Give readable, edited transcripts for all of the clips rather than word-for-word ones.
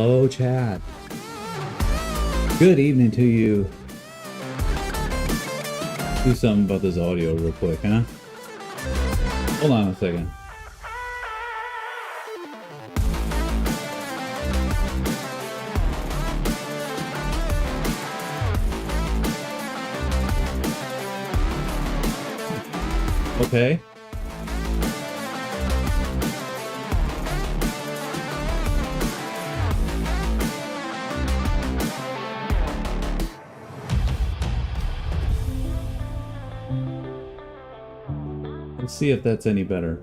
Hello, chat. Good evening to you. Do something about this audio real quick, huh? Hold on a second. Okay. Let's see if that's any better.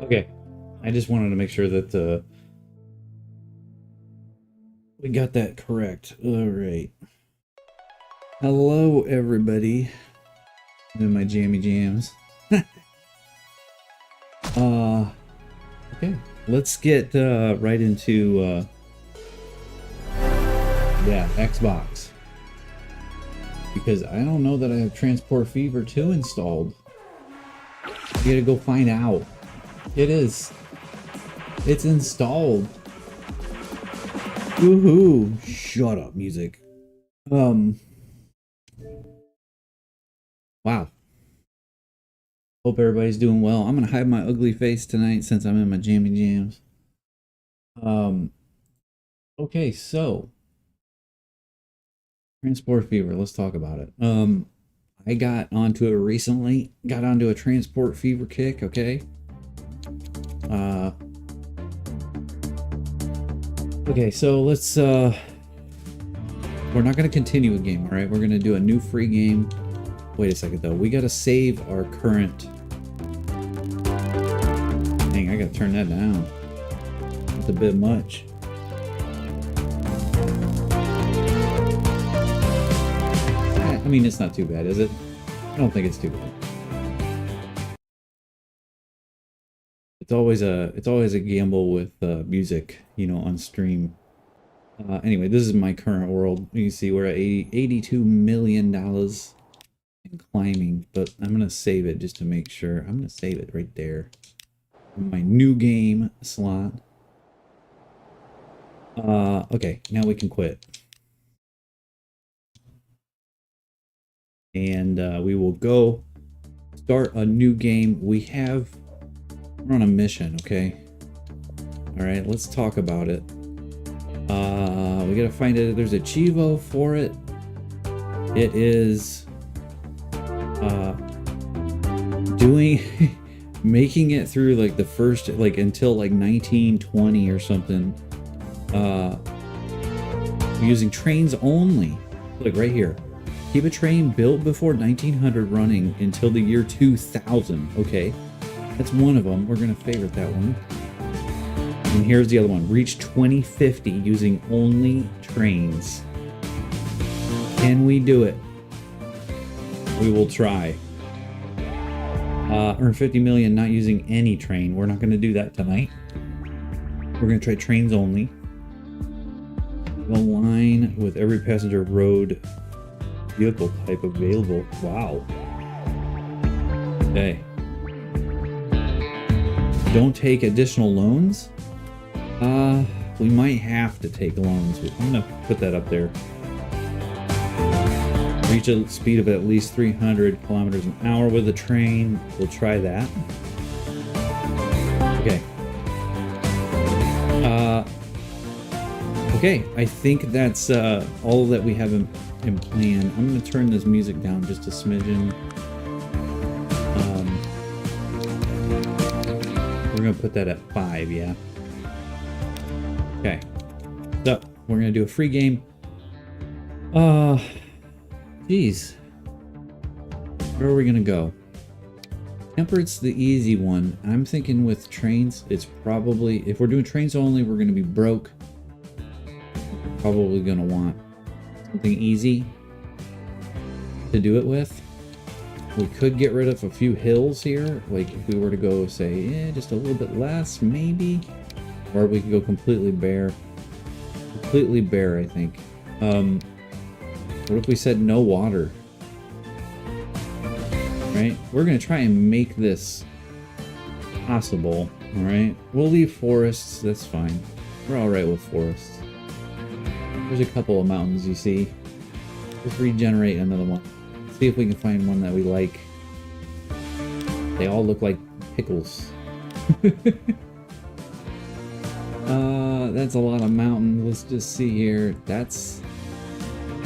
Okay. I just wanted to make sure that we got that correct. All right. Hello, everybody. I'm in my jammy jams. Okay. Let's get right into yeah, Xbox. Because I don't know that I have Transport Fever 2 installed. You gotta go find out. It is. It's installed. Woohoo! Shut up, music. Wow. Hope everybody's doing well. I'm gonna hide my ugly face tonight since I'm in my jammy jams. Okay, so Transport Fever, let's talk about it. I got onto it recently. Got onto a Transport Fever kick, okay? Okay, so let's we're not gonna continue a game, alright? We're gonna do a new free game. Wait a second though, we gotta save our current. Dang, I gotta turn that down. That's a bit much. I mean, it's not too bad, is it? I don't think it's too bad. It's always a gamble with music, you know, on stream. Anyway, this is my current world. You can see we're at $82 million and climbing, but I'm gonna save it just to make sure. I'm gonna save it right there. My new game slot. Okay, now we can quit. And we will go start a new game. We're on a mission, okay? All right, let's talk about it. We gotta find it. There's a Chivo for it. It is making it through like the first, like until like 1920 or something. Using trains only. Look right here. Keep a train built before 1900 running until the year 2000. Okay, that's one of them. We're gonna favorite that one. And here's the other one. Reach 2050 using only trains. Can we do it? We will try. Earn 50 million not using any train. We're not gonna do that tonight. We're gonna try trains only. Align with every passenger road vehicle type available. Wow. Okay. Don't take additional loans. We might have to take loans. I'm gonna put that up there. Reach a speed of at least 300 kilometers an hour with a train. We'll try that. Okay. Okay, I think that's all that we have in plan. I'm going to turn this music down just a smidgen. We're going to put that at 5, yeah. Okay. So, we're going to do a free game. Geez. Where are we going to go? Temperat's the easy one. I'm thinking with trains, it's probably, if we're doing trains only, we're going to be broke. Probably going to want something easy to do it with. We could get rid of a few hills here, like if we were to go say just a little bit less maybe, or we could go completely bare. I think. What if we said no water? Right, we're gonna try and make this possible. All right, we'll leave forests. That's fine. We're all right with forests. There's a couple of mountains, you see. Let's regenerate another one. See if we can find one that we like. They all look like pickles. That's a lot of mountains. Let's just see here. That's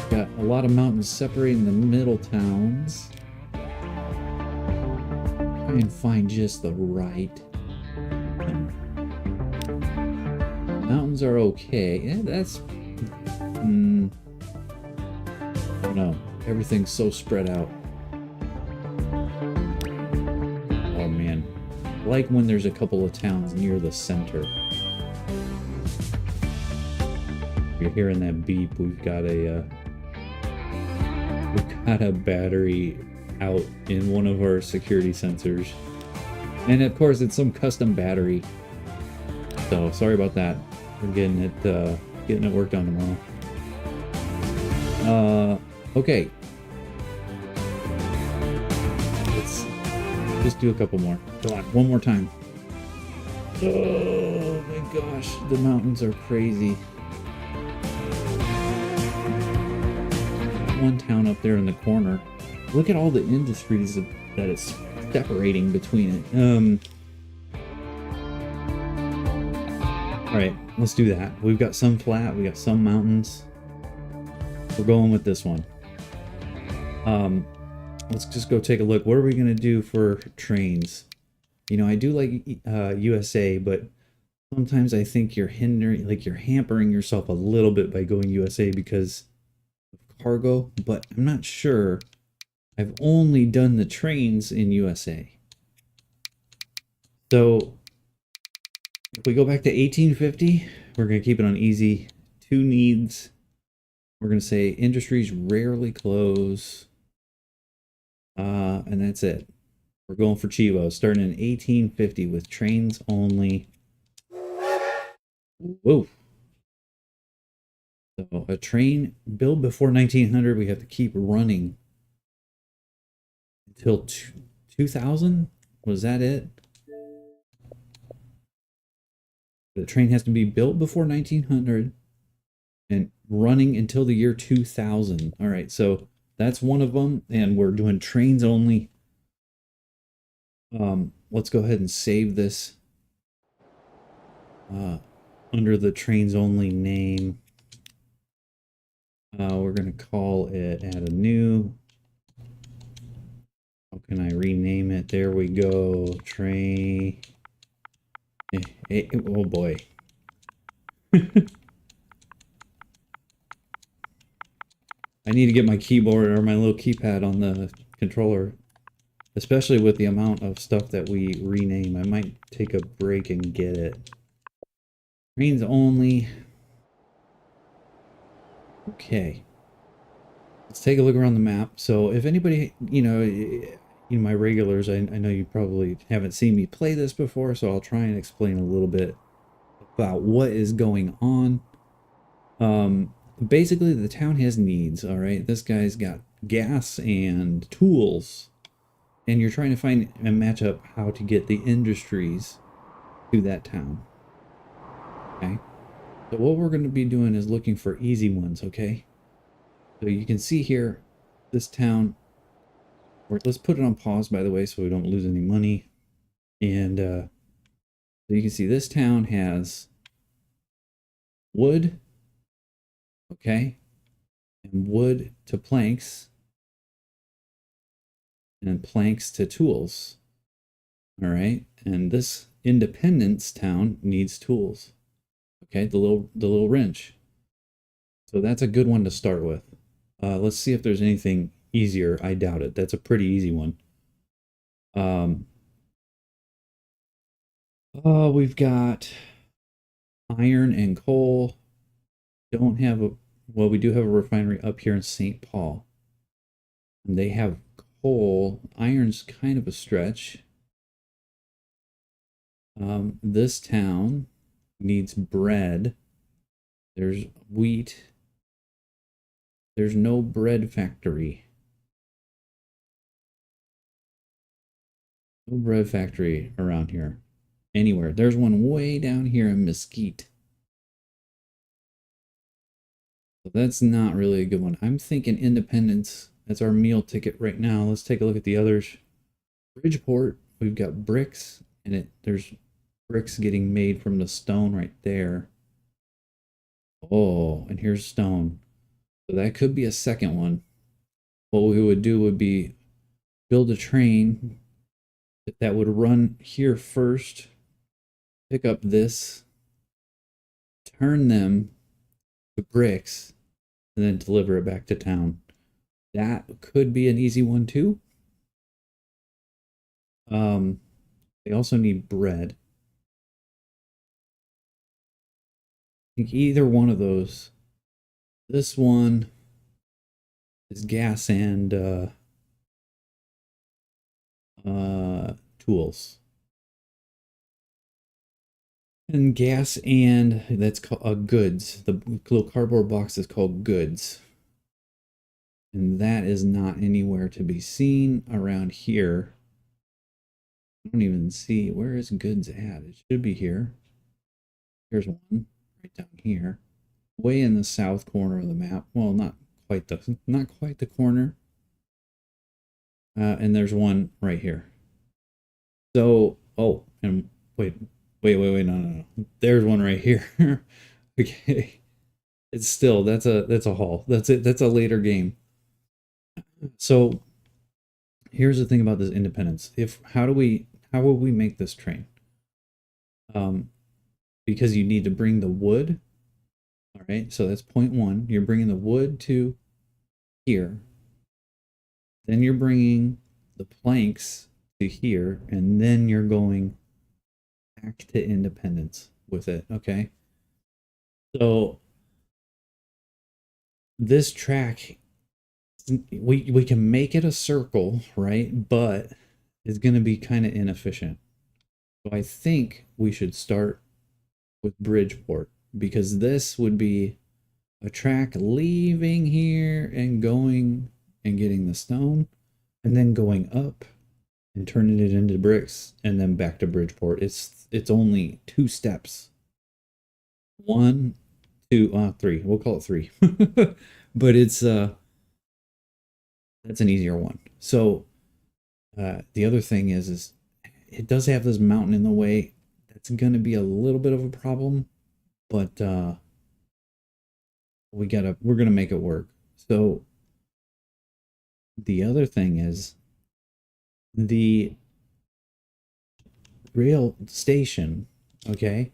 got a lot of mountains separating the middle towns. Try and find just the right. Mountains are okay. Yeah, that's... I don't know. Everything's so spread out. Oh man. Like when there's a couple of towns near the center. You're hearing that beep. We've got a battery out in one of our security sensors. And of course it's some custom battery. So sorry about that. We're getting it worked on tomorrow. Okay. Let's just do a couple more. Come on, one more time. Oh my gosh, the mountains are crazy. One town up there in the corner. Look at all the industries that it's separating between it. Alright, let's do that. We've got some flat, we got some mountains. We're going with this one. Let's just go take a look. What are we going to do for trains? You know, I do like USA, but sometimes I think you're hampering yourself a little bit by going USA because of cargo, but I'm not sure. I've only done the trains in USA. So if we go back to 1850, we're going to keep it on easy. 2 needs. We're going to say industries rarely close. And that's it. We're going for Chivo, starting in 1850 with trains only. Whoa. So a train built before 1900, we have to keep running until 2000? Was that it? The train has to be built before 1900 and running until the year 2000. All right, so that's one of them, and we're doing trains only. Let's go ahead and save this under the trains only name. We're going to call it, add a new. How can I rename it? There we go. Train. Oh boy. I need to get my keyboard or my little keypad on the controller, especially with the amount of stuff that we rename. I might take a break and get it. Trains only. Okay. Let's take a look around the map. So if anybody, my regulars, I know you probably haven't seen me play this before, so I'll try and explain a little bit about what is going on. Basically, the town has needs, all right? This guy's got gas and tools, and you're trying to find and match up how to get the industries to that town, okay? So what we're going to be doing is looking for easy ones, okay? So you can see here, this town, or let's put it on pause, by the way, so we don't lose any money. And so you can see this town has wood, okay, and wood to planks, and planks to tools. All right, and this Independence town needs tools. Okay, the little wrench. So that's a good one to start with. Let's see if there's anything easier. I doubt it. That's a pretty easy one. We've got iron and coal. Don't have a, well, we do have a refinery up here in St. Paul. And they have coal. Iron's kind of a stretch. This town needs bread. There's wheat. There's no bread factory. No bread factory around here. anywhere. There's one way down here in Mesquite. So that's not really a good one. I'm thinking Independence. That's our meal ticket right now. Let's take a look at the others. Bridgeport, we've got bricks, and there's bricks getting made from the stone right there. Oh, and here's stone. So that could be a second one. What we would do would be build a train that would run here first, pick up this, turn them to bricks, and then deliver it back to town. That could be an easy one too. They also need bread. I think either one of those. This one is gas and tools. And gas and that's called goods. The little cardboard box is called goods. And that is not anywhere to be seen around here. I don't even see, where is goods at? It should be here. Here's one right down here. Way in the south corner of the map. Well, not quite the corner. And there's one right here. So, oh, and wait, no. There's one right here. Okay. It's still, that's a haul. That's it. That's a later game. So here's the thing about this independence. How will we make this train? Because you need to bring the wood. All right, so that's point one. You're bringing the wood to here. Then you're bringing the planks to here, and then you're going back to Independence with it, okay? So this track, we can make it a circle, right? But it's going to be kind of inefficient. So I think we should start with Bridgeport, because this would be a track leaving here and going and getting the stone, and then going up and turning it into bricks, and then back to Bridgeport. It's only 2 steps. 1, 2, 3. We'll call it 3. But it's that's an easier one. So the other thing is it does have this mountain in the way. That's going to be a little bit of a problem, but we're going to make it work. So the other thing is the rail station, okay?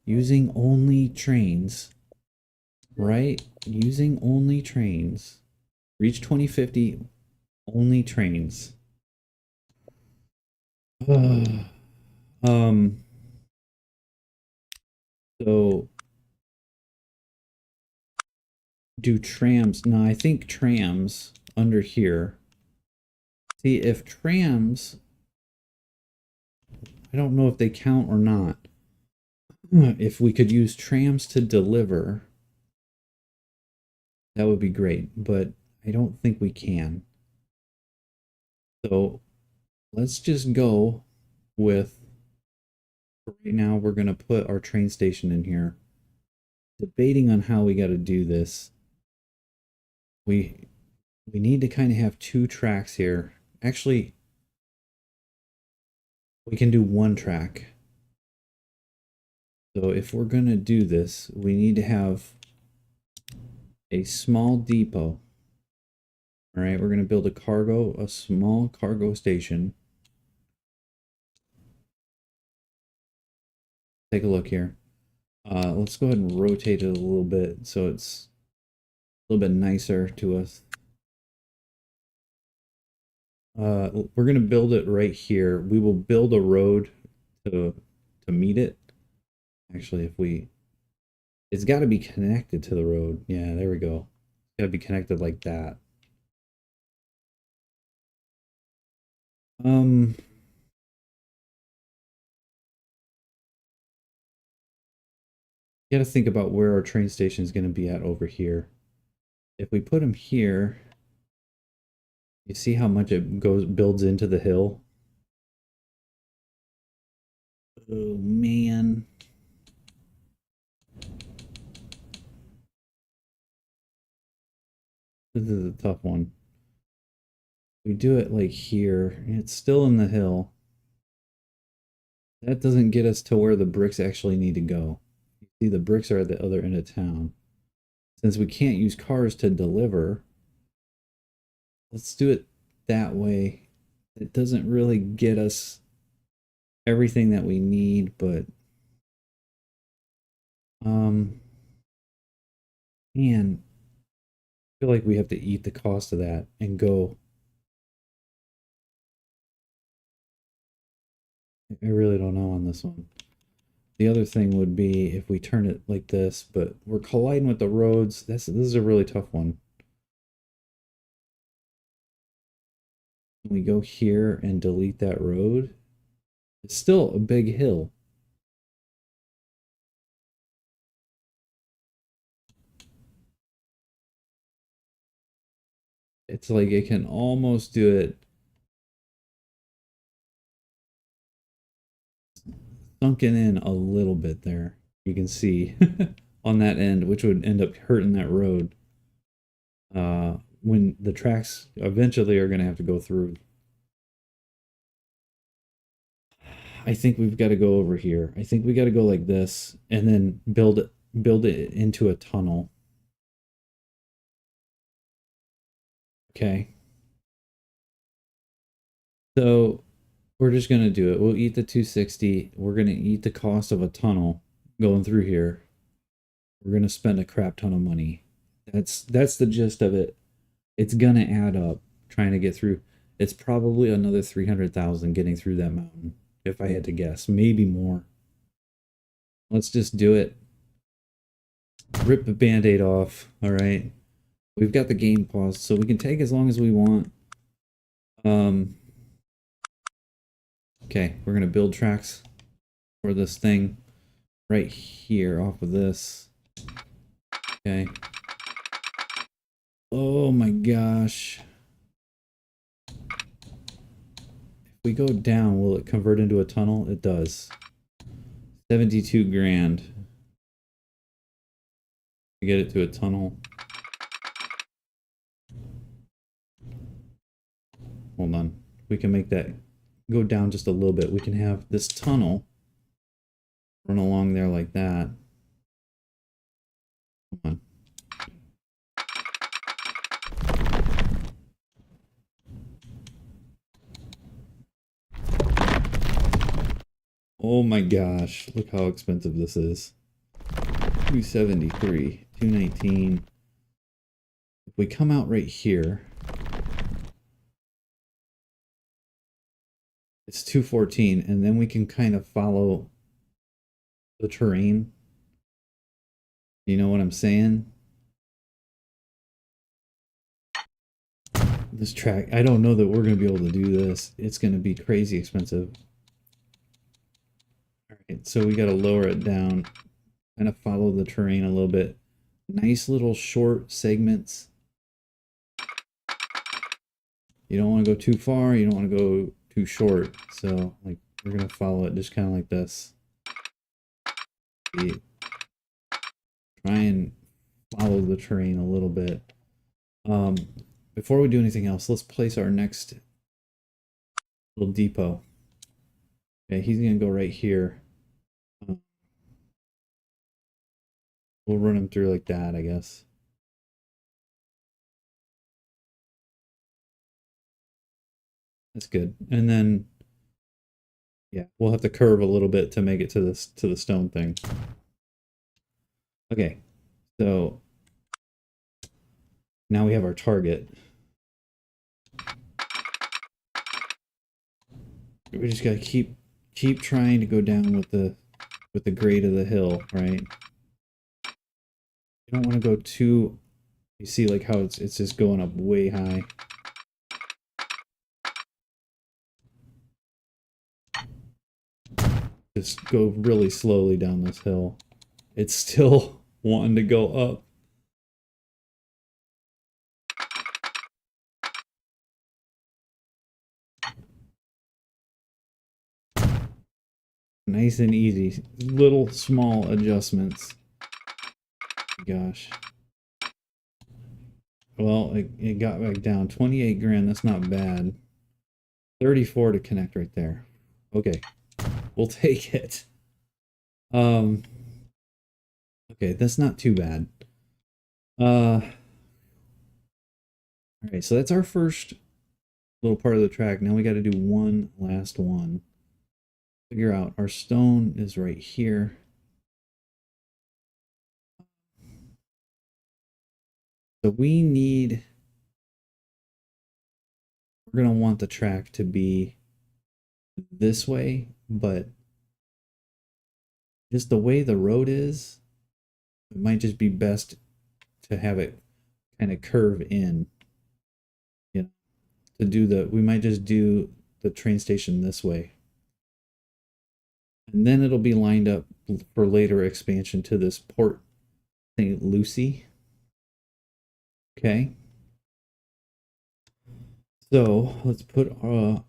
Using only trains, right? Using only trains. Reach 2050, only trains. So do trams. No, I think trams under here. See, if trams, I don't know if they count or not. If we could use trams to deliver, that would be great, but I don't think we can. So let's just go with, right now we're going to put our train station in here. Debating on how we got to do this. We need to kind of have 2 tracks here. Actually, we can do 1 track. So if we're going to do this, we need to have a small depot. All right, we're going to build a small cargo station. Take a look here. Let's go ahead and rotate it a little bit so it's a little bit nicer to us. We're going to build it right here. We will build a road to meet it. Actually, it's got to be connected to the road. Yeah, there we go. It's got to be connected like that. Got to think about where our train station is going to be at over here. If we put them here, you see how much it builds into the hill? Oh man. This is a tough one. We do it like here. It's still in the hill. That doesn't get us to where the bricks actually need to go. You see, the bricks are at the other end of town. Since we can't use cars to deliver, let's do it that way. It doesn't really get us everything that we need, but man, I feel like we have to eat the cost of that and go. I really don't know on this one. The other thing would be if we turn it like this, but we're colliding with the roads. This is a really tough one. We go here and delete that road. It's still a big hill. It's like it can almost do it sunken in a little bit there. You can see on that end, which would end up hurting that road. When the tracks eventually are going to have to go through. I think we've got to go over here. I think we got to go like this and then build it into a tunnel. Okay. So we're just going to do it. We'll eat the 260. We're going to eat the cost of a tunnel going through here. We're going to spend a crap ton of money. That's the gist of it. It's going to add up trying to get through. It's probably another 300,000 getting through that mountain if I had to guess, maybe more. Let's just do it. Rip the band-aid off. All right. We've got the game paused, so we can take as long as we want. Okay, we're gonna build tracks for this thing right here off of this. Okay. Oh my gosh. If we go down, will it convert into a tunnel? It does. 72 grand to get it to a tunnel. Hold on. We can make that go down just a little bit. We can have this tunnel run along there like that. Come on. Oh my gosh, look how expensive this is. 273, 219. If we come out right here, it's 214, and then we can kind of follow the terrain. You know what I'm saying? This track, I don't know that we're going to be able to do this. It's going to be crazy expensive. All right, so we got to lower it down, kind of follow the terrain a little bit. Nice little short segments. You don't want to go too far, you don't want to go too short. So like we're going to follow it just kind of like this. Try and follow the terrain a little bit. Before we do anything else, let's place our next little depot. Okay, he's going to go right here. We'll run him through like that, I guess. That's good. And then, yeah, we'll have to curve a little bit to make it to this to the stone thing. Okay, so now we have our target. We just gotta keep trying to go down with the grade of the hill, right? You don't want to go too. You see, like how it's just going up way high. Just go really slowly down this hill. It's still wanting to go up. Nice and easy. Little small adjustments. Gosh. Well, it got back down. 28 grand, that's not bad. 34 to connect right there. Okay. We'll take it. Okay, that's not too bad. All right, so that's our first little part of the track. Now we got to do one last one. Figure out our stone is right here. So we're going to want the track to be this way, but just the way the road is, it might just be best to have it kind of curve in. You know, we might just do the train station this way. And then it'll be lined up for later expansion to this Port St. Lucie. Okay. So let's put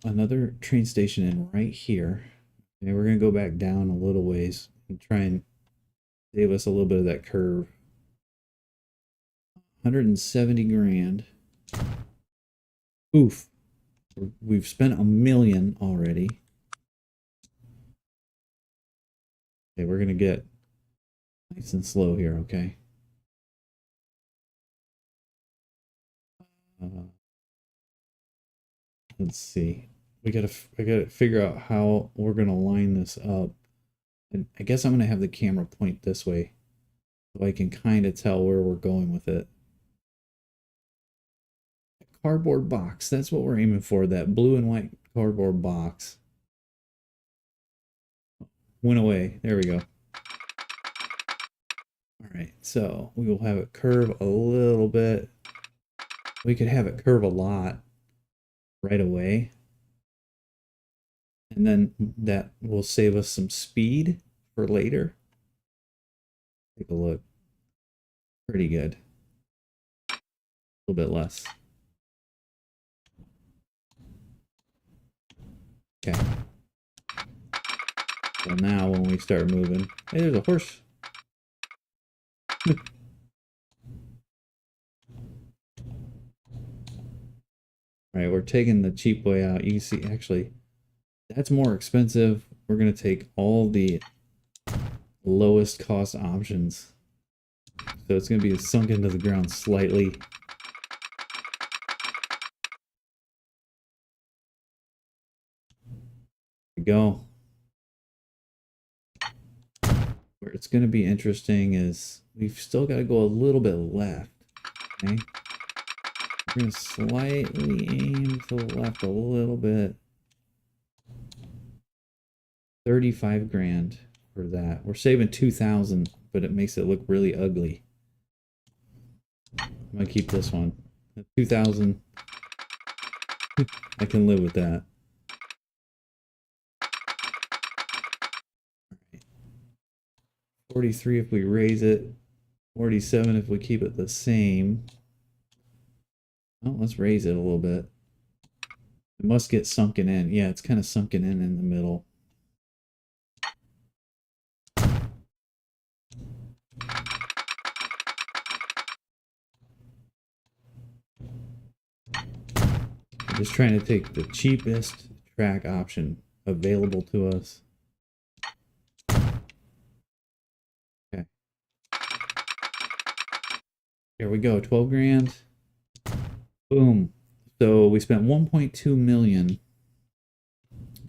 another train station in right here. Okay, we're going to go back down a little ways and try and save us a little bit of that curve. 170 grand. Oof. We've spent $1 million already. Okay, we're going to get nice and slow here, okay? Let's see. I gotta figure out how we're gonna line this up. And I guess I'm gonna have the camera point this way so I can kind of tell where we're going with it. Cardboard box, that's what we're aiming for, that blue and white cardboard box. Went away, there we go. All right, so we will have it curve a little bit. We could have it curve a lot right away. And then that will save us some speed for later. Take a look. Pretty good. A little bit less. Okay. So now when we start moving, hey, there's a horse. All right, we're taking the cheap way out. You can see, actually, that's more expensive. We're going to take all the lowest cost options. So it's going to be sunk into the ground slightly. There we go. Where it's going to be interesting is we've still got to go a little bit left. Okay. We're going to slightly aim to the left a little bit. 35 grand for that. We're saving 2,000, but it makes it look really ugly. I'm going to keep this one. 2,000. I can live with that. All right. 43 if we raise it. 47 if we keep it the same. Oh, let's raise it a little bit. It must get sunken in. Yeah, it's kind of sunken in the middle. I'm just trying to take the cheapest track option available to us. Okay. Here we go, 12 grand. Boom. So we spent 1.2 million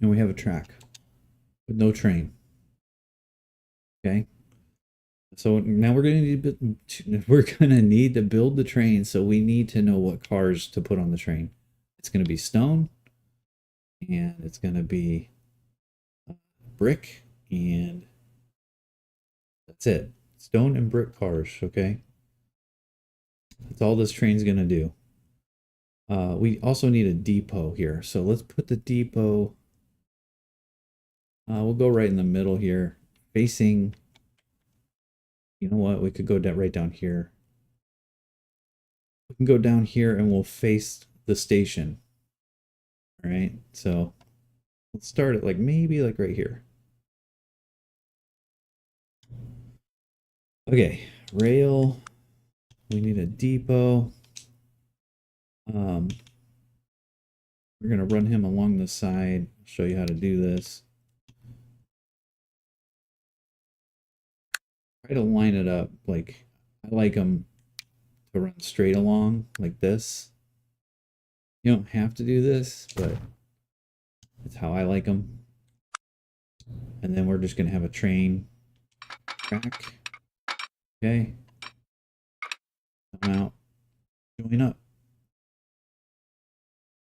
and we have a track with no train. Okay. So now we're going to need to build the train, so we need to know what cars to put on the train. It's going to be stone, and it's going to be brick, and that's it. Stone and brick cars, okay? That's all this train's going to do. We also need a depot here, so let's put the depot. We'll go right in the middle here, facing. You know what? We could go right down here. We can go down here and we'll face the station. All right. So let's start it maybe right here. Okay, rail. We need a depot. We're gonna run him along the side. Show you how to do this. Try to line it up like I like them to run straight along like this. You don't have to do this, but it's how I like them. And then we're just gonna have a train track. Okay. Come out. Join up.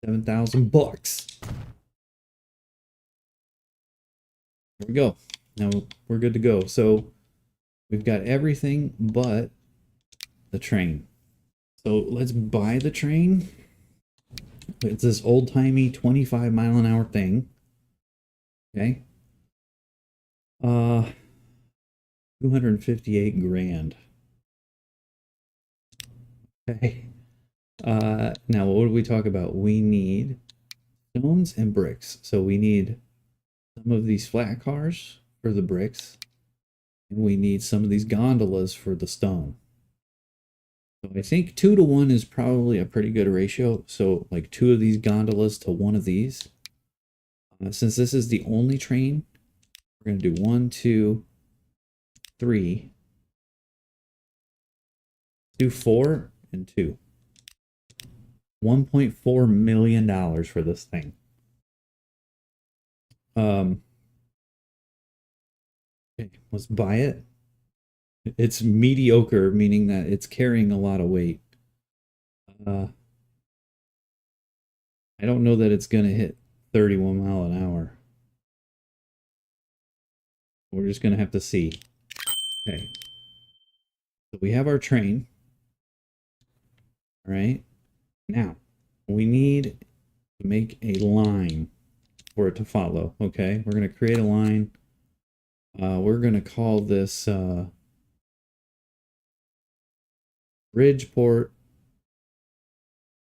$7,000. There we go. Now we're good to go. So we've got everything but the train. So let's buy the train. It's this old-timey 25-mile-an-hour thing. Okay. 258 grand. Okay. Now what do we talk about? We need stones and bricks. So we need some of these flat cars for the bricks, and we need some of these gondolas for the stone. So I think 2 to 1 is probably a pretty good ratio. So like 2 of these gondolas to 1 of these. Since this is the only train, we're going to do 1, 2, 3. Do 4 and 2. $1.4 million for this thing. Okay, let's buy it. It's mediocre, meaning that it's carrying a lot of weight. I don't know that it's going to hit 31 mile an hour. We're just going to have to see. Okay. So we have our train. All right. Now, we need to make a line for it to follow. Okay. We're going to create a line. We're going to call this Bridgeport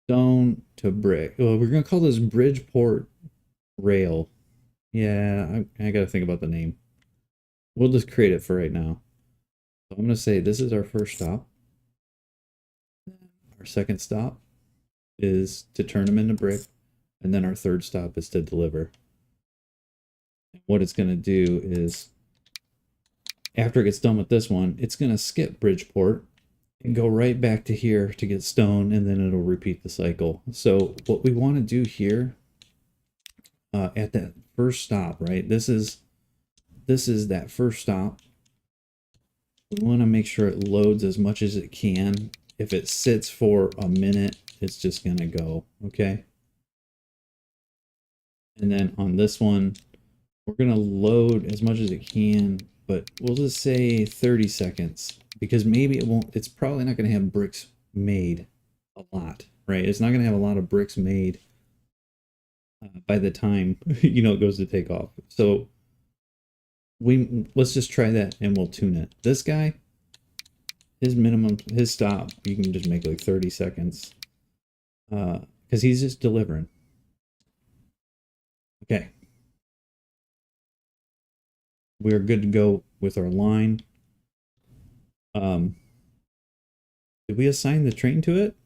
stone to brick. Well, we're going to call this Bridgeport rail. Yeah, I got to think about the name. We'll just create it for right now. So I'm going to say this is our first stop. Our second stop is to turn them into brick. And then our third stop is to deliver. And what it's going to do is, after it gets done with this one, it's going to skip Bridgeport and go right back to here to get stone, and then it'll repeat the cycle. So what we want to do here at that first stop, right? This is that first stop. We want to make sure it loads as much as it can. If it sits for a minute, it's just going to go, okay? And then on this one, we're going to load as much as it can, but we'll just say 30 seconds because maybe it won't, it's probably not going to have bricks made a lot, right? It's not going to have a lot of bricks made by the time, it goes to take off. So let's just try that and we'll tune it. This guy, his stop, you can just make like 30 seconds because he's just delivering. Okay. We're good to go with our line. Did we assign the train to it?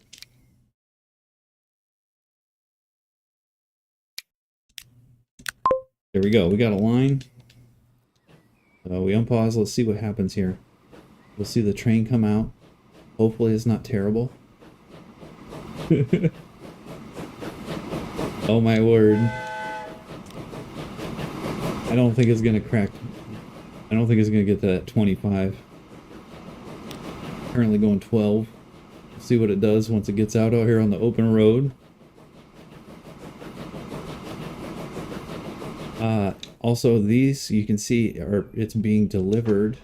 There we go. We got a line. We unpause. Let's see what happens here. We'll see the train come out. Hopefully it's not terrible. Oh my word. I don't think it's going to crack. I don't think it's going to get to that 25. Currently going 12. See what it does once it gets out here on the open road. Also, these you can see it's being delivered.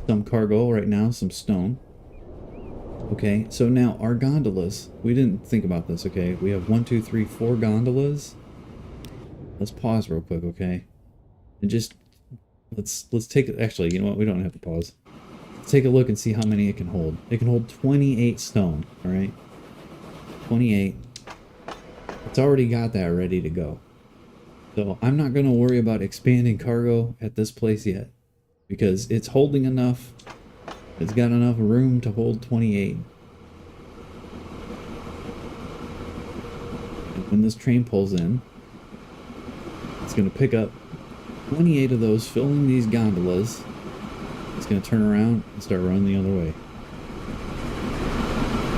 Some cargo right now, some stone. Okay, so now our gondolas. We didn't think about this. Okay, we have 1, 2, 3, 4 gondolas. Let's pause real quick, okay? And just let's take it. Actually, you know what? We don't have to pause. Let's take a look and see how many it can hold. It can hold 28 stone. All right, 28. It's already got that ready to go. So I'm not going to worry about expanding cargo at this place yet. because it's holding enough. It's got enough room to hold 28. And when this train pulls in, it's going to pick up 28 of those, filling these gondolas. It's going to turn around and start running the other way.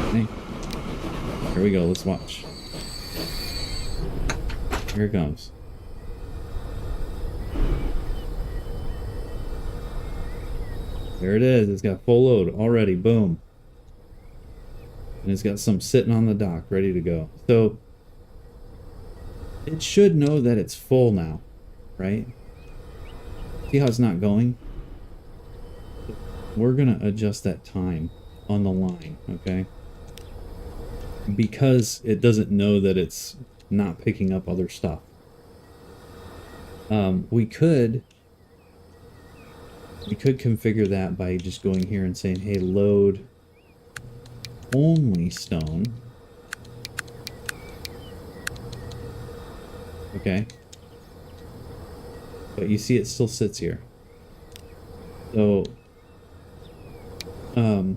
Okay. Here we go. Let's watch. Here it comes. There it is. It's got full load already. Boom. And it's got some sitting on the dock ready to go. So it should know that it's full now, right? See how it's not going? We're going to adjust that time on the line, okay? Because it doesn't know that it's not picking up other stuff. We could configure that by just going here and saying, hey, load only stone. Okay. But you see it still sits here. So, we're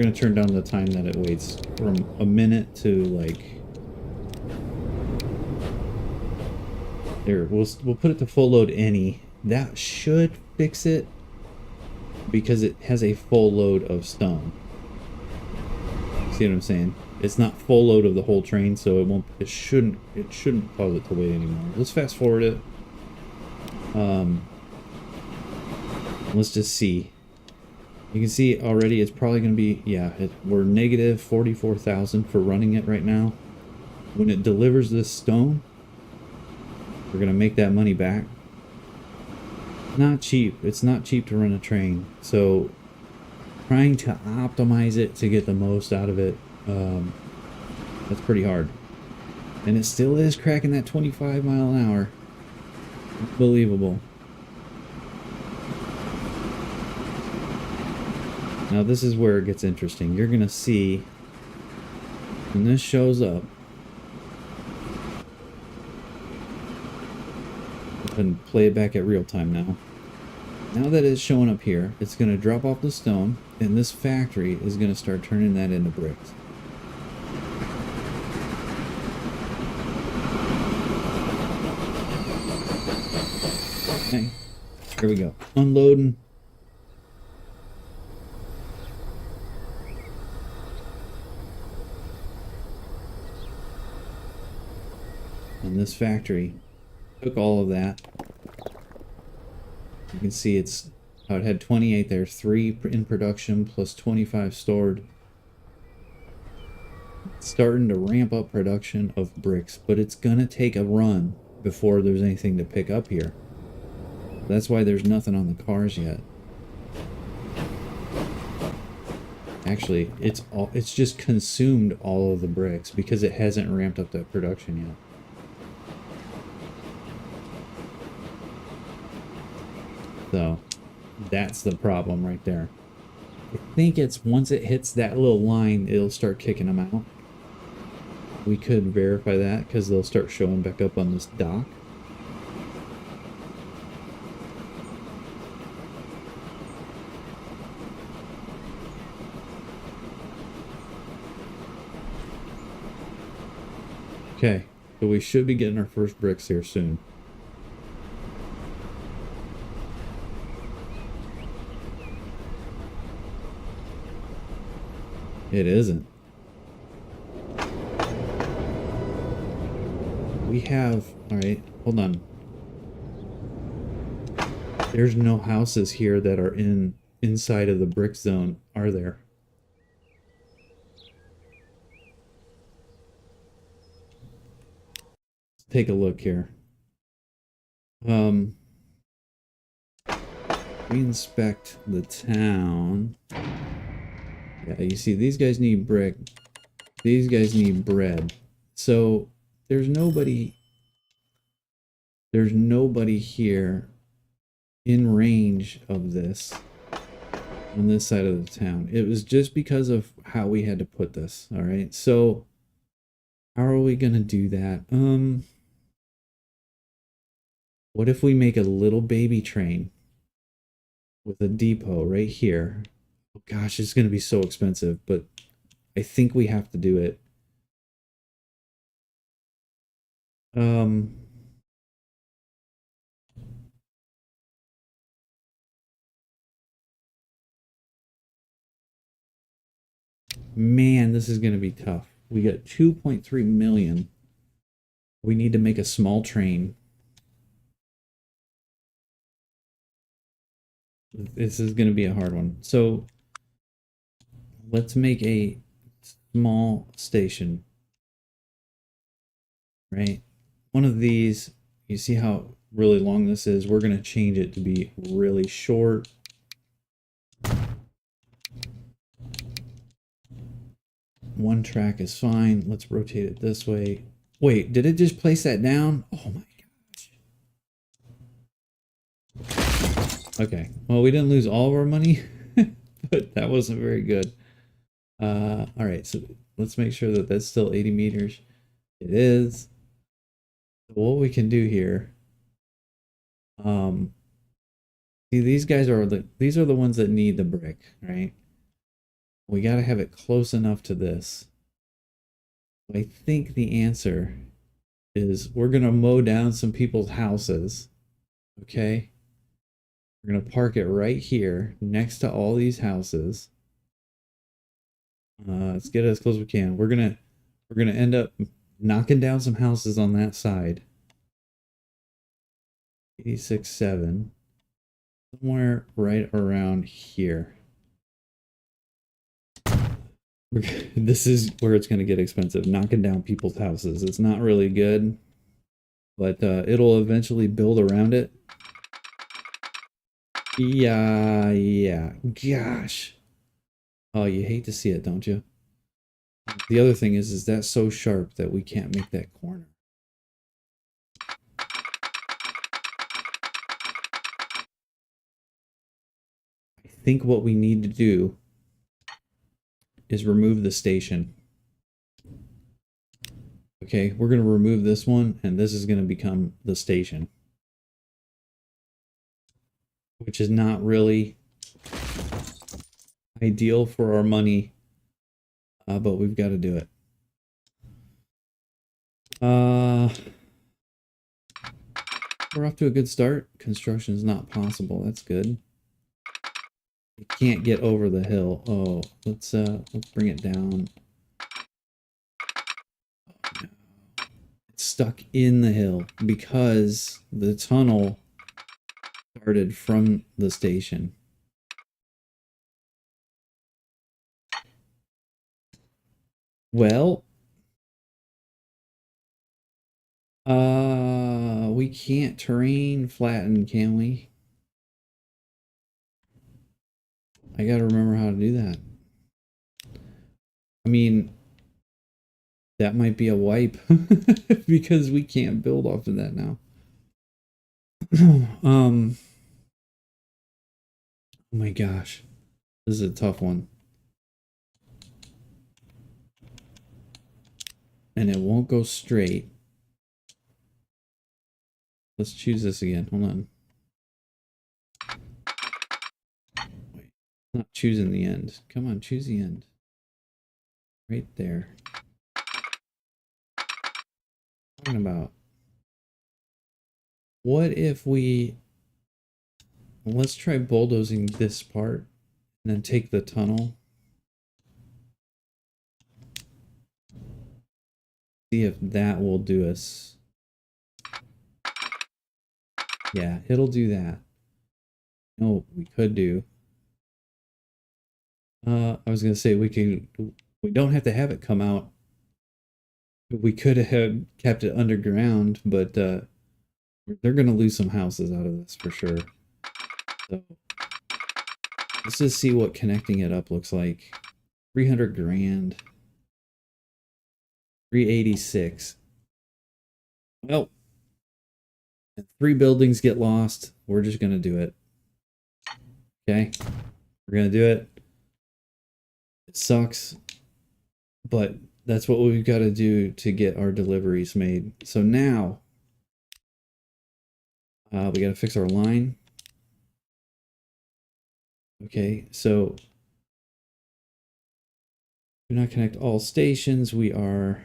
going to turn down the time that it waits from a minute to like... There, we'll put it to full load any. That should fix it because it has a full load of stone. See what I'm saying? It's not full load of the whole train, so it shouldn't cause it to wait anymore. Let's fast forward it. Let's just see. You can see already it's probably going to be, yeah, we're negative 44,000 for running it right now. When it delivers this stone, we're going to make that money back. Not cheap. It's not cheap to run a train. So trying to optimize it to get the most out of it, that's pretty hard. And it still is cracking that 25 mile an hour. Unbelievable. Now this is where it gets interesting. You're going to see when this shows up, and play it back at real time now. Now that it's showing up here, it's going to drop off the stone, and this factory is going to start turning that into bricks. Okay, here we go. Unloading. And this factory took all of that. You can see it's how it had 28 there, 3 in production plus 25 stored. It's starting to ramp up production of bricks, but it's gonna take a run before there's anything to pick up here. That's why there's nothing on the cars yet. Actually, it's just consumed all of the bricks because it hasn't ramped up that production yet. So that's the problem right there. I think it's once it hits that little line, it'll start kicking them out. We could verify that because they'll start showing back up on this dock. Okay, so we should be getting our first bricks here soon. It isn't. We have... Alright, hold on. There's no houses here that are inside of the brick zone, are there? Let's take a look here. We inspect the town. Yeah, you see, these guys need brick. These guys need bread. So there's nobody here in range of this on this side of the town. It was just because of how we had to put this. All right. So how are we going to do that? What if we make a little baby train with a depot right here? Oh gosh, it's going to be so expensive, but I think we have to do it. Um, man, this is going to be tough. We got 2.3 million. We need to make a small train. This is going to be a hard one. So let's make a small station, right? One of these, you see how really long this is? We're going to change it to be really short. One track is fine. Let's rotate it this way. Wait, did it just place that down? Oh my gosh. Okay, well, we didn't lose all of our money, but that wasn't very good. All right, so let's make sure that that's still 80 meters. It is. So what we can do here, see, these guys are these are the ones that need the brick, right? We got to have it close enough to this. I think the answer is we're going to mow down some people's houses, okay? We're going to park it right here next to all these houses. Let's get it as close as we can. We're gonna end up knocking down some houses on that side. 86.7. Somewhere right around here. This is where it's going to get expensive. Knocking down people's houses. It's not really good, but it'll eventually build around it. Yeah. Gosh. Oh, you hate to see it, don't you? The other thing is that's so sharp that we can't make that corner. I think what we need to do is remove the station. Okay, we're going to remove this one, and this is going to become the station. Which is not really ideal for our money, but we've got to do it. We're off to a good start. Construction is not possible. That's good. We can't get over the hill. Oh, let's bring it down. Oh, no. It's stuck in the hill because the tunnel started from the station. Well, we can't terrain flatten, can we? I gotta remember how to do that. I mean, that might be a wipe because we can't build off of that now. Oh my gosh, this is a tough one. And it won't go straight. Let's choose this again. Hold on. Wait, not choosing the end. Come on, choose the end. Right there. Talking about. What if we... Let's try bulldozing this part and then take the tunnel. See if that will do us. Yeah, it'll do that. No, we could do. I was gonna say we don't have to have it come out. We could have kept it underground, but they're gonna lose some houses out of this for sure. So let's just see what connecting it up looks like. 300 grand. 386. Well, if 3 buildings get lost, we're just gonna do it. Okay, we're gonna do it. It sucks, but that's what we've got to do to get our deliveries made. So now, We got to fix our line. Okay, so do not connect all stations. We are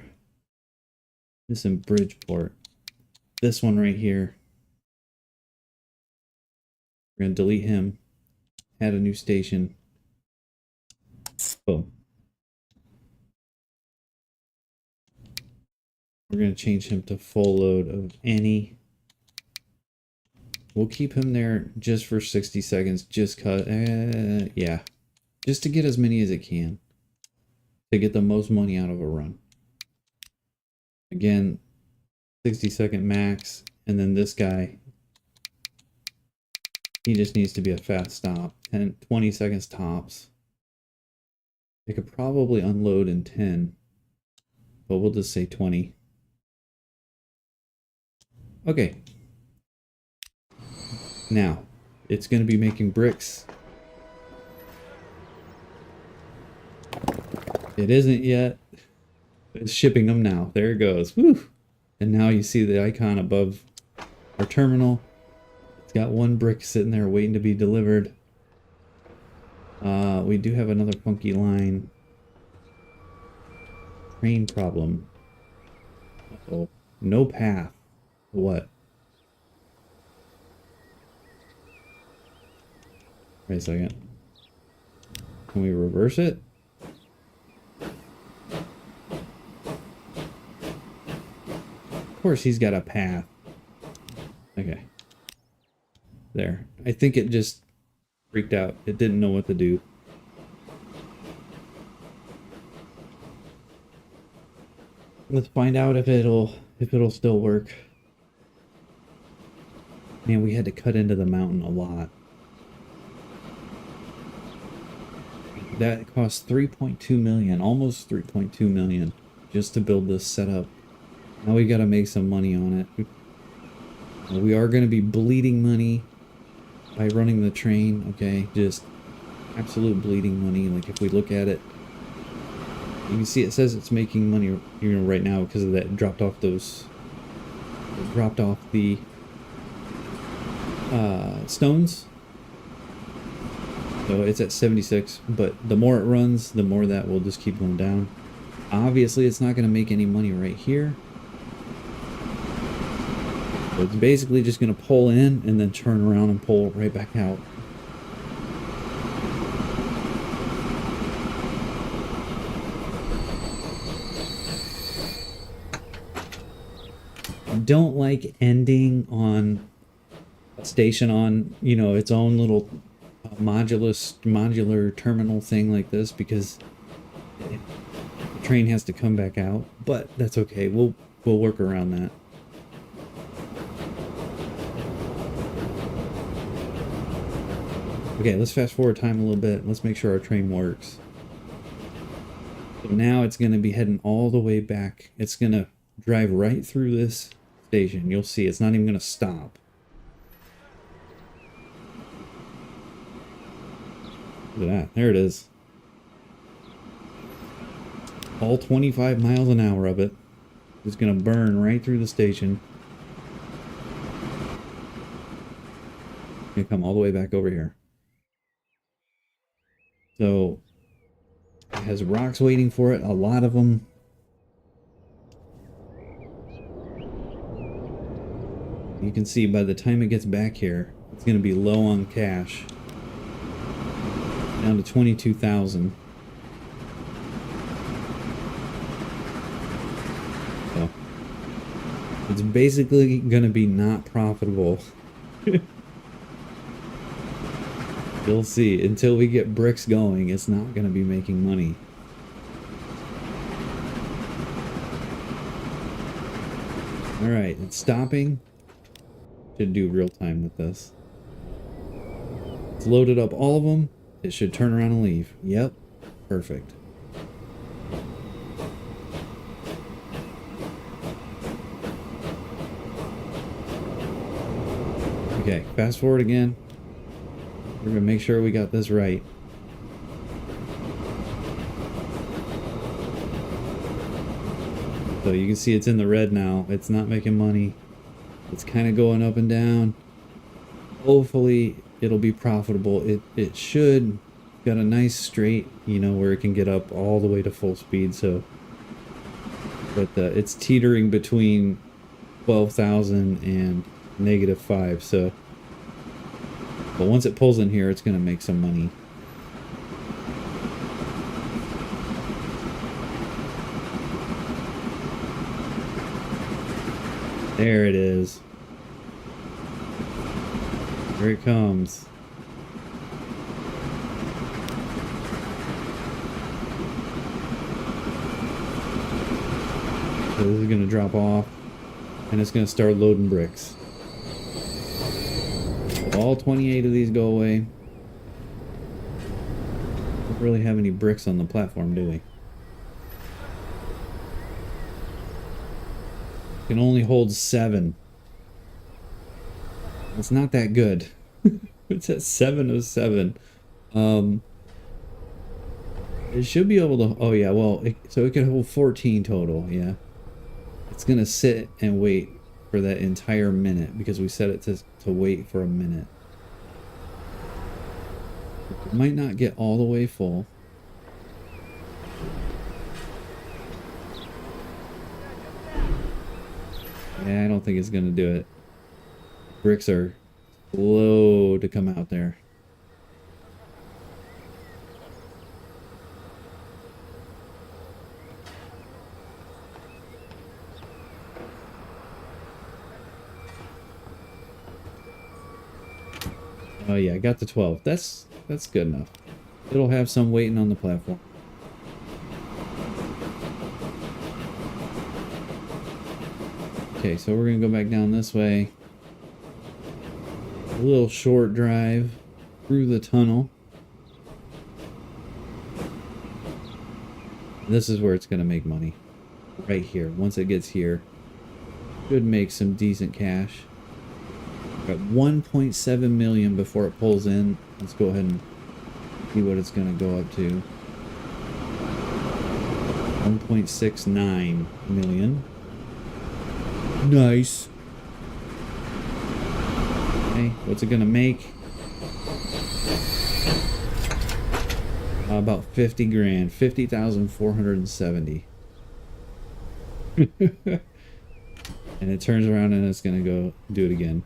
missing Bridgeport. This one right here. We're going to delete him. Add a new station. Boom. We're going to change him to full load of any. We'll keep him there just for 60 seconds. Just cut. Yeah. Just to get as many as it can. To get the most money out of a run. Again, 60-second max. And then this guy, he just needs to be a fast stop. 20 seconds tops. They could probably unload in 10. But we'll just say 20. Okay. Now, it's going to be making bricks. It isn't yet. It's shipping them now. There it goes. Woo! And now you see the icon above our terminal. It's got one brick sitting there waiting to be delivered. We do have another funky line. Train problem. Uh-oh. No path. What? Wait a second. Can we reverse it? Of course he's got a path. Okay. There. I think it just freaked out. It didn't know what to do. Let's find out if it'll still work. Man, we had to cut into the mountain a lot. That cost 3.2 million, almost 3.2 million, just to build this setup. Now we got to make some money on it. We are going to be bleeding money by running the train, okay? Just absolute bleeding money. Like if we look at it, you can see it says it's making money, you know, right now because of that dropped off the stones. So it's at 76, but the more it runs, the more that will just keep going down. Obviously, it's not going to make any money right here. So it's basically just going to pull in and then turn around and pull right back out. I don't like ending on a station on, you know, its own little modular terminal thing like this, because the train has to come back out, but that's okay. We'll work around that. Okay, let's fast forward time a little bit. Let's make sure our train works. So now it's going to be heading all the way back. It's going to drive right through this station. You'll see it's not even going to stop. Look at that. There it is. All 25 miles an hour of it is going to burn right through the station. It's going to come all the way back over here. So, it has rocks waiting for it, a lot of them. You can see by the time it gets back here, it's going to be low on cash. Down to 22,000. So, it's basically going to be not profitable. You'll see, until we get bricks going, it's not going to be making money. Alright, it's stopping. Should do real time with this. It's loaded up all of them. It should turn around and leave. Yep, perfect. Okay, fast forward again. We're going to make sure we got this right. So you can see it's in the red now. It's not making money. It's kind of going up and down. Hopefully it'll be profitable. It should. Got a nice straight, you know, where it can get up all the way to full speed. So, but it's teetering between 12,000 and -5. So, but once it pulls in here, it's gonna make some money. There it is. Here it comes. So this is gonna drop off, and it's gonna start loading bricks. All 28 of these go away. Don't really have any bricks on the platform, do we? Can only hold 7. It's not that good. It's at 7 of 7. It should be able to. Oh yeah, well, so it can hold 14 total. Yeah, it's gonna sit and wait for that entire minute because we set it to wait for a minute. It might not get all the way full. Yeah, I don't think it's gonna do it. Bricks are slow to come out there. Oh yeah, I got the 12. That's good enough. It'll have some waiting on the platform. Okay, so we're gonna go back down this way. A little short drive through the tunnel. This is where it's gonna make money. Right here. Once it gets here, should make some decent cash. Got 1.7 million before it pulls in. Let's go ahead and see what it's gonna go up to. 1.69 million. Nice. Okay, what's it gonna make? About 50 grand. 50,470. And it turns around and it's gonna go do it again.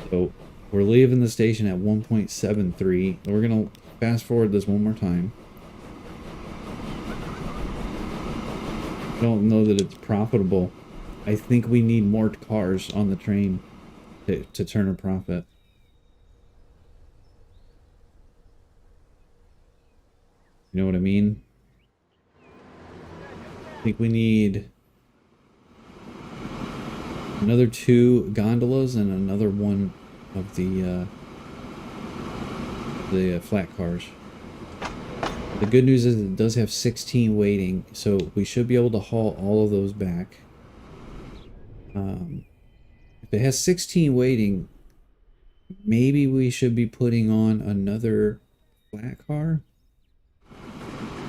So we're leaving the station at 1.73. We're gonna fast forward this one more time. I don't know that it's profitable. I think we need more cars on the train to turn a profit. You know what I mean? I think we need another 2 gondolas and another one of the flat cars. The good news is it does have 16 waiting, so we should be able to haul all of those back. If it has 16 waiting, maybe we should be putting on another flat car.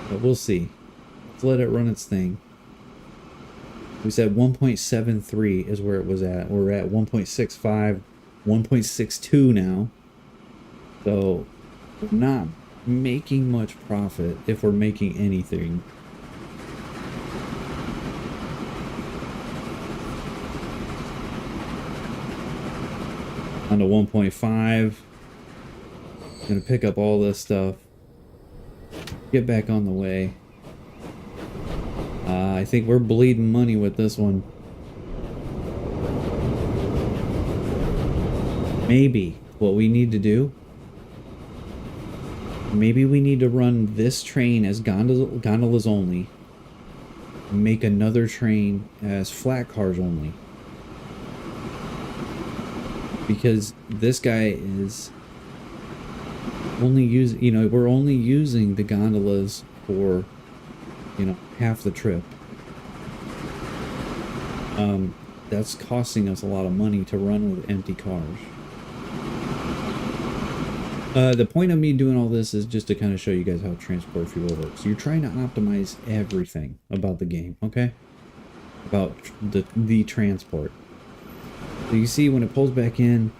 But we'll see. Let's let it run its thing. We said 1.73 is where it was at. We're at 1.65, 1.62 now. So we're not making much profit if we're making anything. On to 1.5. Gonna pick up all this stuff. Get back on the way. I think we're bleeding money with this one. Maybe what we need to do, maybe we need to run this train as gondolas only. Make another train as flat cars only. Because this guy is only using, you know, we're only using the gondolas for, you know, half the trip. That's costing us a lot of money to run with empty cars. The point of me doing all this is just to kind of show you guys how transport fuel works. You're trying to optimize everything about the game, okay? About the transport. So you see when it pulls back in,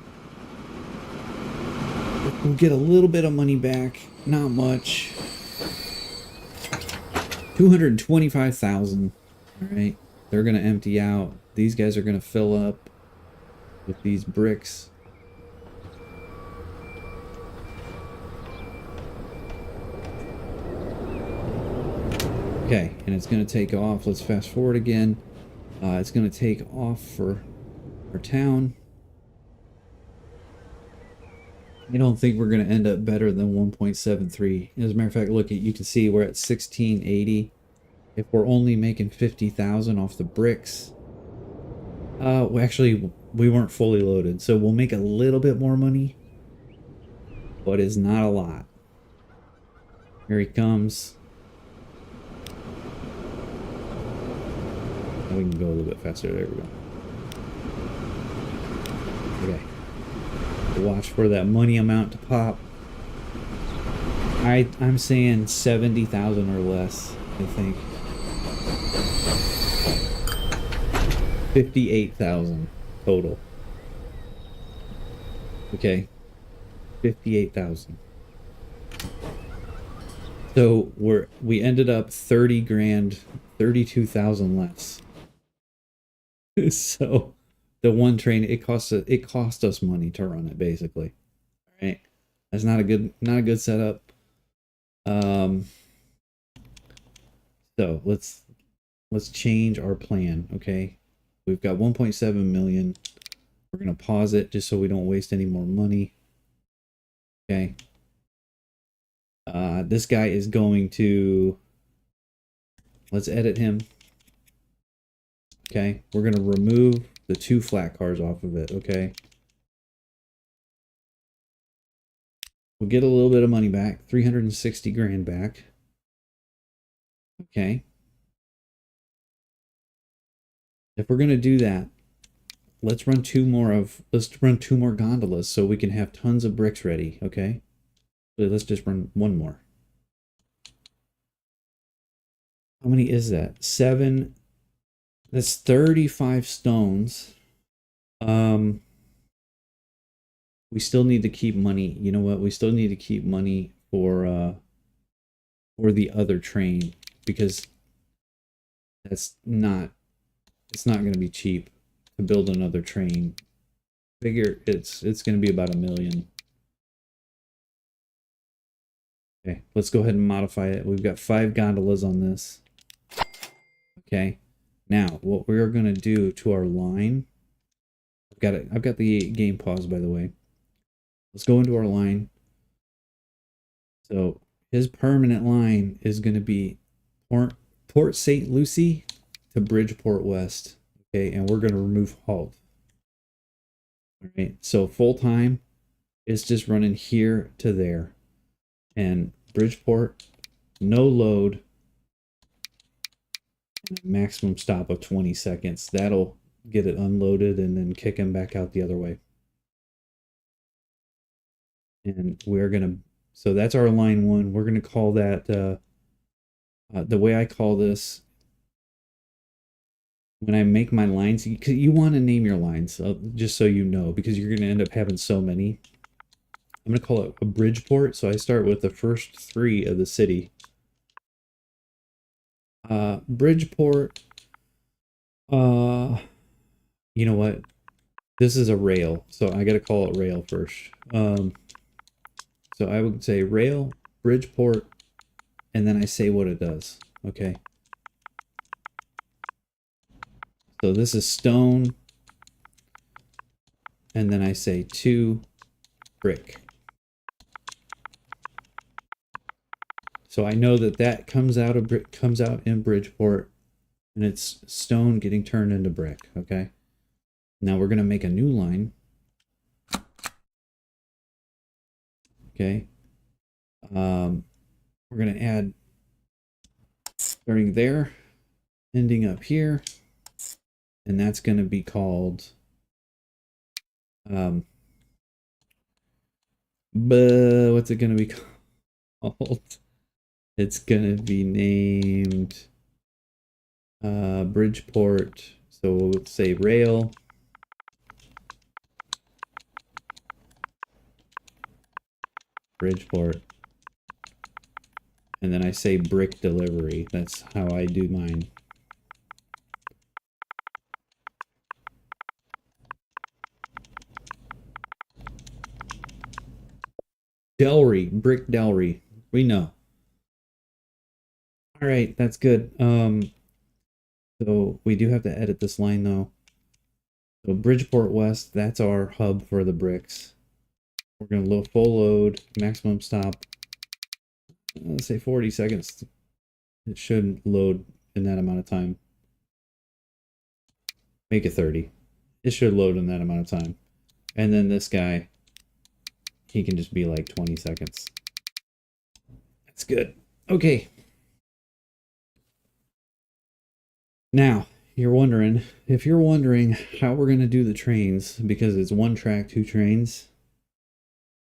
We'll get a little bit of money back, not much. 225,000. All right, they're gonna empty out. These guys are gonna fill up with these bricks. Okay, and it's gonna take off. Let's fast forward again. It's gonna take off for our town. I don't think we're going to end up better than 1.73. As a matter of fact, look, you can see we're at 1680. If we're only making 50,000 off the bricks, actually, we weren't fully loaded, so we'll make a little bit more money, but it's not a lot. Here he comes. Now we can go a little bit faster. There we go. Okay. Watch for that money amount to pop. I'm saying 70,000 or less, I think. 58,000 total. Okay. 58,000. So we ended up 30 grand, 32,000 less. So the one train, it cost us money to run it, basically. All right, that's not a good setup. So let's change our plan. Okay, we've got 1.7 million. We're gonna pause it just so we don't waste any more money. Okay. This guy is going to, let's edit him. Okay, we're gonna remove the 2 flat cars off of it. Okay, we'll get a little bit of money back, 360 grand back. Okay, if we're gonna do that, let's run 2 more gondolas so we can have tons of bricks ready. Okay, so let's just run 1 more. How many is that? 7. That's 35 stones. We still need to keep money. You know what? We still need to keep money for the other train, because it's not going to be cheap to build another train. Figure it's going to be about $1 million. Okay, let's go ahead and modify it. We've got 5 gondolas on this. Okay. Now, what we're going to do to our line, I've got the game paused, by the way. Let's go into our line. So his permanent line is going to be Port St. Lucie to Bridgeport West. Okay, and we're going to remove halt. All right, so full time is just running here to there. And Bridgeport, no load. Maximum stop of 20 seconds. That'll get it unloaded and then kick him back out the other way. And we're gonna, so that's our line 1. We're gonna call that the way I call this, when I make my lines, you want to name your lines, just so you know, because you're gonna end up having so many. I'm gonna call it a Bridgeport, so I start with the first 3 of the city. Bridgeport, you know what? This is a rail, so I gotta call it rail first. So I would say rail, Bridgeport, and then I say what it does. Okay. So this is stone, and then I say 2 brick. So I know that comes out in Bridgeport, and it's stone getting turned into brick. Okay. Now we're gonna make a new line. Okay. We're gonna add starting there, ending up here, and that's gonna be called what's it gonna be called? It's gonna be named Bridgeport. So we'll say rail. Bridgeport. And then I say brick delivery. That's how I do mine. Delry, brick Delry. We know. All right, that's good. So we do have to edit this line though. So Bridgeport West, that's our hub for the bricks. We're gonna load full load, maximum stop. Let's say 40 seconds. It should load in that amount of time. Make it 30. It should load in that amount of time. And then this guy, he can just be like 20 seconds. That's good. Okay. Now, if you're wondering how we're going to do the trains, because it's one track, two trains.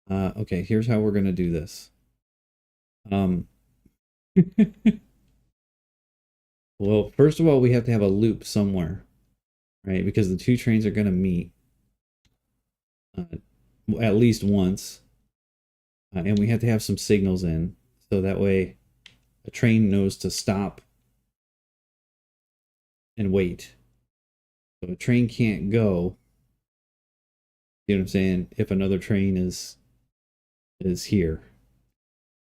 Okay, here's how we're going to do this. Well, first of all, we have to have a loop somewhere, right? Because the two trains are going to meet at least once. And we have to have some signals in, so that way a train knows to stop and wait. So a train can't go, you know what I'm saying, if another train is here.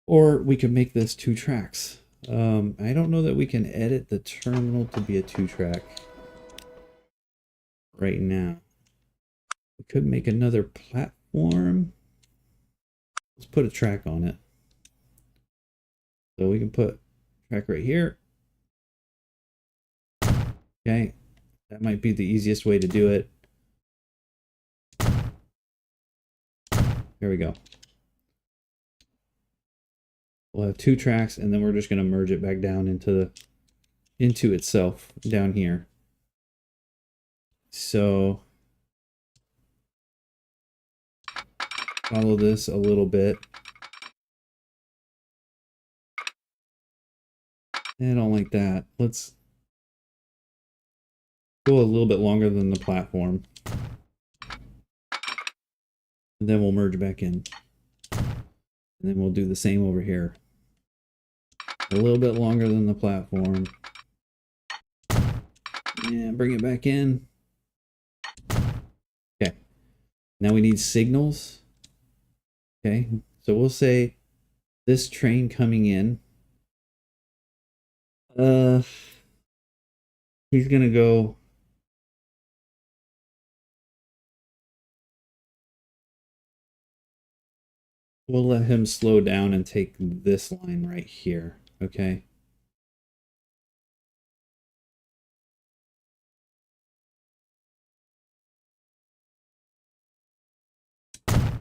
Or we could make this two tracks. I don't know that we can edit the terminal to be a two track right now. We could make another platform. Let's put a track on it. So we can put track right here. Okay, that might be the easiest way to do it. There we go. We'll have two tracks, and then we're just going to merge it back down into itself down here. So follow this a little bit. I don't like that. Let's go a little bit longer than the platform. And then we'll merge back in. And then we'll do the same over here. A little bit longer than the platform. And bring it back in. Okay. Now we need signals. Okay. So we'll say this train coming in. He's gonna go. We'll let him slow down and take this line right here, okay? I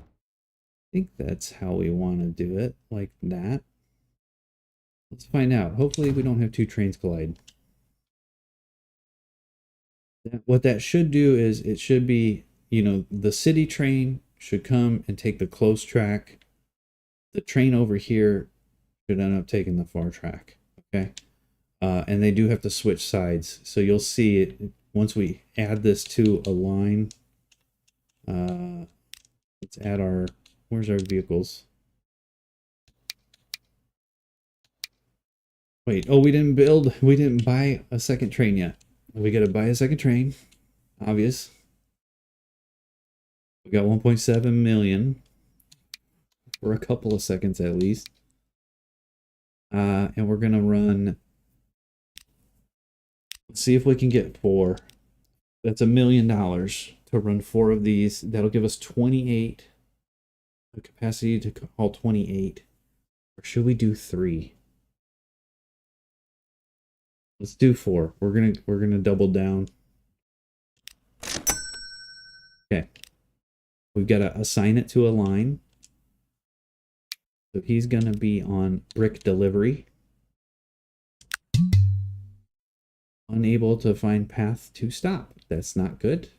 think that's how we want to do it, like that. Let's find out. Hopefully we don't have two trains collide. What that should do is it should be, you know, the city train should come and take the close track. The train over here should end up taking the far track, okay? And they do have to switch sides. So you'll see it once we add this to a line. Let's add our, where's our vehicles? Wait, oh, we didn't buy a second train yet. We gotta buy a second train, obvious. We got 1.7 million for a couple of seconds at least. And we're gonna run, let's see if we can get 4. That's $1 million to run 4 of these. That'll give us 28, the capacity to haul 28. Or should we do 3? Let's do 4. We're gonna double down. Okay. We've got to assign it to a line. So he's gonna be on brick delivery. Unable to find path to stop. That's not good.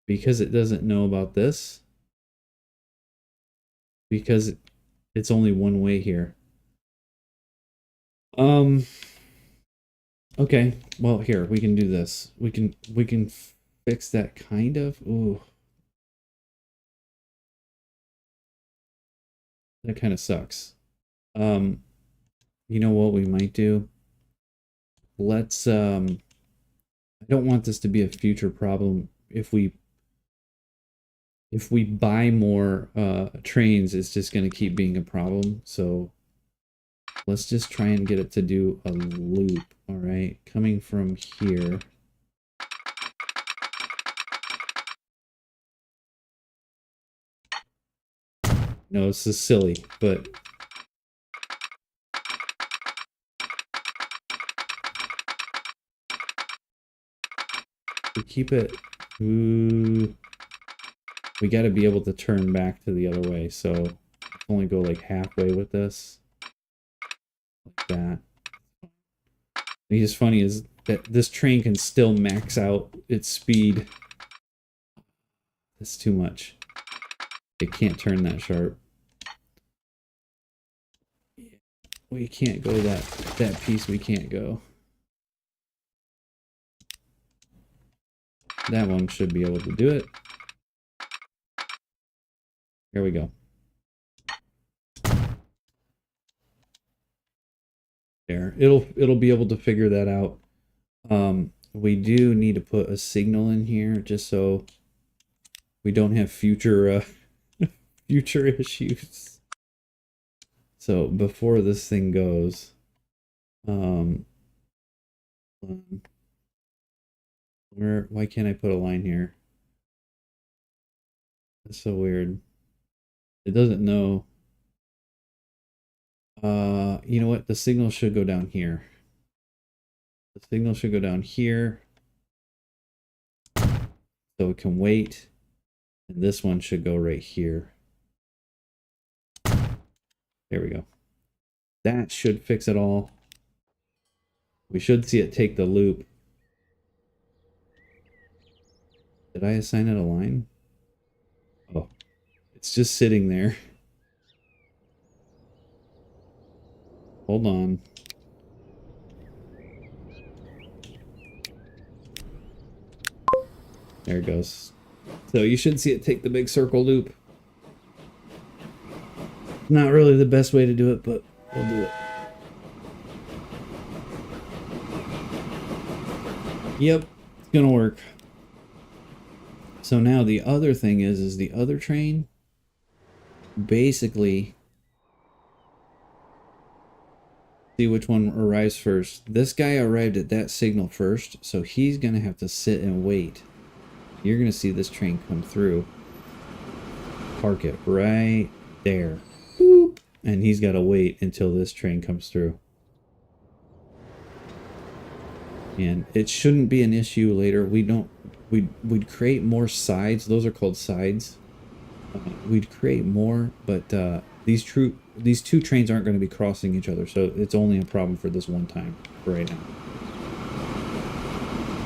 Because it doesn't know about this. Because it's only one way here. Um. Okay. Well, here we can do this. We can fix that kind of. Ooh, that kind of sucks. Um. You know what we might do? Let's. I don't want this to be a future problem. If we buy more trains, it's just going to keep being a problem. So let's just try and get it to do a loop. All right, coming from here. No, this is silly, but we keep it. Ooh, we got to be able to turn back to the other way. So only go like halfway with this, like that. And it's funny is that this train can still max out its speed. That's too much. It can't turn that sharp. We can't go that piece. We can't go. That one should be able to do it. Here we go. There. It'll be able to figure that out. We do need to put a signal in here just so we don't have future future issues. So before this thing goes, why can't I put a line here? That's so weird. It doesn't know. You know what? The signal should go down here. The signal should go down here. So it can wait. And this one should go right here. There we go. That should fix it all. We should see it take the loop. Did I assign it a line? Oh, it's just sitting there. Hold on. There it goes. So you should see it take the big circle loop. Not really the best way to do it, but we'll do it. Yep, it's gonna work. So now the other thing is the other train basically, see which one arrives first. This guy arrived at that signal first, so he's gonna have to sit and wait. You're gonna see this train come through. Park it right there. Boop. And he's gotta wait until this train comes through. And it shouldn't be an issue later. We'd create more sides. Those are called sides. We'd create more, but these two trains aren't going to be crossing each other, so it's only a problem for this one time right now.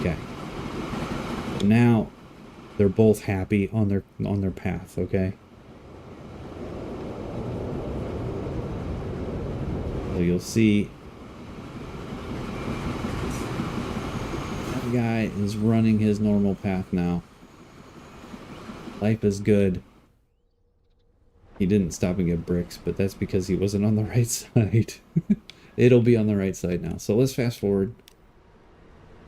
Okay. Now they're both happy on their path. Okay. So you'll see that guy is running his normal path now. Life is good. He didn't stop and get bricks, but that's because he wasn't on the right side. It'll be on the right side now. So let's fast forward.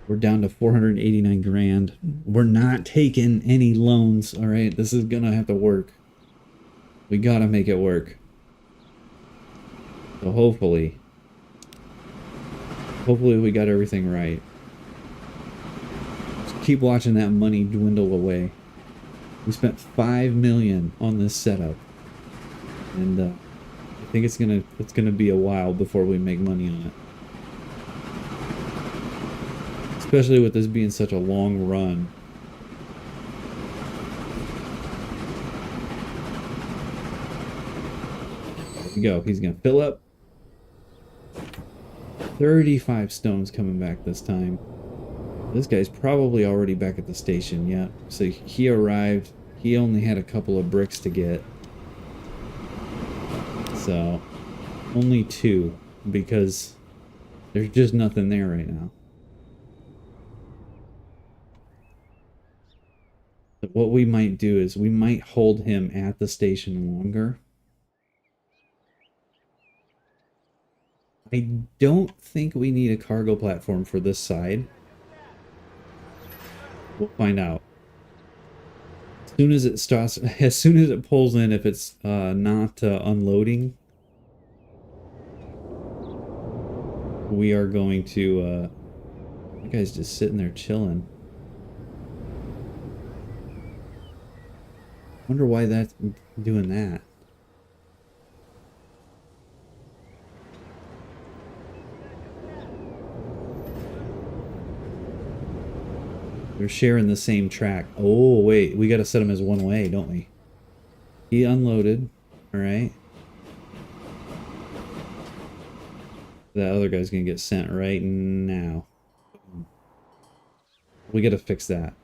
We're down to 489 grand. We're not taking any loans, all right? This is gonna have to work. We gotta make it work. So hopefully we got everything right. Just keep watching that money dwindle away. We spent 5 million on this setup. And I think it's gonna be a while before we make money on it. Especially with this being such a long run. There we go. He's gonna fill up. 35 stones coming back this time. This guy's probably already back at the station. Yeah. So he arrived. He only had a couple of bricks to get. So only 2 because There's just nothing there right now. But what we might do is we might hold him at the station longer. I don't think we need a cargo platform for this side. We'll find out. As soon as it starts, as soon as it pulls in, if it's not unloading, we are going to, that guy's just sitting there chilling. Wonder why that's doing that. They're sharing the same track. Oh, wait. We got to set them as one way, don't we? He unloaded. All right. That other guy's going to get sent right now. We got to fix that.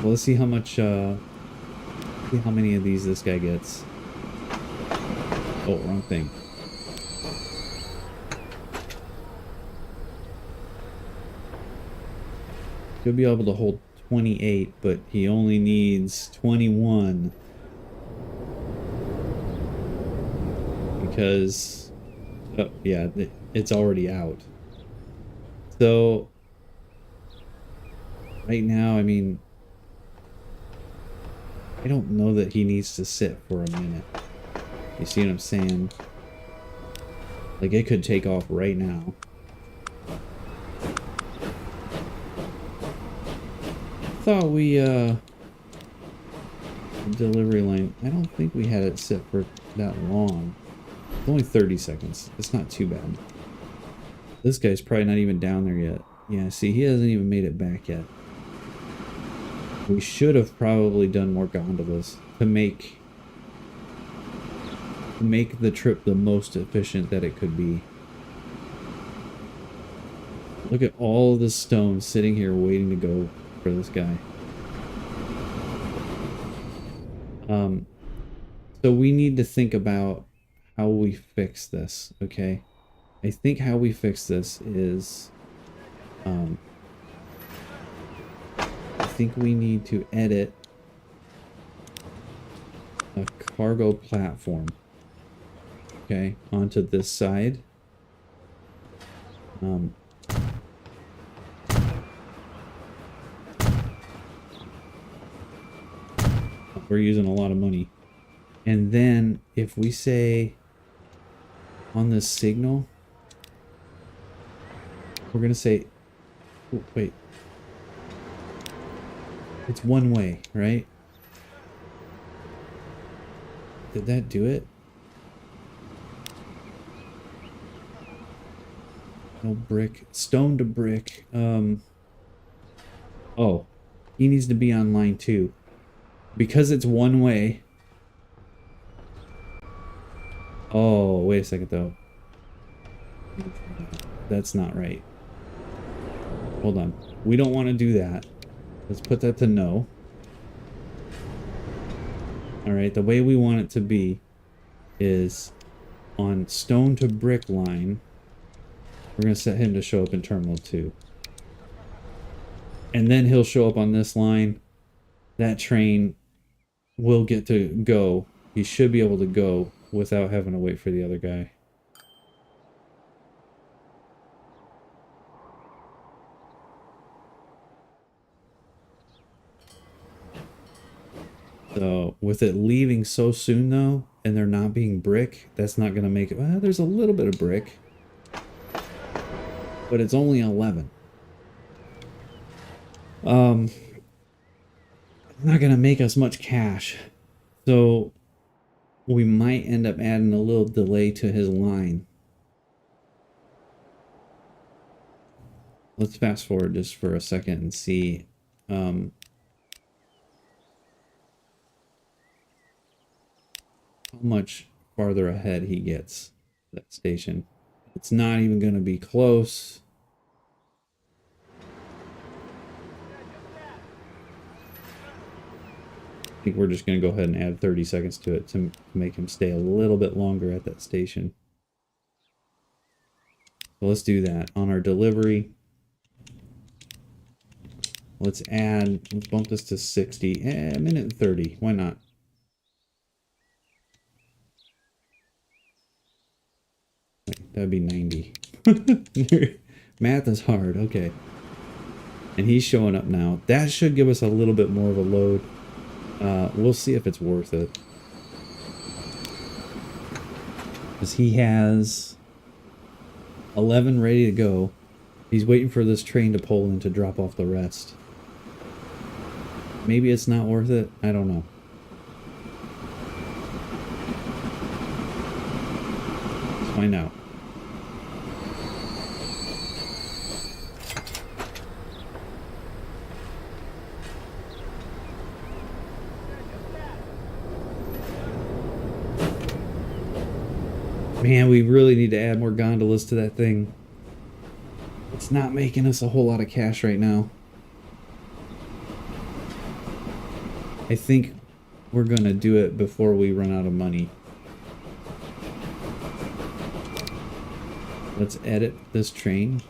Well, let's see how much, see how many of these this guy gets. Oh, wrong thing. He'll be able to hold 28, but he only needs 21. Because, oh, yeah, it's already out. So, right now, I mean, I don't know that he needs to sit for a minute. You see what I'm saying? Like, it could take off right now. I thought we, delivery line, I don't think we had it sit for that long. It's only 30 seconds. It's not too bad. This guy's probably not even down there yet. Yeah, see, he hasn't even made it back yet. We should have probably done more gondolas to make the trip the most efficient that it could be. Look at all of the stone sitting here waiting to go for this guy. So we need to think about how we fix this, okay? I think how we fix this is, I think we need to edit a cargo platform, okay, onto this side. We're using a lot of money. And then if we say on this signal, we're going to say, oh, wait, it's one way, right? Did that do it? No brick, stone to brick. Oh, he needs to be on line 2 because it's one way. Oh, wait a second though. That's not right. Hold on. We don't want to do that. Let's put that to no. Alright, the way we want it to be is on stone to brick line. We're going to set him to show up in terminal 2. And then he'll show up on this line. That train will get to go. He should be able to go without having to wait for the other guy. So with it leaving so soon though, and there not being brick, that's not going to make it. Well, there's a little bit of brick, but it's only 11. Not going to make us much cash. So we might end up adding a little delay to his line. Let's fast forward just for a second and see. How much farther ahead he gets, that station. It's not even going to be close. I think we're just going to go ahead and add 30 seconds to it to make him stay a little bit longer at that station. So let's do that. On our delivery, let's bump this to 60. A minute and 30. Why not? Wait, that'd be 90. Math is hard. Okay. And he's showing up now. That should give us a little bit more of a load. We'll see if it's worth it. Because he has 11 ready to go. He's waiting for this train to pull in to drop off the rest. Maybe it's not worth it. I don't know. Let's find out. Man, we really need to add more gondolas to that thing. It's not making us a whole lot of cash right now. I think we're gonna do it before we run out of money. Let's edit this train.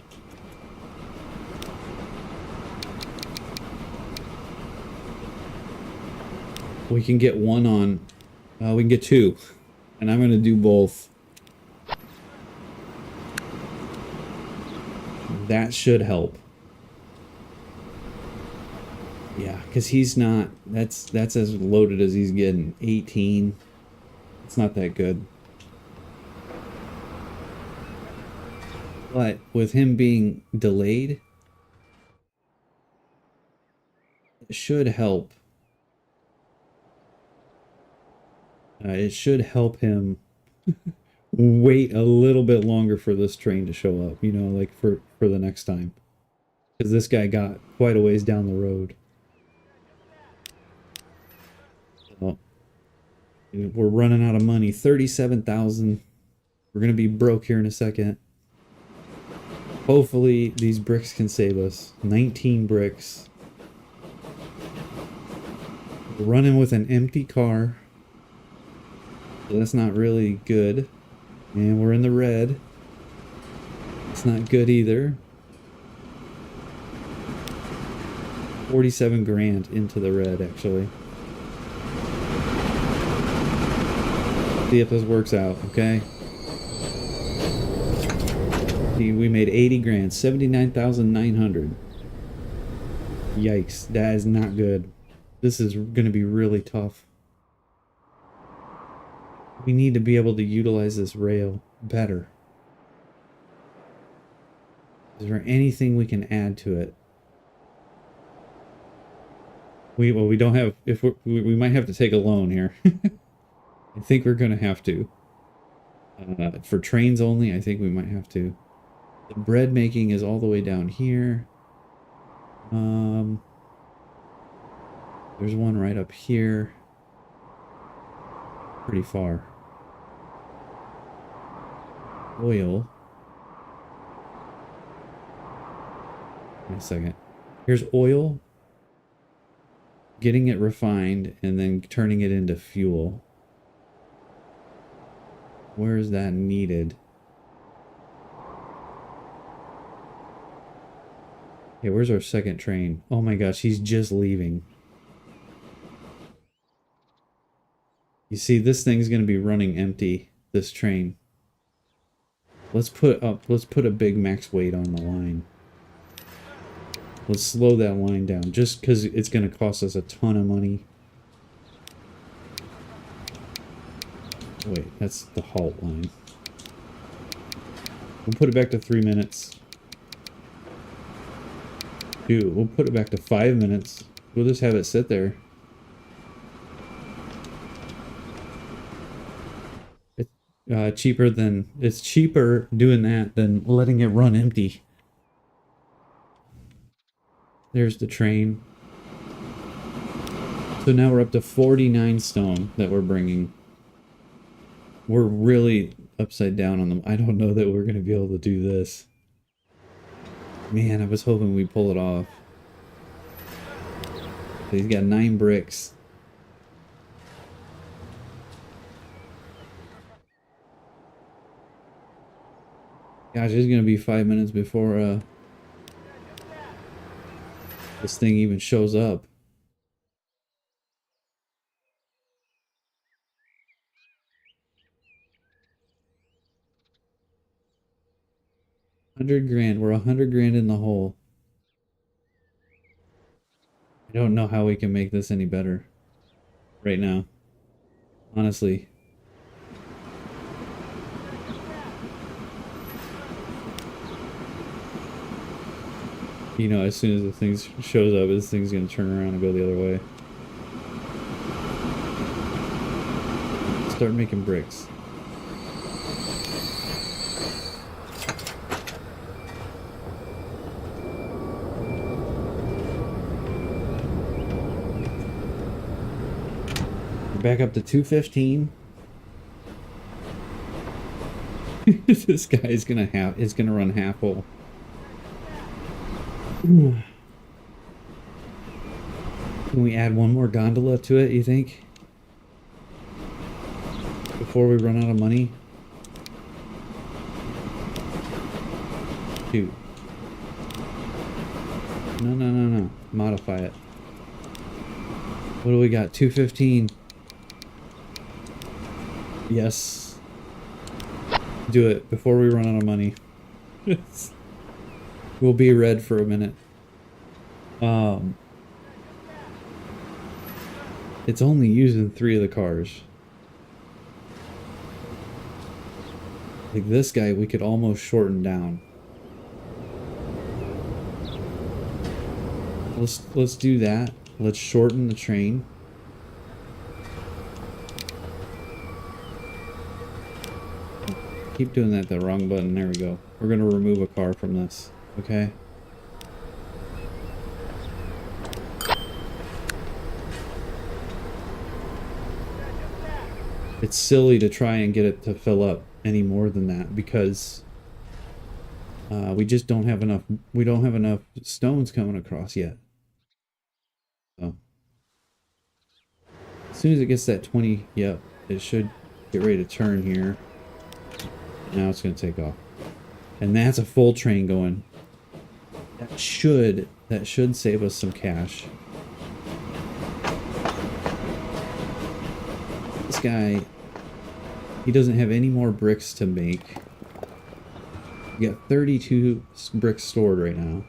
We can get one on, we can get two. And I'm gonna do both. That should help. Yeah, because he's not, that's as loaded as he's getting. 18. It's not that good. But with him being delayed, it should help. It should help him wait a little bit longer for this train to show up, you know, like for the next time. Because this guy got quite a ways down the road. So, we're running out of money. 37,000. We're going to be broke here in a second. Hopefully these bricks can save us. 19 bricks. We're running with an empty car. So that's not really good. And we're in the red. It's not good either. 47 grand into the red, actually. See if this works out, okay? We made 80 grand, 79,900. Yikes, that is not good. This is going to be really tough. We need to be able to utilize this rail better. Is there anything we can add to it? We don't have, we might have to take a loan here. I think we're gonna have to. For trains only, I think we might have to. The bread making is all the way down here. There's one right up here. Pretty far. Oil. Wait a second. Here's oil. Getting it refined and then turning it into fuel. Where is that needed? Okay, where's our second train? Oh my gosh, he's just leaving. You see, this thing's going to be running empty, this train. Let's put a big max weight on the line. Let's slow that line down, just because it's going to cost us a ton of money. Wait, that's the halt line. We'll put it back to 3 minutes. Dude, we'll put it back to 5 minutes. We'll just have it sit there. It's cheaper doing that than letting it run empty. There's the train. So now we're up to 49 stone that we're bringing. We're really upside down on them. I don't know that we're going to be able to do this. Man, I was hoping we'd pull it off. He's got 9 bricks. Gosh, it's going to be 5 minutes before this thing even shows up. $100,000. We're 100,000 in the hole. I don't know how we can make this any better right now. Honestly. You know, as soon as the thing shows up, this thing's gonna turn around and go the other way. Start making bricks. Back up to 215. This guy is gonna run half full. Can we add one more gondola to it, you think? Before we run out of money? Shoot. No. Modify it. What do we got? 215. Yes. Do it before we run out of money. We'll be red for a minute. It's only using 3 of the cars. Like this guy, we could almost shorten down. Let's do that. Let's shorten the train. Keep doing that, the wrong button. There we go. We're gonna remove a car from this. Okay. It's silly to try and get it to fill up any more than that because we just don't have enough. We don't have enough stones coming across yet. So as soon as it gets that 20, yep, it should get ready to turn here. Now it's going to take off. And that's a full train going. That should save us some cash. This guy, he doesn't have any more bricks to make. We got 32 bricks stored right now.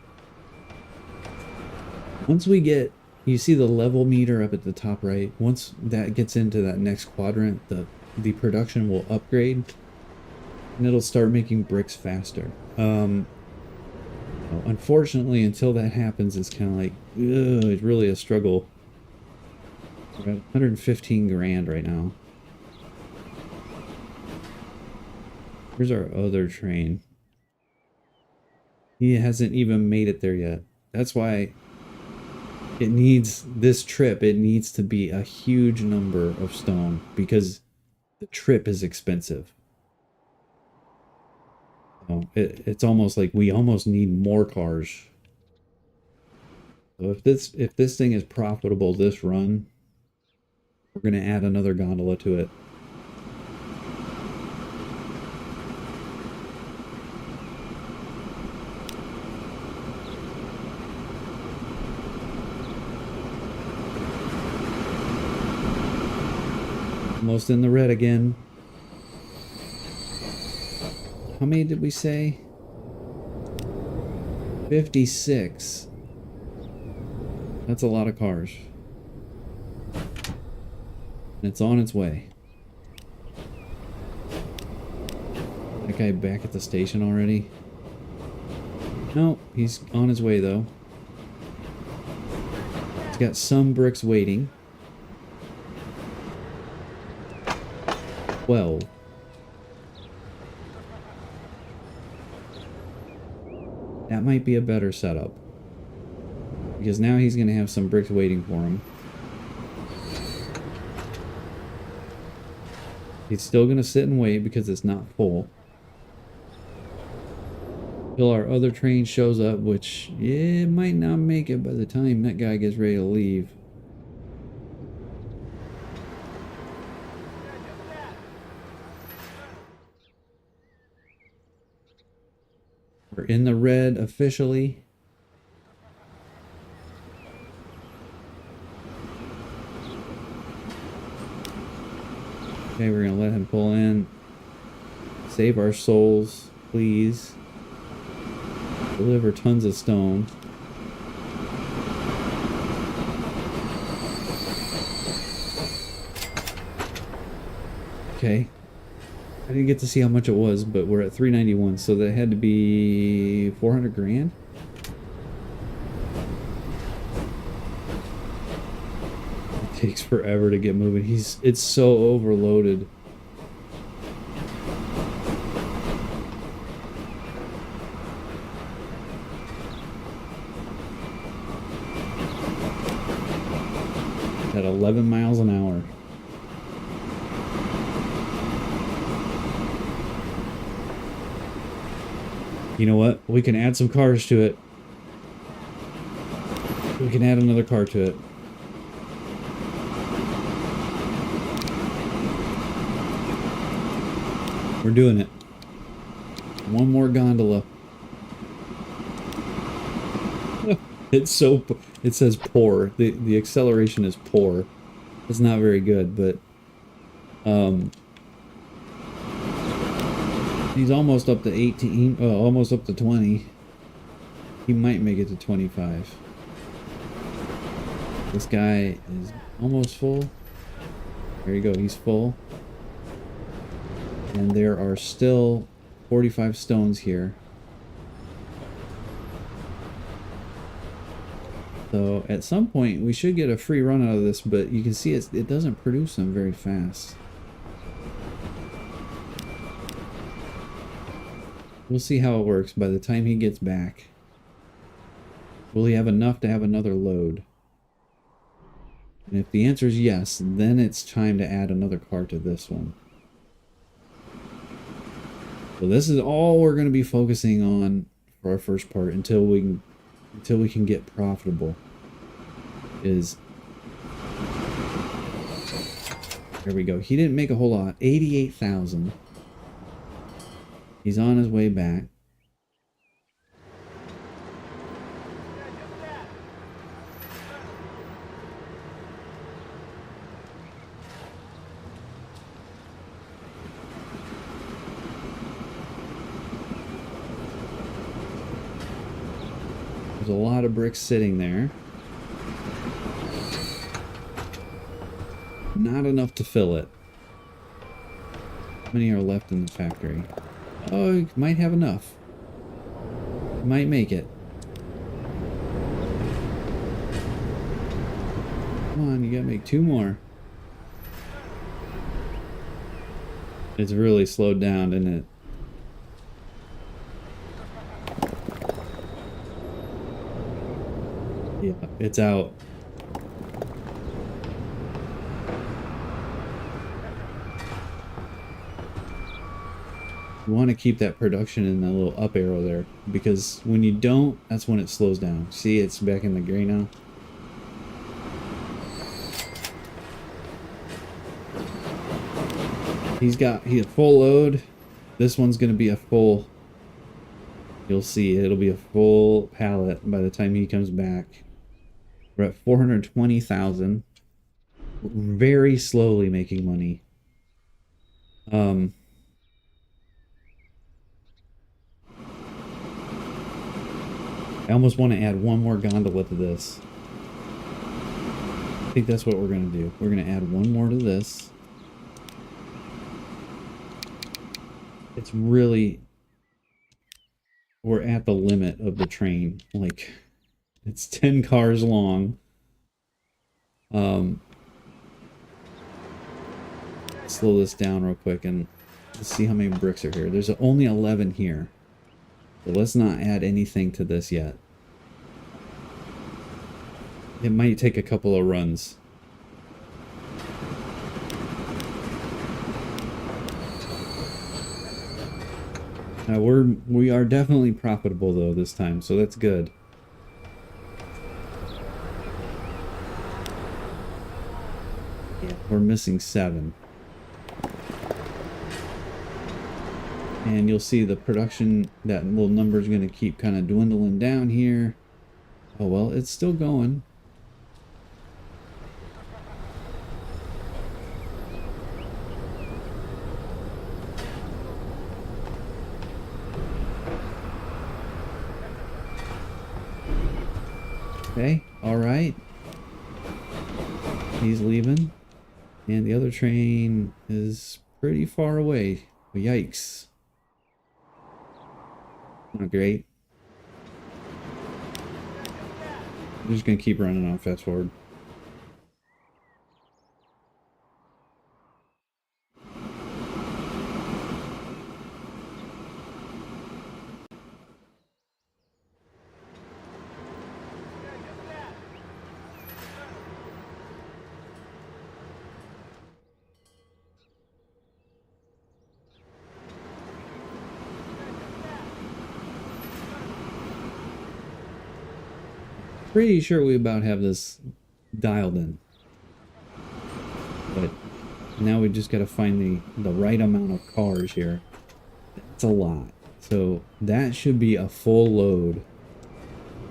Once we get, you see the level meter up at the top right? Once that gets into that next quadrant, the production will upgrade. And it'll start making bricks faster. Unfortunately, until that happens, it's kind of like, ugh, it's really a struggle. We're at 115 grand right now. Here's our other train. He hasn't even made it there yet. That's why it needs, this trip, it needs to be a huge number of stone because the trip is expensive. It's almost like we almost need more cars. So if this thing is profitable this run, we're gonna add another gondola to it. Almost in the red again. How many did we say? 56. That's a lot of cars. And it's on its way. That guy back at the station already? No, he's on his way though. He's got some bricks waiting. 12. That might be a better setup. Because now he's going to have some bricks waiting for him. He's still going to sit and wait because it's not full. Till our other train shows up, which it might not make it by the time that guy gets ready to leave. We're in the red officially. Okay, we're gonna let him pull in. Save our souls, please. Deliver tons of stone. Okay. I didn't get to see how much it was, but we're at 391, so that had to be 400 grand. It takes forever to get moving. It's so overloaded. At 11 miles an hour. You know what? We can add some cars to it. We can add another car to it. We're doing it. One more gondola. It's so... It says poor. The acceleration is poor. It's not very good, but... He's almost up to 18... almost up to 20. He might make it to 25. This guy is almost full. There you go, he's full. And there are still 45 stones here. So at some point we should get a free run out of this, but you can see it doesn't produce them very fast. We'll see how it works by the time he gets back. Will he have enough to have another load? And if the answer is yes, then it's time to add another car to this one. So this is all we're going to be focusing on for our first part until we can get profitable. There we go. He didn't make a whole lot. 88,000. He's on his way back. There's a lot of bricks sitting there. Not enough to fill it. How many are left in the factory? Oh, he might have enough. He might make it. Come on, you gotta make 2 more. It's really slowed down, isn't it? Yeah, it's out. You want to keep that production in that little up arrow there, because when you don't, that's when it slows down. See, it's back in the gray now. He a full load. This one's going to be a full... You'll see, it'll be a full pallet by the time he comes back. We're at 420,000. Very slowly making money. I almost want to add one more gondola to this. I think that's what we're going to do. We're going to add one more to this. It's really... We're at the limit of the train. Like, it's 10 cars long. Slow this down real quick and let's see how many bricks are here. There's only 11 here. So let's not add anything to this yet. It might take a couple of runs. We are definitely profitable though this time, so that's good. Yeah, we're missing 7. And you'll see the production, that little number is going to keep kind of dwindling down here. Oh well, it's still going. Okay, all right. He's leaving. And the other train is pretty far away. Yikes. Not great. I'm just going to keep running on fast forward. Pretty sure we about have this dialed in. But now we just got to find the right amount of cars here. That's a lot. So that should be a full load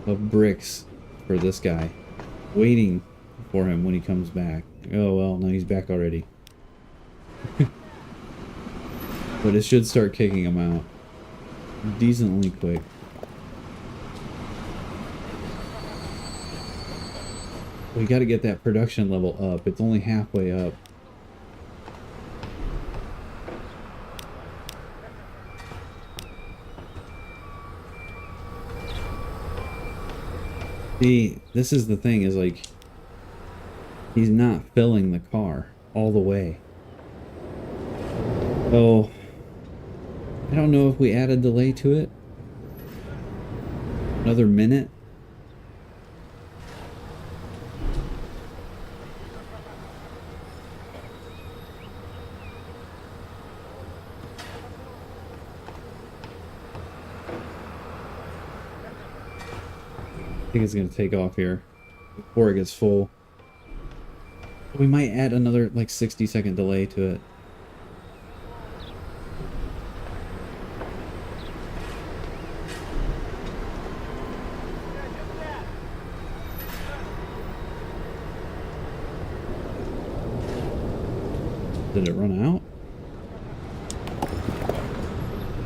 of bricks for this guy. Waiting for him when he comes back. Oh well, no, he's back already. But it should start kicking him out decently quick. We got to get that production level up. It's only halfway up. See, this is the thing, is like, he's not filling the car all the way. So, I don't know if we add a delay to it. Another minute. I think it's going to take off here before it gets full. We might add another like 60-second delay to it. Did it run out?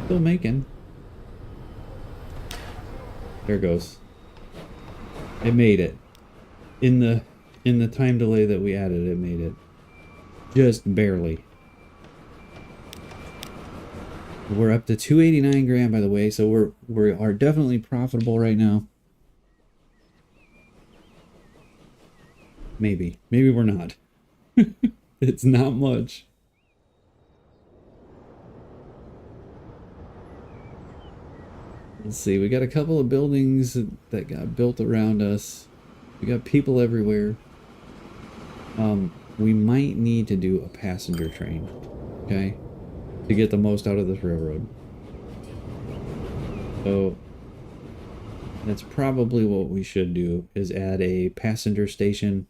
Still making. There it goes. It made it. In the time delay that we added, it made it. Just barely. We're up to 289 grand, by the way, so we are definitely profitable right now. Maybe we're not. It's not much. Let's see, we got a couple of buildings that got built around us. We got people everywhere. We might need to do a passenger train, okay, to get the most out of this railroad. So that's probably what we should do, is add a passenger station.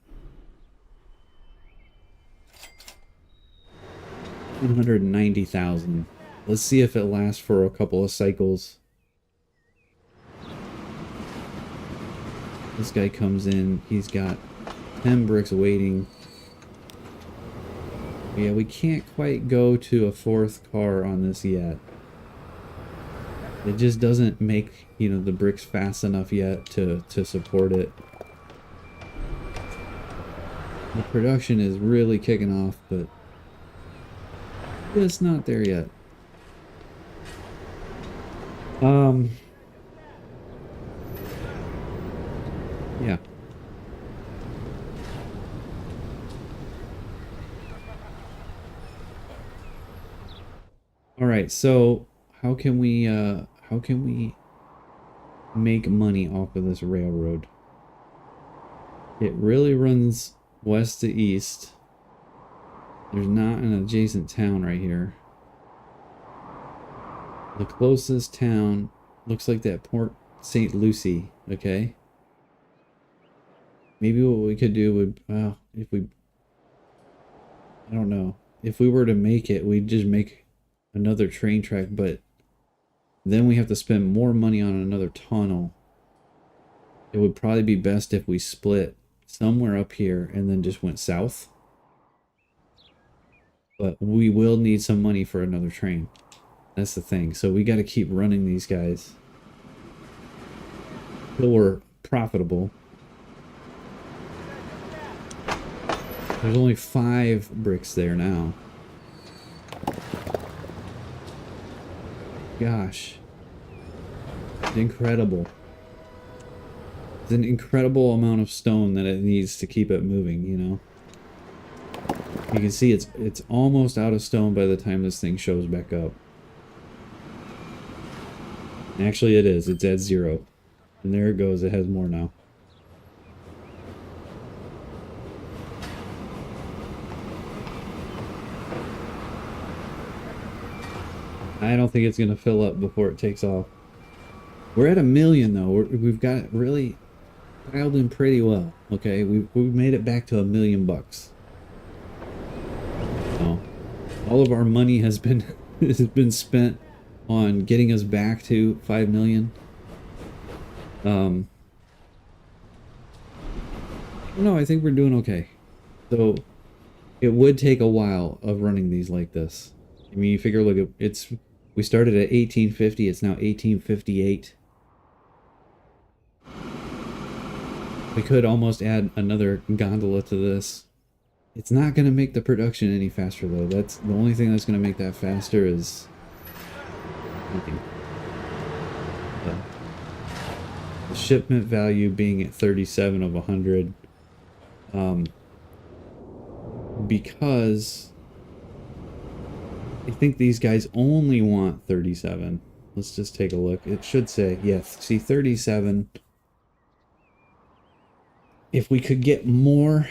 190,000. Let's see if it lasts for a couple of cycles. This guy comes in, he's got 10 bricks waiting. Yeah, we can't quite go to a 4th car on this yet. It just doesn't make, you know, the bricks fast enough yet to support it. The production is really kicking off, but it's not there yet. Yeah. All right, so how can we make money off of this railroad? It really runs west to east. There's not an adjacent town right here. The closest town looks like that Port St. Lucie, okay? Maybe what we could do would, well, if we, I don't know. If we were to make it, we'd just make another train track, but then we have to spend more money on another tunnel. It would probably be best if we split somewhere up here and then just went south. But we will need some money for another train. That's the thing. So we got to keep running these guys until we're profitable. There's only 5 bricks there now. Gosh. It's incredible. It's an incredible amount of stone that it needs to keep it moving, you know. You can see it's almost out of stone by the time this thing shows back up. Actually, it is. It's at 0. And there it goes. It has more now. I don't think it's going to fill up before it takes off. We're at 1 million, though. We've got it really piled in pretty well. Okay, we've made it back to $1 million bucks. So, all of our money has been spent on getting us back to 5 million. No, I think we're doing okay. So it would take a while of running these like this. I mean, you figure, look, we started at 1850, it's now 1858. We could almost add another gondola to this. It's not going to make the production any faster, though. That's the only thing that's going to make that faster is the shipment value being at 37 of 100. Because I think these guys only want 37. Let's just take a look. It should say, yes, see 37. If we could get more,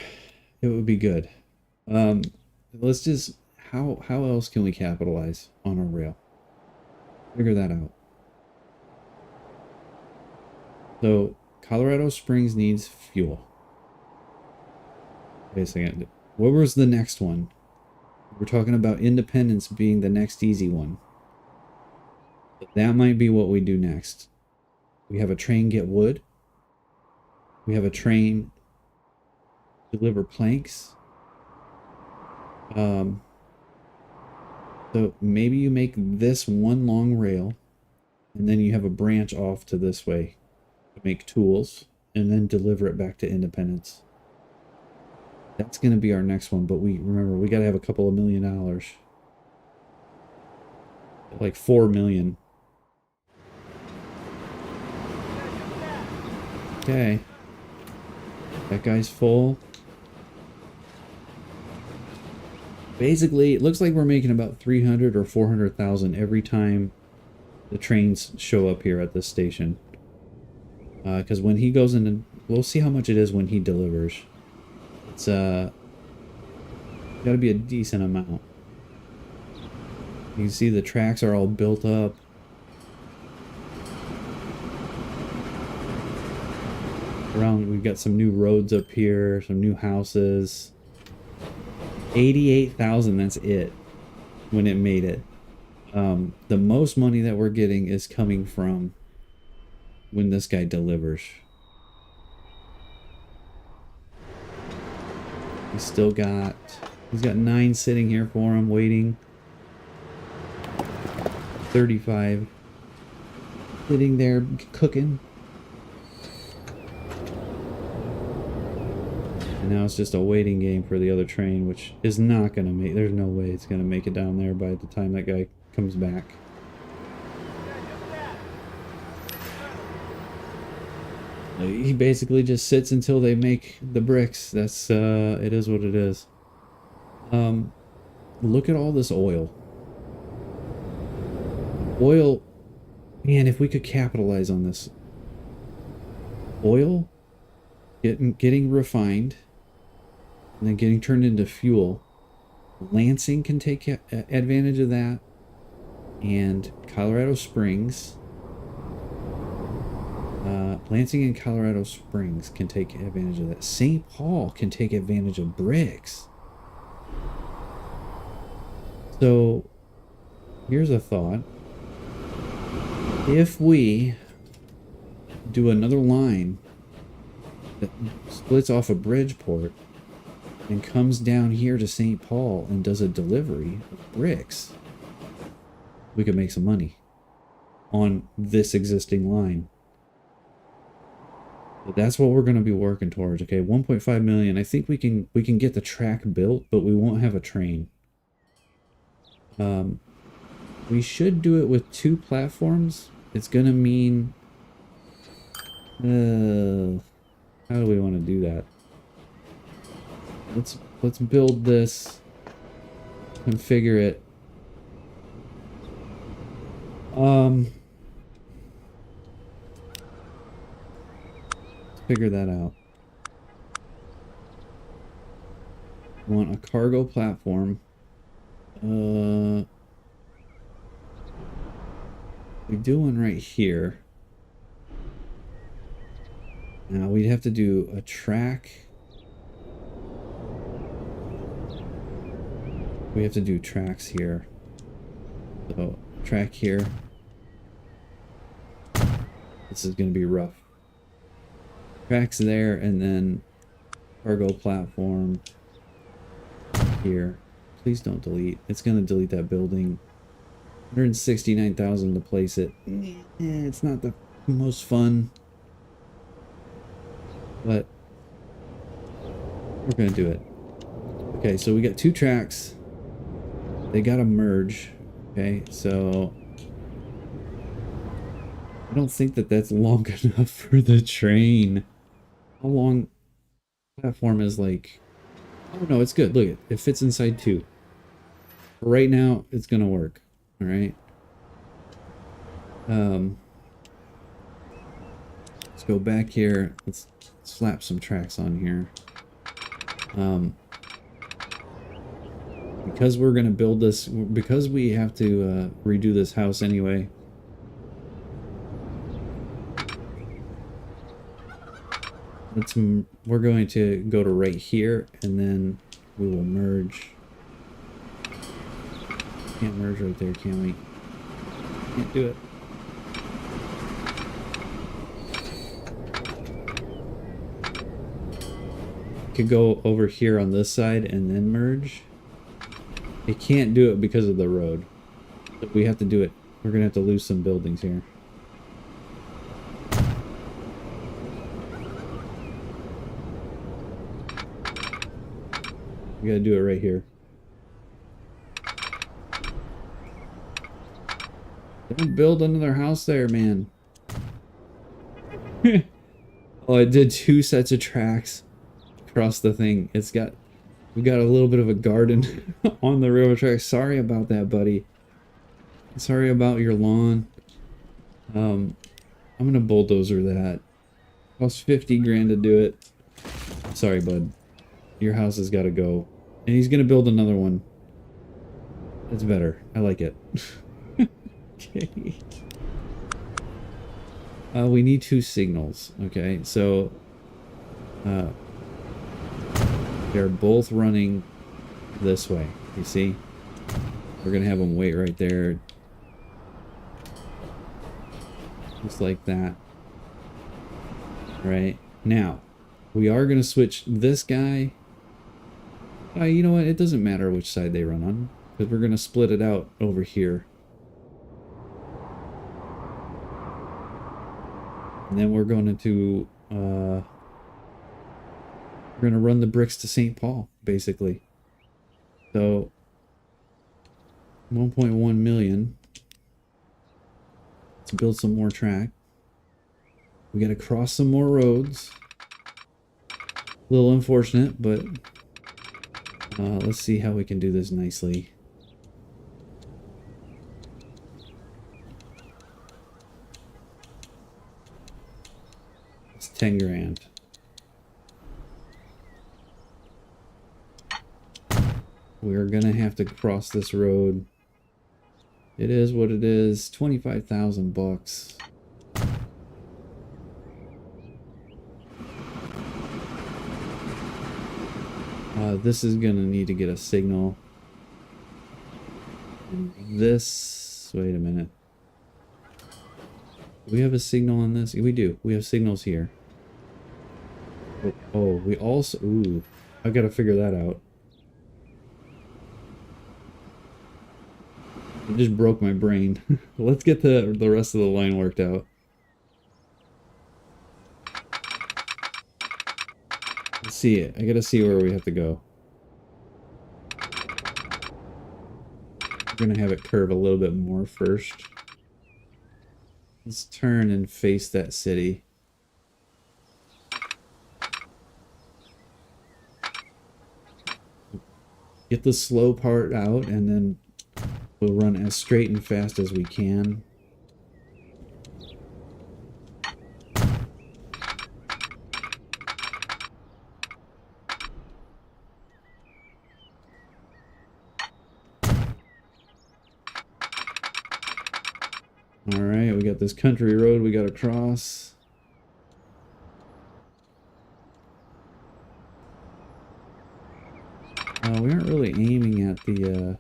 it would be good. Let's just, how else can we capitalize on a rail? Figure that out. So Colorado Springs needs fuel. Wait a second. What was the next one? We're talking about Independence being the next easy one. That might be what we do next. We have a train get wood. We have a train deliver planks. So maybe you make this one long rail, and then you have a branch off to this way to make tools, and then deliver it back to Independence. That's going to be our next one, but remember, we got to have a couple of $1 million. Like 4 million. Okay. That guy's full. Basically, it looks like we're making about 300 or 400,000 every time the trains show up here at this station. Because when he goes in, we'll see how much it is when he delivers. It's got to be a decent amount. You can see the tracks are all built up. Around, we've got some new roads up here, some new houses. 88,000, that's it when it made it. The most money that we're getting is coming from when this guy delivers. He's got 9 sitting here for him waiting. 35 sitting there cooking. And now it's just a waiting game for the other train, which is not going to make... There's no way it's going to make it down there by the time that guy comes back. He basically just sits until they make the bricks. That's, it is what it is. Look at all this oil. Oil... Man, if we could capitalize on this. Oil getting refined and then getting turned into fuel. Lansing can take advantage of that. and Colorado Springs. Lansing and Colorado Springs can take advantage of that. St. Paul can take advantage of bricks. So here's a thought. If we do another line that splits off of Bridgeport and comes down here to St. Paul and does a delivery of bricks, we could make some money on this existing line. So that's what we're going to be working towards. Okay, 1.5 million. I think we can get the track built, but we won't have a train. We should do it with 2 platforms. It's going to mean how do we want to do that? Let's build this, configure it. Let's figure that out. Want a cargo platform. We do one right here. Now we'd have to do a track. We have to do tracks here. So track here. This is going to be rough. Tracks there, and then cargo platform here. Please don't delete. It's going to delete that building. 169,000 to place it. It's not the most fun, but we're going to do it. Okay, so we got 2 tracks. They got to merge. Okay, so I don't think that that's long enough for the train. How long? Platform is like, oh no, it's good. Look, it fits inside 2. Right now, it's gonna work. All right. Let's go back here. Let's slap some tracks on here. Because we're gonna build this, because we have to redo this house anyway. We're going to go to right here, and then we will merge. Can't merge right there, can we? Can't do it. Could go over here on this side and then merge. It can't do it because of the road. But we have to do it. We're gonna have to lose some buildings here. We gotta do it right here. Don't build another house there, man. Oh, I did 2 sets of tracks across the thing. We got a little bit of a garden on the railroad track. Sorry about that, buddy. Sorry about your lawn. I'm gonna bulldozer that. Cost 50 grand to do it. Sorry, bud. Your house has got to go. And he's gonna build another one. That's better. I like it. Okay. We need 2 signals. Okay, so they're both running this way. You see? We're gonna have them wait right there. Just like that. Right? Now, we are gonna switch this guy. You know what? It doesn't matter which side they run on, because we're gonna split it out over here. And then we're going to run the bricks to St. Paul, basically. So 1.1 million. Let's build some more track. We got to cross some more roads. A little unfortunate, but let's see how we can do this nicely. It's 10 grand. We're gonna have to cross this road It is what it is. 25,000 bucks. This is gonna need to get a signal. And this, wait a minute. Do we have a signal on this? We do. We have signals here. Oh, we also, ooh, I gotta figure that out. It just broke my brain. Let's get the rest of the line worked out. Let's see it. I gotta see where we have to go. We're gonna have it curve a little bit more first. Let's turn and face that city. Get the slow part out, and then we'll run as straight and fast as we can. Alright, we got this country road we gotta cross. We aren't really aiming at the,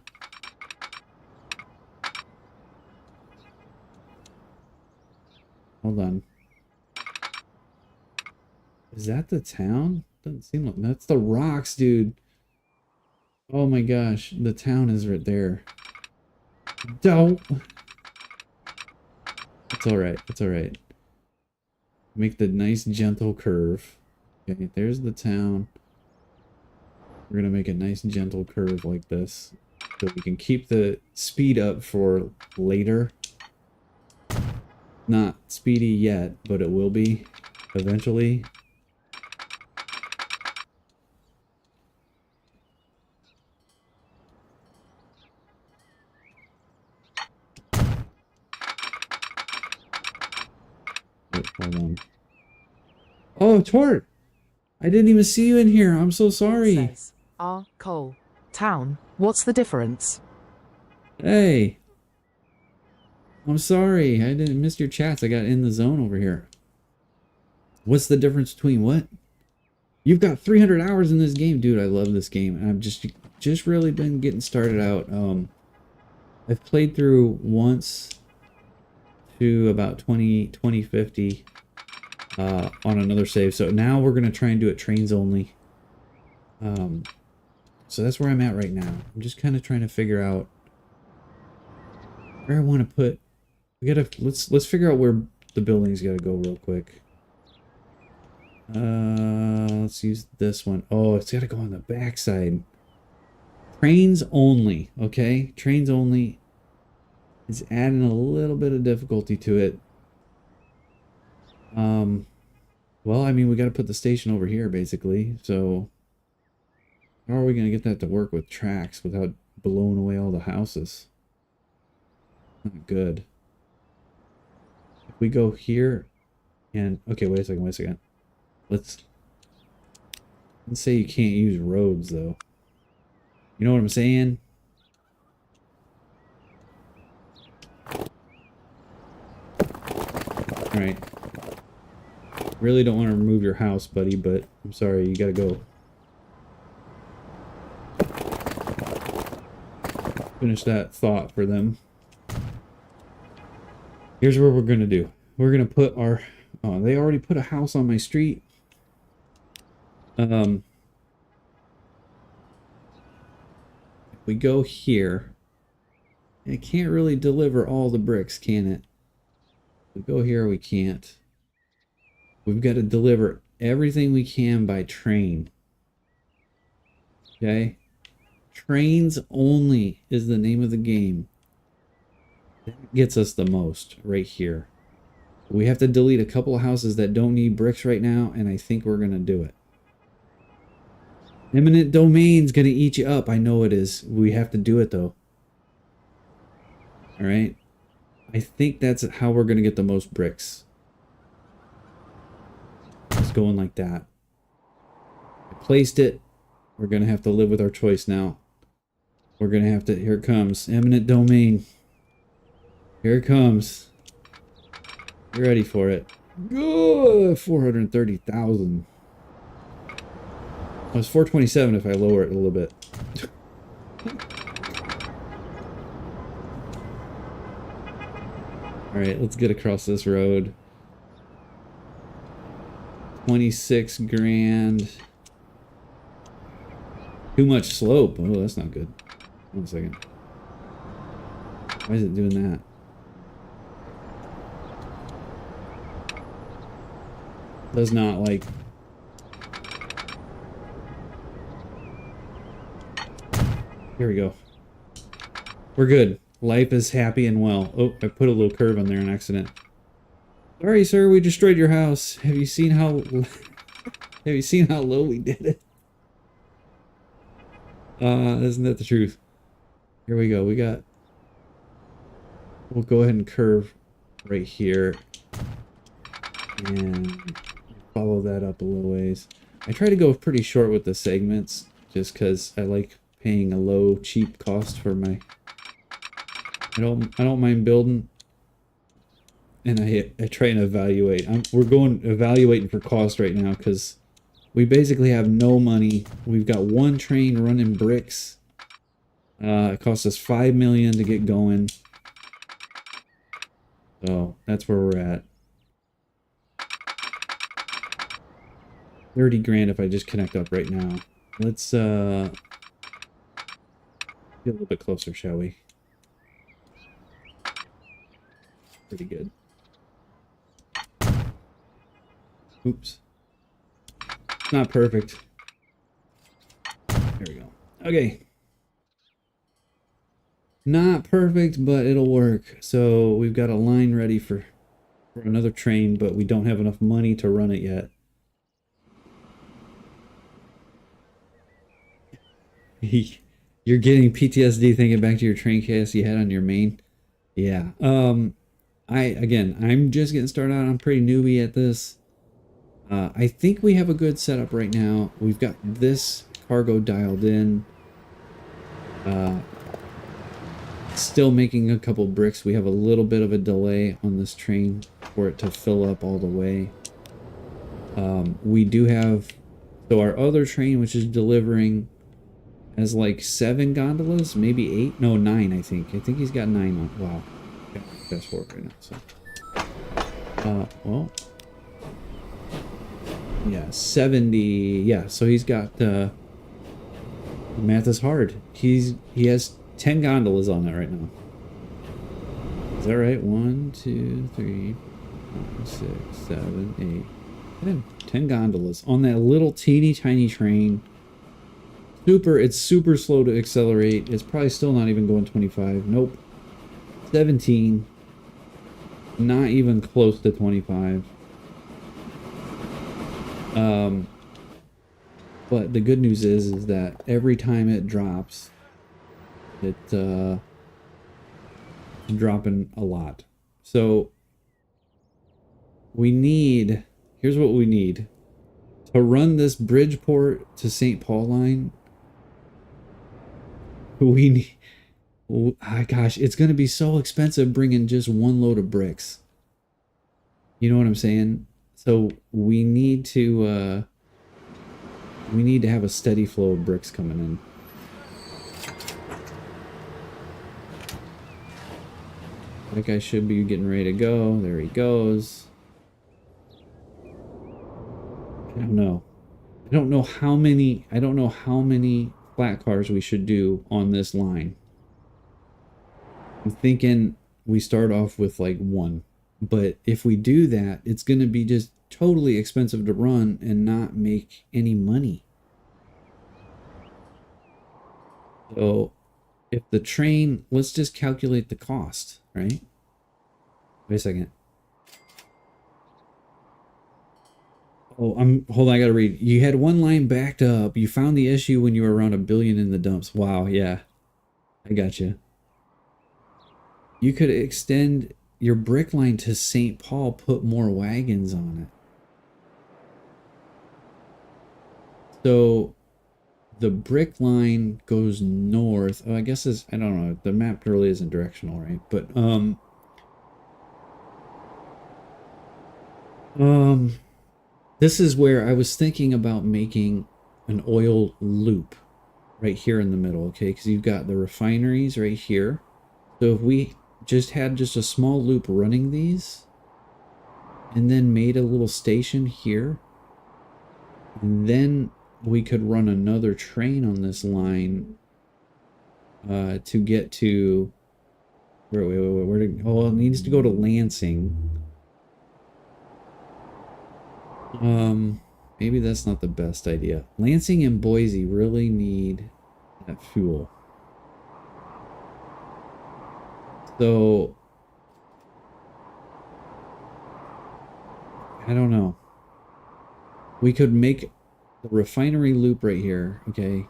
hold on. Is that the town? Doesn't seem like... That's the rocks, dude. Oh my gosh, the town is right there. Don't. It's alright, it's alright. Make the nice gentle curve. Okay, there's the town. We're gonna make a nice gentle curve like this, so we can keep the speed up for later. Not speedy yet, but it will be eventually. Wait, hold on. Oh, Tort! I didn't even see you in here. I'm so sorry. Coal. Town. What's the difference? Hey. I'm sorry. I didn't miss your chats. I got in the zone over here. What's the difference between what? You've got 300 hours in this game. Dude, I love this game. I've just really been getting started out. I've played through once to about 2050 on another save. So now we're going to try and do it trains only. So that's where I'm at right now. I'm just kind of trying to figure out where I want to put... We gotta... Let's figure out where the building's gotta go real quick. Let's use this one. Oh, it's gotta go on the backside. Trains only, okay? Trains only is adding a little bit of difficulty to it. Well, I mean, we gotta put the station over here, basically, so... How are we gonna get that to work with tracks without blowing away all the houses? Not good. If we go here and... Okay, wait a second. Let's say you can't use roads, though. You know what I'm saying? Alright. Really don't want to remove your house, buddy, but I'm sorry, you gotta go. Finish that thought for them. Here's what we're gonna do. We're gonna put our... Oh, they already put a house on my street. If we go here, it can't really deliver all the bricks, can it? If we go here, we can't. We've got to deliver everything we can by train. Okay? Trains only is the name of the game. That gets us the most right here. We have to delete a couple of houses that don't need bricks right now, and I think we're going to do it. Eminent domain's going to eat you up. I know it is. We have to do it, though. Alright? I think that's how we're going to get the most bricks. Just going like that. I placed it. We're going to have to live with our choice now. We're going to have to... Here it comes. Eminent domain. Here it comes. You ready for it? Good. 430,000. Oh, it's 427 if I lower it a little bit. All right, let's get across this road. 26 grand. Too much slope. Oh, that's not good. 1 second. Why is it doing that? Does not like. Here we go. We're good. Life is happy and well. Oh, I put a little curve on there on accident. Sorry, sir, we destroyed your house. Have you seen how low we did it? Isn't that the truth? Here we go. We'll go ahead and curve right here and follow that up a little ways. I try to go pretty short with the segments just because I like paying a low, cheap cost for my. I don't mind building, and I try and evaluate. We're evaluating for cost right now because we basically have no money. We've got one train running bricks. It cost us $5 million to get going. So that's where we're at. 30 grand if I just connect up right now. Let's get a little bit closer, shall we? Pretty good. Oops. Not perfect. There we go. Okay. Not perfect, but it'll work. So we've got a line ready for another train, but we don't have enough money to run it yet. You're getting PTSD thinking back to your train chaos you had on your main. Yeah. I'm just getting started out. I'm pretty newbie at this. I think we have a good setup right now. We've got this cargo dialed in. Still making a couple bricks. We have a little bit of a delay on this train for it to fill up all the way. We do have, so our other train, which is delivering, has like 7 gondolas, maybe 8, no 9. I think he's got 9 on. Wow, fast forward right now. So, well, yeah, 70. Yeah, so he's got. Math is hard. He has 10 gondolas on that right now. Is that right? 1, 2, 3, 5, 6, 7, 8, 10 gondolas on that little teeny tiny train. It's super slow to accelerate. It's probably still not even going 25. Nope. 17. Not even close to 25. But the good news is that every time it drops, it's dropping a lot. So here's what we need. To run this Bridgeport to St. Paul line, we need, gosh, it's going to be so expensive bringing just one load of bricks. You know what I'm saying? So we need to have a steady flow of bricks coming in. That guy should be getting ready to go. There he goes. I don't know. I don't know how many flat cars we should do on this line. I'm thinking we start off with like 1. But if we do that, it's going to be just totally expensive to run and not make any money. So if the train, let's just calculate the cost, right? Wait a second. Oh, hold on, I gotta read. You had one line backed up. You found the issue when you were around $1 billion in the dumps. Wow, yeah. I got you. You could extend your brick line to St. Paul, put more wagons on it. So the brick line goes north. Oh, I guess I don't know. The map really isn't directional, right? But This is where I was thinking about making an oil loop right here in the middle, okay? Because you've got the refineries right here. So if we just had just a small loop running these and then made a little station here, and then we could run another train on this line to get to where to, oh, it needs to go to Lansing. Maybe that's not the best idea. Lansing and Boise really need that fuel. So I don't know. We could make the refinery loop right here, okay?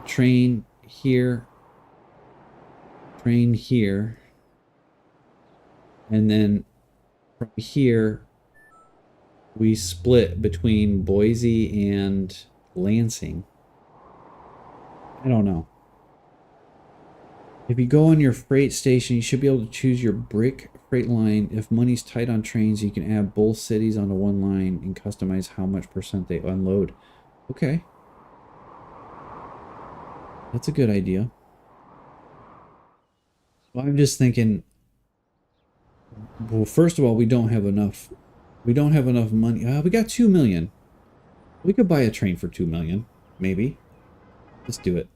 Train here, train here, and then from here we split between Boise and Lansing. I don't know. If you go on your freight station, you should be able to choose your brick freight line. If money's tight on trains, you can add both cities onto one line and customize how much percent they unload. Okay. That's a good idea. Well, I'm just thinking, well, first of all, we don't have enough. We don't have enough money. We got 2 million. We could buy a train for 2 million, maybe. Let's do it.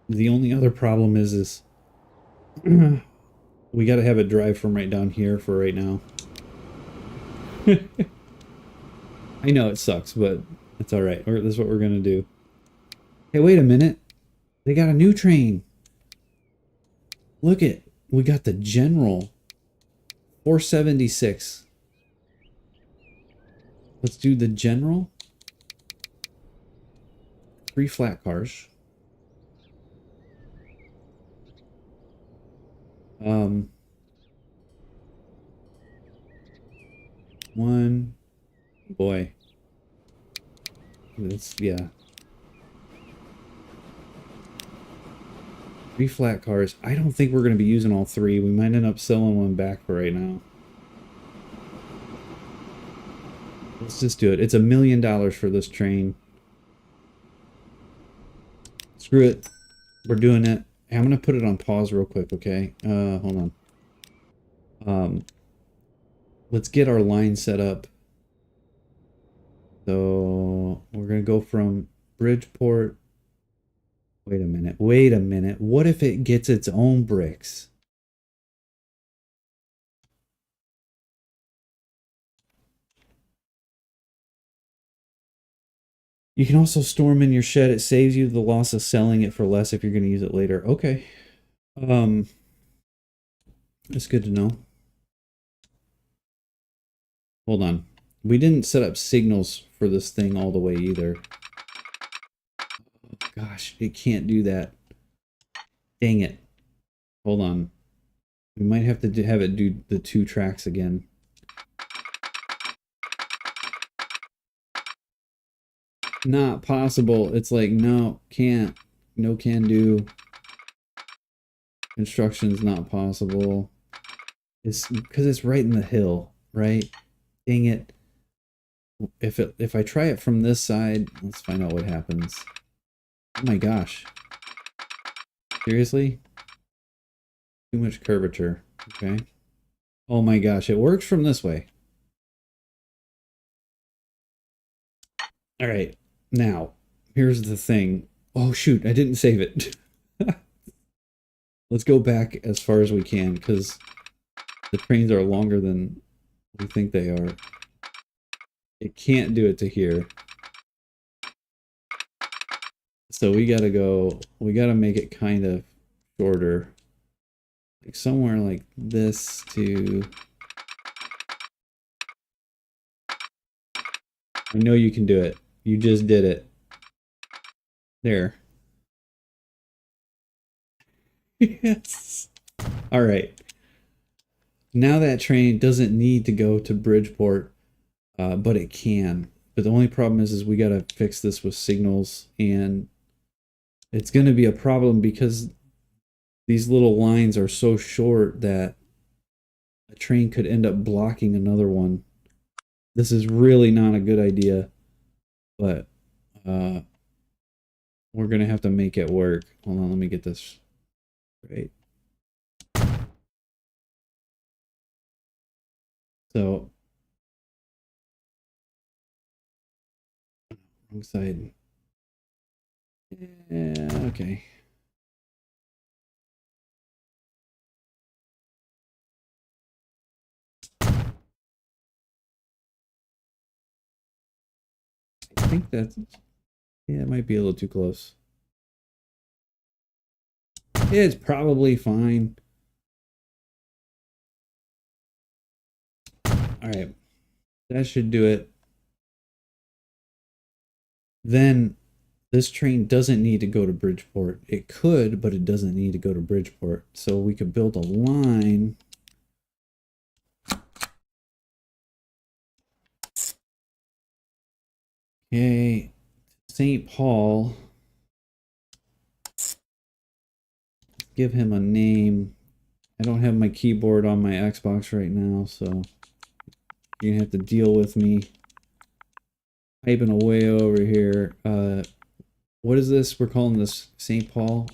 The only other problem is we got to have it drive from right down here for right now. I know it sucks, but it's all right. This is what we're gonna do. Hey, wait a minute. They got a new train. Look it. We got the General 476. Let's do the General. 3 flat cars. One. Boy. It's, yeah. 3 flat cars. I don't think we're going to be using all 3. We might end up selling one back for right now. Let's just do it. It's $1 million for this train. Screw it. We're doing it. I'm going to put it on pause real quick, okay? Hold on. Let's get our line set up. So we're going to go from Bridgeport. Wait a minute. Wait a minute. What if it gets its own bricks? You can also store them in your shed. It saves you the loss of selling it for less if you're going to use it later. Okay. That's good to know. Hold on. We didn't set up signals for this thing all the way either. Oh, gosh, it can't do that. Dang it. Hold on. We might have to have it do the 2 tracks again. Not possible. It's like, no, can't. No can do. Construction's not possible. It's because it's right in the hill, right? Dang it. If I try it from this side, let's find out what happens. Oh my gosh. Seriously? Too much curvature. Okay. Oh my gosh, it works from this way. All right. Now, here's the thing. Oh shoot, I didn't save it. Let's go back as far as we can because the trains are longer than we think they are. It can't do it to here. So we gotta go, we gotta make it kind of shorter. Like somewhere like this to... I know you can do it. You just did it. There. Yes. All right. Now that train doesn't need to go to Bridgeport, but it can. But the only problem is we got to fix this with signals, and it's going to be a problem because these little lines are so short that a train could end up blocking another one. This is really not a good idea, but we're gonna have to make it work. Hold on, let me get this right. So, wrong side. Yeah, okay. I think that's, yeah, it might be a little too close. It's probably fine. All right, that should do it. Then this train doesn't need to go to Bridgeport. It could, but it doesn't need to go to Bridgeport. So we could build a line. Okay, St. Paul. Give him a name. I don't have my keyboard on my Xbox right now, so you're gonna have to deal with me typing away over here. What is this? We're calling this St. Paul.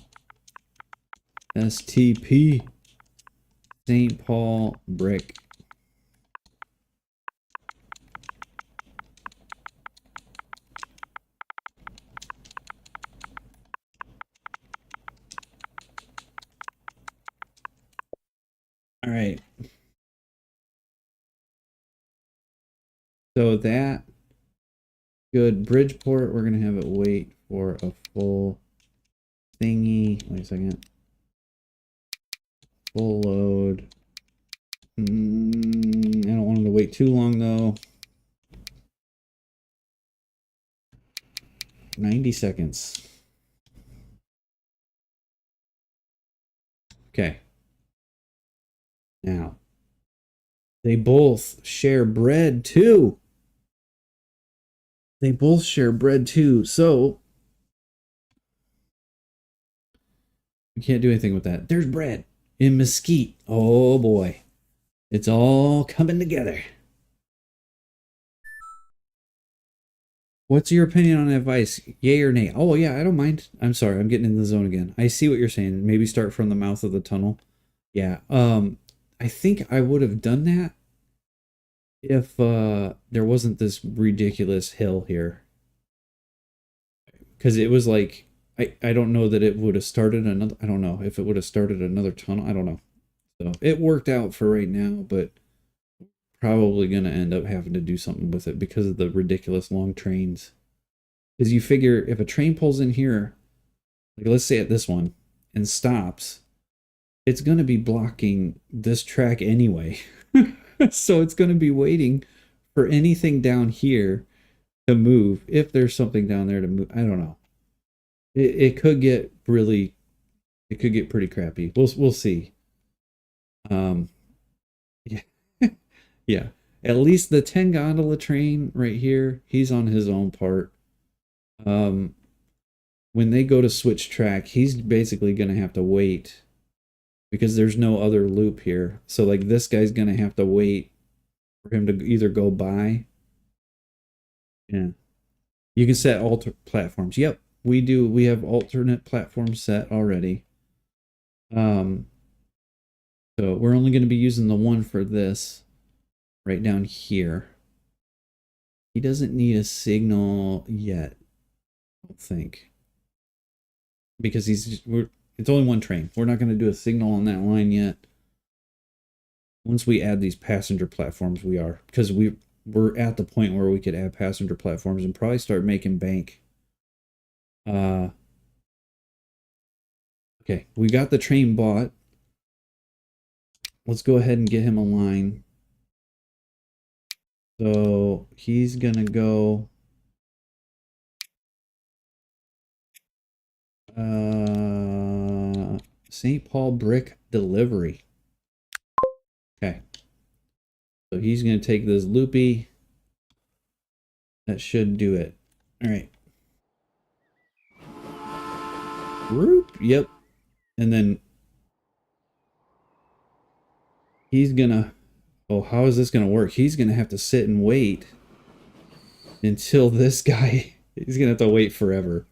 STP. St. Paul brick. All right. So that good. Bridgeport, we're gonna have it wait for a full thingy. Wait a second. Full load. I don't want it to wait too long though. 90 seconds. Okay. Now, they both share bread too. They both share bread too. So, we can't do anything with that. There's bread in Mesquite. Oh boy. It's all coming together. What's your opinion on advice? Yay or nay? Oh yeah, I don't mind. I'm sorry, I'm getting in the zone again. I see what you're saying. Maybe start from the mouth of the tunnel. Yeah. I think I would have done that if there wasn't this ridiculous hill here. Because it was like I don't know that it would have started another, I don't know if it would have started another tunnel. I don't know. So it worked out for right now, but probably gonna end up having to do something with it because of the ridiculous long trains. Because you figure if a train pulls in here, like let's say at this one, and stops, it's gonna be blocking this track anyway. So it's gonna be waiting for anything down here to move, if there's something down there to move. I don't know. It could get really, it could get pretty crappy. We'll see. Yeah. Yeah. At least the 10 gondola train right here, he's on his own part. When they go to switch track, he's basically gonna have to wait because there's no other loop here. So like this guy's gonna have to wait for him to either go by. Yeah. You can set alter platforms. Yep, we do. We have alternate platforms set already. So we're only going to be using the one for this right down here. He doesn't need a signal yet, I don't think. Because it's only one train. We're not going to do a signal on that line yet. Once we add these passenger platforms, we are. Because we're at the point where we could add passenger platforms and probably start making bank. Okay, we got the train bought. Let's go ahead and get him a line. So he's gonna go St. Paul brick delivery. Okay. So he's gonna take this loopy. That should do it. All right. Whoop. Yep. And then he's gonna, Oh, how is this going to work? He's going to have to sit and wait until this guy... He's going to have to wait forever.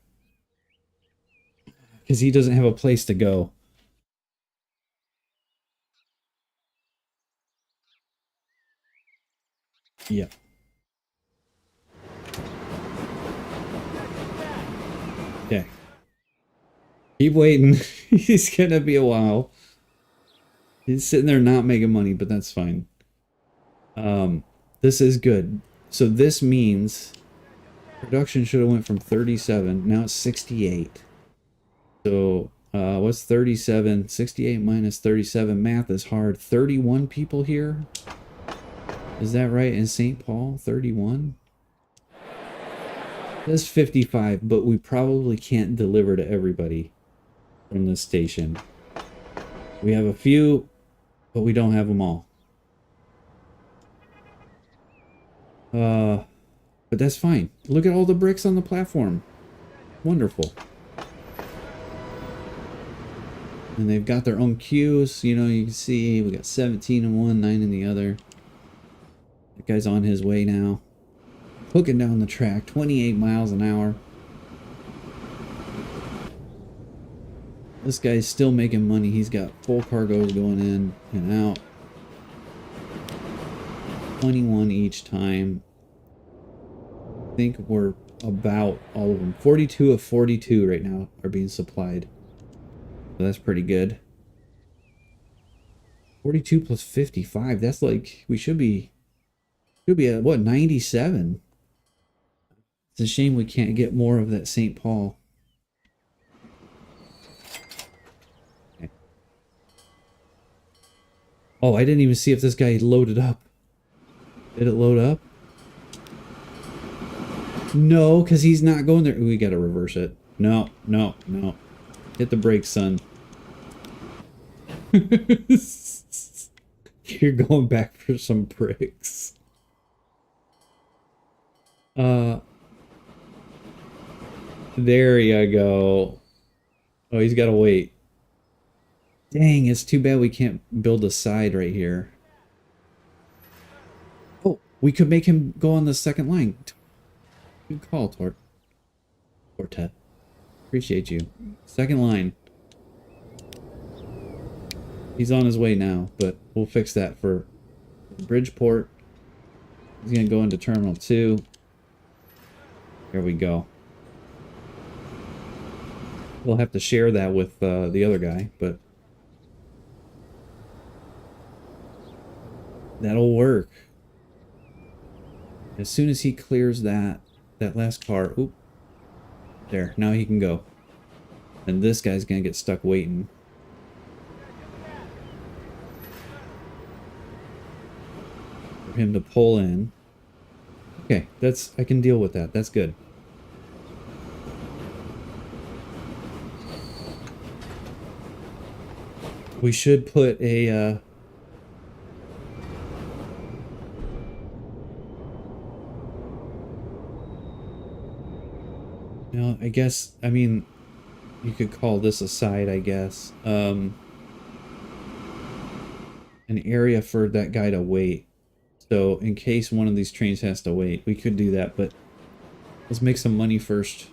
Because he doesn't have a place to go. Yeah. Okay. Keep waiting. He's going to be a while. He's sitting there not making money, but that's fine. This is good. So this means production should have went from 37. Now it's 68. So what's 37? 68 minus 37. Math is hard. 31 people here. Is that right? In St. Paul, 31? That's 55, but we probably can't deliver to everybody from this station. We have a few, but we don't have them all. But that's fine. Look at all the bricks on the platform. Wonderful. And they've got their own queues. You know, you can see we got 17 in one, 9 in the other. That guy's on his way now. Hooking down the track, 28 miles an hour. This guy's still making money. He's got full cargoes going in and out. 21 each time. I think we're about all of them. 42 of 42 right now are being supplied. So that's pretty good. 42 plus 55. That's like, we should be at what, 97? It's a shame we can't get more of that St. Paul. Okay. Oh, I didn't even see if this guy loaded up. Did it load up? No, because he's not going there. We gotta reverse it. No, no, no. Hit the brakes, son. You're going back for some bricks. There you go. Oh, he's got to wait. Dang, it's too bad we can't build a side right here. Oh, we could make him go on the second line. Good call, Tortet. Appreciate you. Second line. He's on his way now, but we'll fix that for Bridgeport. He's going to go into Terminal 2. There we go. We'll have to share that with the other guy, but that'll work. As soon as he clears that last car, oop, there, now he can go. And this guy's gonna get stuck waiting. For him to pull in. Okay, I can deal with that. That's good. We should put a no, I guess, I mean, you could call this a side, I guess. An area for that guy to wait. So in case one of these trains has to wait, we could do that, but let's make some money first.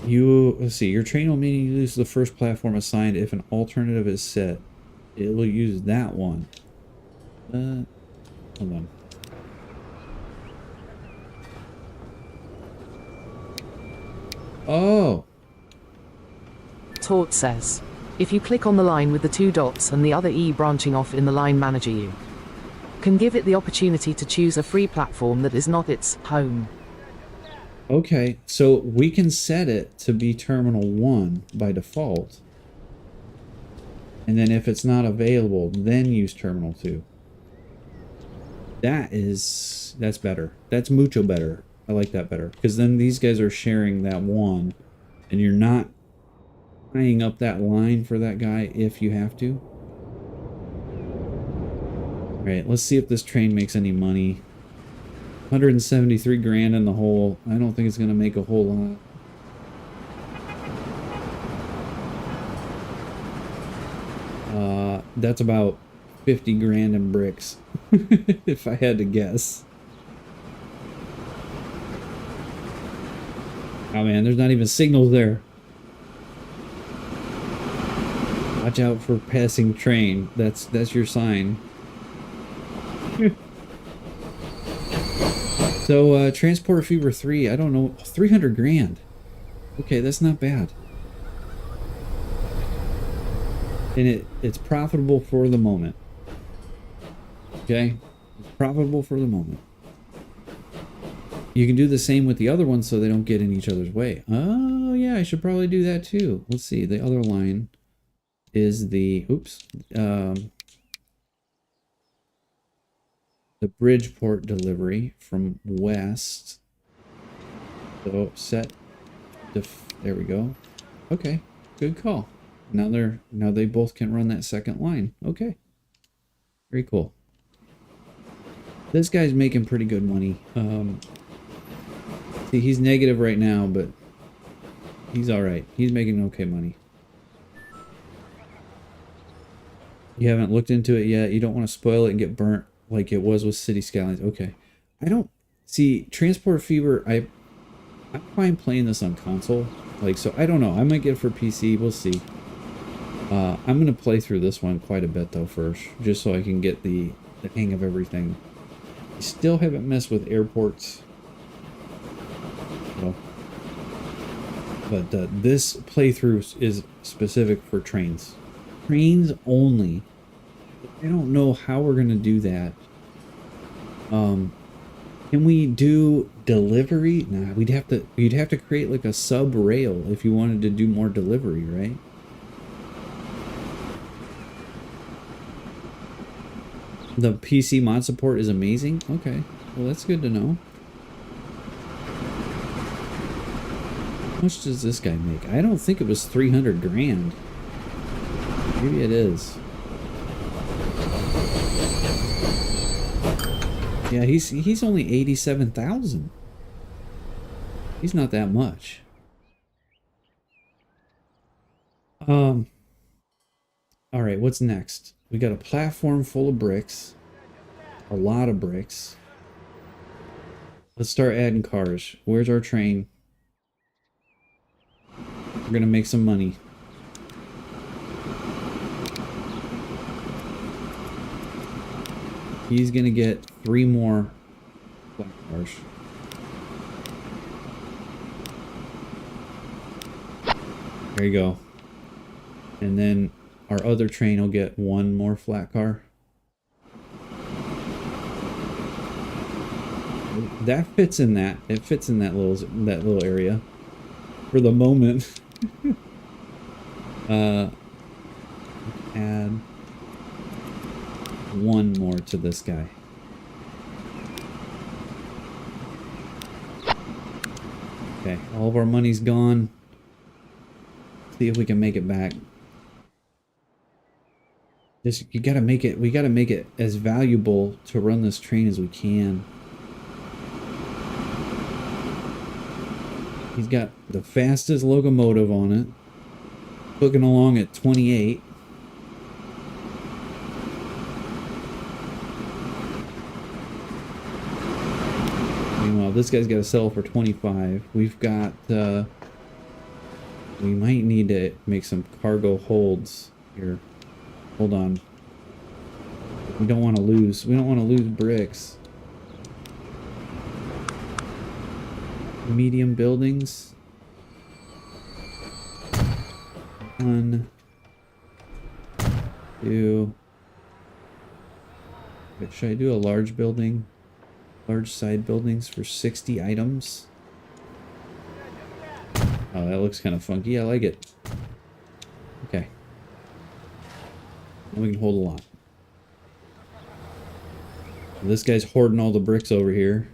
Let's see, your train will mainly use the first platform assigned. If an alternative is set, it will use that one. Hold on. Oh! Tort says, if you click on the line with the 2 dots and the other E branching off in the line manager, you can give it the opportunity to choose a free platform that is not its home. Okay, so we can set it to be Terminal 1 by default. And then if it's not available, then use Terminal 2. That's better. That's mucho better. I like that better. Because then these guys are sharing that one. And you're not tying up that line for that guy if you have to. Alright, let's see if this train makes any money. 173 grand in the hole. I don't think it's going to make a whole lot. That's about 50 grand in bricks, if I had to guess. Oh man, there's not even signals there. Watch out for passing train. That's your sign. So, Transporter Fever 3, I don't know, 300 grand. Okay, that's not bad. And it's profitable for the moment. Okay? It's profitable for the moment. You can do the same with the other ones so they don't get in each other's way. Oh, yeah, I should probably do that too. Let's see, the other line is the, the Bridgeport delivery from west. So set, there we go. Okay, good call. Now they both can run that second line. Okay, very cool. This guy's making pretty good money. See, he's negative right now, but he's all right. He's making okay money. You haven't looked into it yet. You don't want to spoil it and get burnt like it was with City Skylines. Okay. I don't see Transport Fever. I'm fine playing this on console. Like, so I don't know. I might get it for PC. We'll see. I'm going to play through this one quite a bit though first, just so I can get the hang of everything. I still haven't messed with airports. So, but this playthrough is specific for trains. Trains only. I don't know how we're going to do that. Can we do delivery? Nah, you'd have to create like a sub rail if you wanted to do more delivery, right? The PC mod support is amazing. Okay, well that's good to know. How much does this guy make? I don't think it was 300 grand. Maybe it is. Yeah, he's only 87,000. He's not that much. All right, what's next? We got a platform full of bricks. A lot of bricks. Let's start adding cars. Where's our train? We're gonna make some money. He's gonna get 3 more black cars. There you go. And then our other train will get 1 more flat car. That fits in that. It fits in that little area for the moment. Add 1 more to this guy. Okay, all of our money's gone. See if we can make it back. We gotta make it as valuable to run this train as we can. He's got the fastest locomotive on it. Hooking along at 28. Meanwhile, this guy's got to sell for 25. We've got, we might need to make some cargo holds here. Hold on. We don't want to lose bricks. Medium buildings. 1, 2. Wait, should I do a large building? Large side buildings for 60 items. Oh, that looks kind of funky. I like it. Okay. And we can hold a lot. This guy's hoarding all the bricks over here.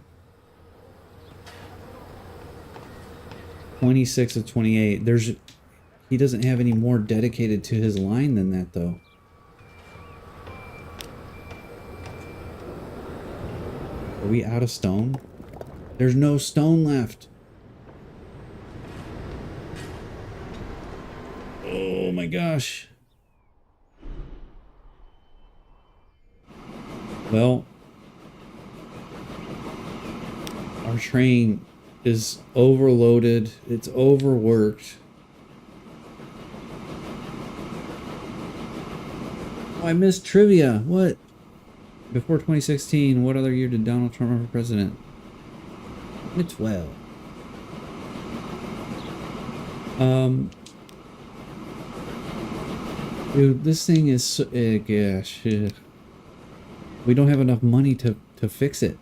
26 of 28. He doesn't have any more dedicated to his line than that, though. Are we out of stone? There's no stone left. Oh my gosh. Well, our train is overloaded. It's overworked. Oh, I missed trivia. What? Before 2016, what other year did Donald Trump run for president? 2012. Dude, this thing is so, gosh. We don't have enough money to fix it.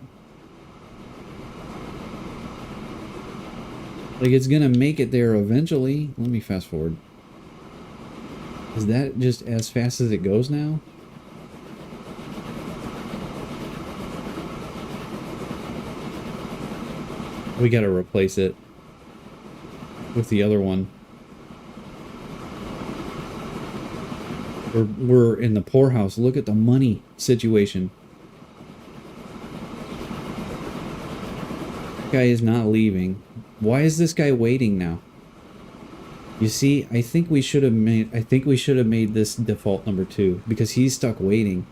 Like, it's gonna make it there eventually. Let me fast forward. Is that just as fast as it goes now? We gotta replace it with the other one. We're in the poorhouse. Look at the money situation. This guy is not leaving. Why is this guy waiting now? You see, I think we should have made this default number 2 because he's stuck waiting.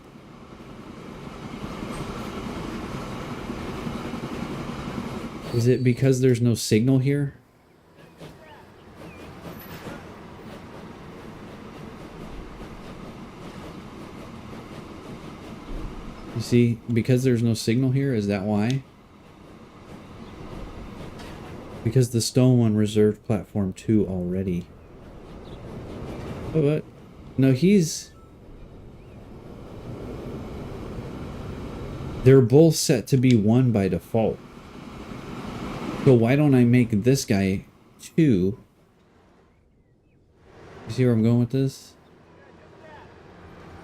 Is it because there's no signal here? You see, because there's no signal here, is that why? Because the stone one reserved platform 2 already. Oh, what? No, they're both set to be 1 by default. So why don't I make this guy 2? You see where I'm going with this?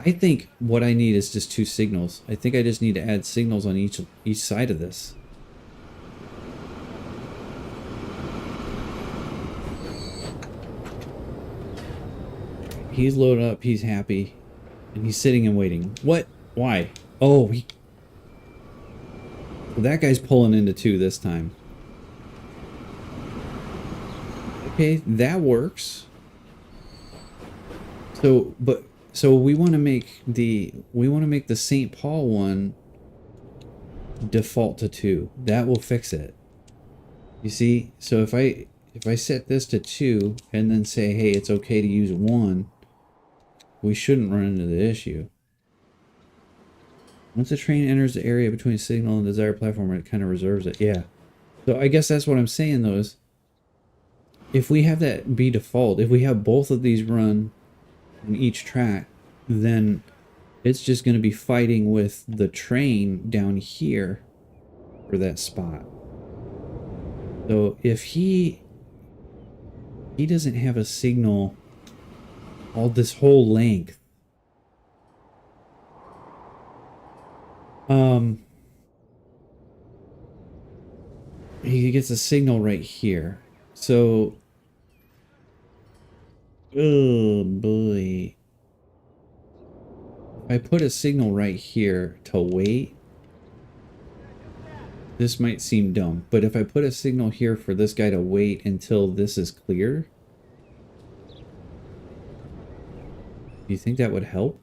I think what I need is just 2 signals. I think I just need to add signals on each side of this. He's loaded up, he's happy, and he's sitting and waiting. What? Why? Oh, that guy's pulling into 2 this time. Okay, that works. So we want to make the St. Paul one default to 2. That will fix it. You see? So if I set this to 2 and then say, hey, it's okay to use 1, we shouldn't run into the issue. Once the train enters the area between signal and desired platform, it kind of reserves it. Yeah. So I guess that's what I'm saying though is, if we have that be default, if we have both of these run on each track, then it's just going to be fighting with the train down here for that spot. So if he doesn't have a signal all this whole length, he gets a signal right here. So, oh boy. If I put a signal right here to wait, this might seem dumb, but if I put a signal here for this guy to wait until this is clear, do you think that would help?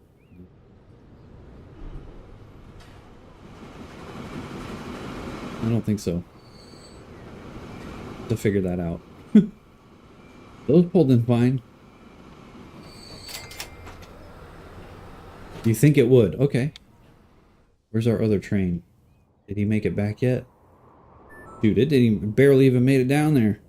I don't think so. To figure that out. Those pulled in fine. You think it would? Okay. Where's our other train? Did he make it back yet? Dude, it didn't even, barely even made it down there.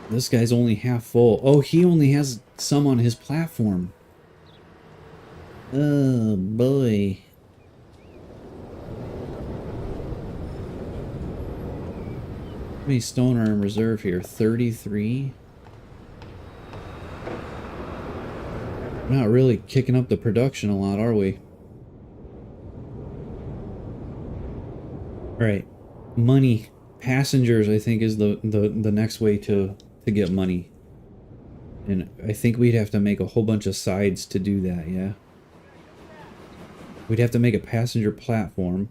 This guy's only half full. Oh, he only has some on his platform. Oh, boy. How many stone are in reserve here? 33? Not really kicking up the production a lot, are we? Alright. Money. Passengers, I think, is the next way to get money. And I think we'd have to make a whole bunch of sides to do that, yeah? We'd have to make a passenger platform.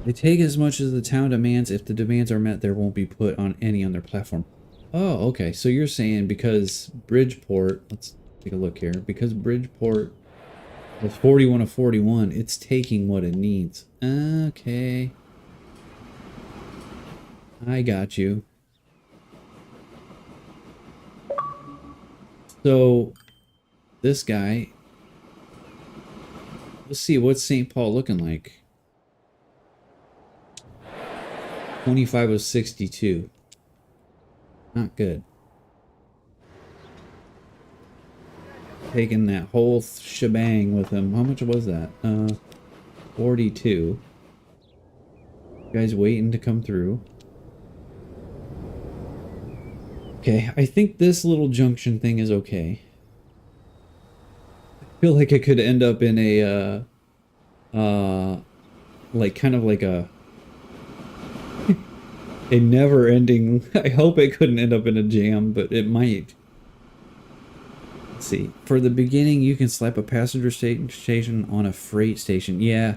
They take as much as the town demands. If the demands are met, there won't be put on any on their platform. Oh, okay. So you're saying because Bridgeport, let's take a look here. Because Bridgeport was 41 of 41, it's taking what it needs. Okay. I got you. So this guy, let's see, what's St. Paul looking like? 25 of 62. Not good. Taking that whole shebang with him. How much was that? 42. You guys waiting to come through. Okay, I think this little junction thing is okay. I feel like it could end up in a, like kind of like a never-ending. I hope it couldn't end up in a jam, but it might. Let's see. For the beginning, you can slap a passenger station on a freight station. Yeah.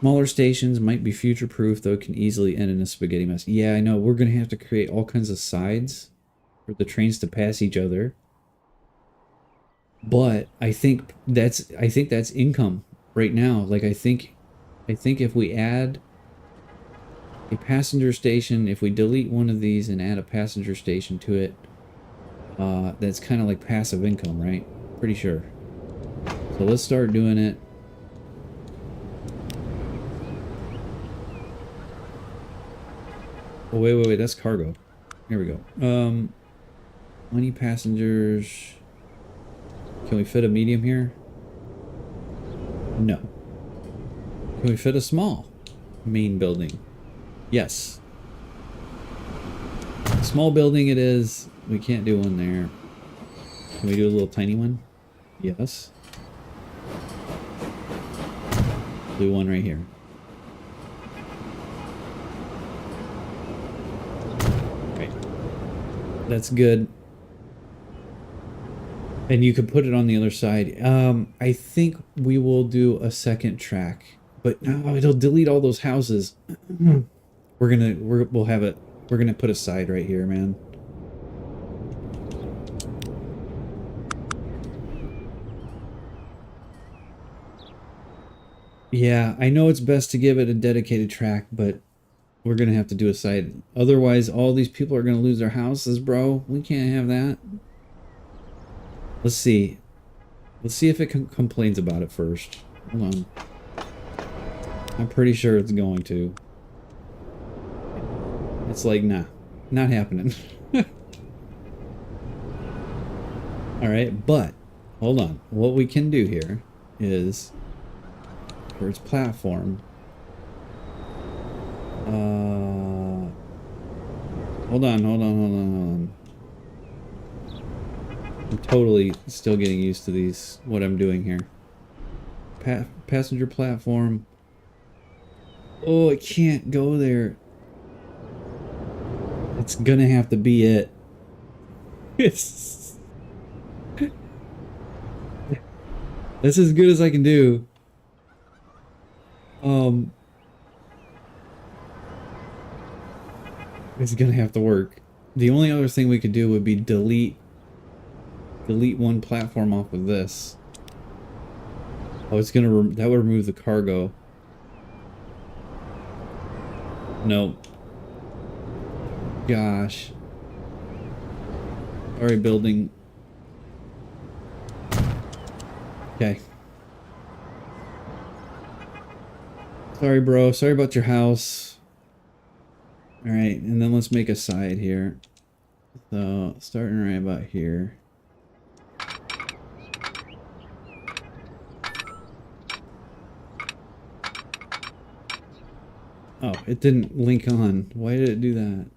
Smaller stations might be future-proof, though it can easily end in a spaghetti mess. Yeah, I know. We're going to have to create all kinds of sides for the trains to pass each other. But I think that's income right now. Like I think if we add a passenger station, if we delete one of these and add a passenger station to it, that's kind of like passive income, right? Pretty sure. So let's start doing it. Oh, wait, that's cargo. Here we go. 20 passengers. Can we fit a medium here? No. Can we fit a small main building? Yes. Small building it is. We can't do one there. Can we do a little tiny one? Yes. Do one right here. Okay. That's good. And you could put it on the other side. I think we will do a second track, but no, it'll delete all those houses. We're gonna put a side right here, man. Yeah, I know it's best to give it a dedicated track, but we're gonna have to do a side. Otherwise, all these people are gonna lose their houses, bro. We can't have that. Let's see. Let's see if it complains about it first. Hold on. I'm pretty sure it's going to. It's like, nah, not happening. Alright, but, hold on. What we can do here is, for its platform, hold on. I'm totally still getting used to these, what I'm doing here. Passenger platform. Oh, it can't go there. It's gonna have to be it. It's... That's as good as I can do. It's gonna have to work. The only other thing we could do would be delete one platform off of this. Oh, it's gonna that would remove the cargo. No. Gosh. Sorry, building. Okay. Sorry, bro. Sorry about your house. Alright, and then let's make a side here. So, starting right about here. Oh, it didn't link on. Why did it do that?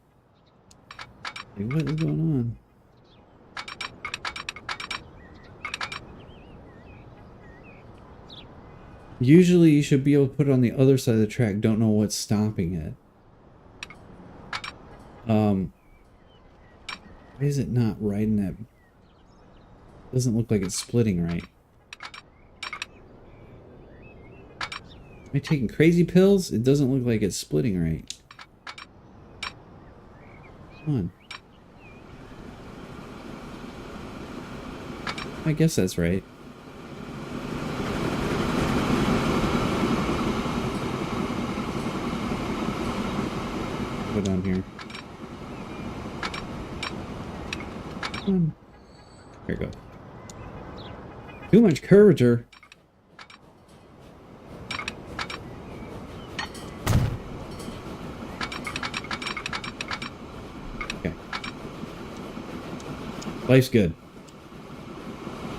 Like, what is going on? Usually you should be able to put it on the other side of the track. Don't know what's stopping it. Why is it not right in that? Doesn't look like it's splitting right. Am I taking crazy pills? It doesn't look like it's splitting right. Come on. I guess that's right. Go down here. Come on. There you go. Too much curvature. Okay. Life's good.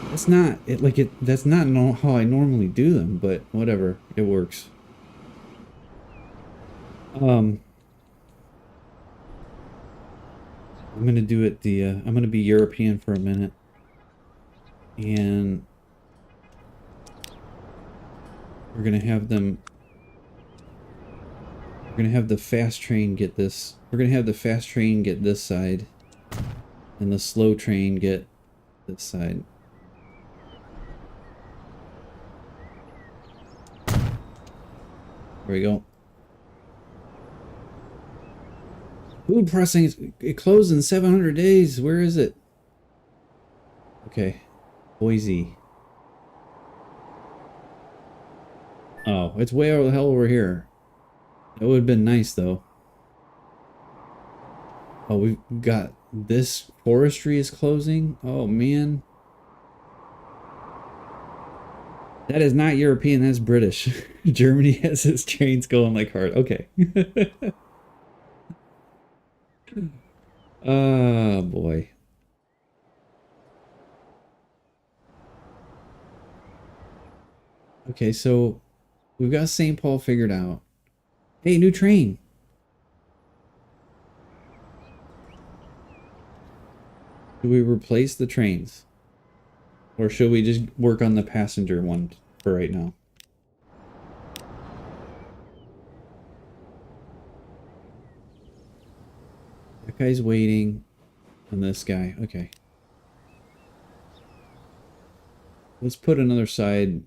That's not it. Like it. That's not how I normally do them. But whatever. It works. I'm gonna do it the. I'm gonna be European for a minute. And we're gonna have them. We're gonna have the fast train get this. We're gonna have the fast train get this side, and the slow train get this side. There we go. Food processing. It closed in 700 days. Where is it? Okay, Boise. Oh, it's way over the hell over here. It would have been nice though. Oh, we've got this forestry is closing. Oh man. That is not European, that's British. Germany has its trains going like hard. Okay. Oh boy. Okay, so we've got St. Paul figured out. Hey, new train. Do we replace the trains? Or should we just work on the passenger one for right now? That guy's waiting on this guy. Okay. Let's put another side.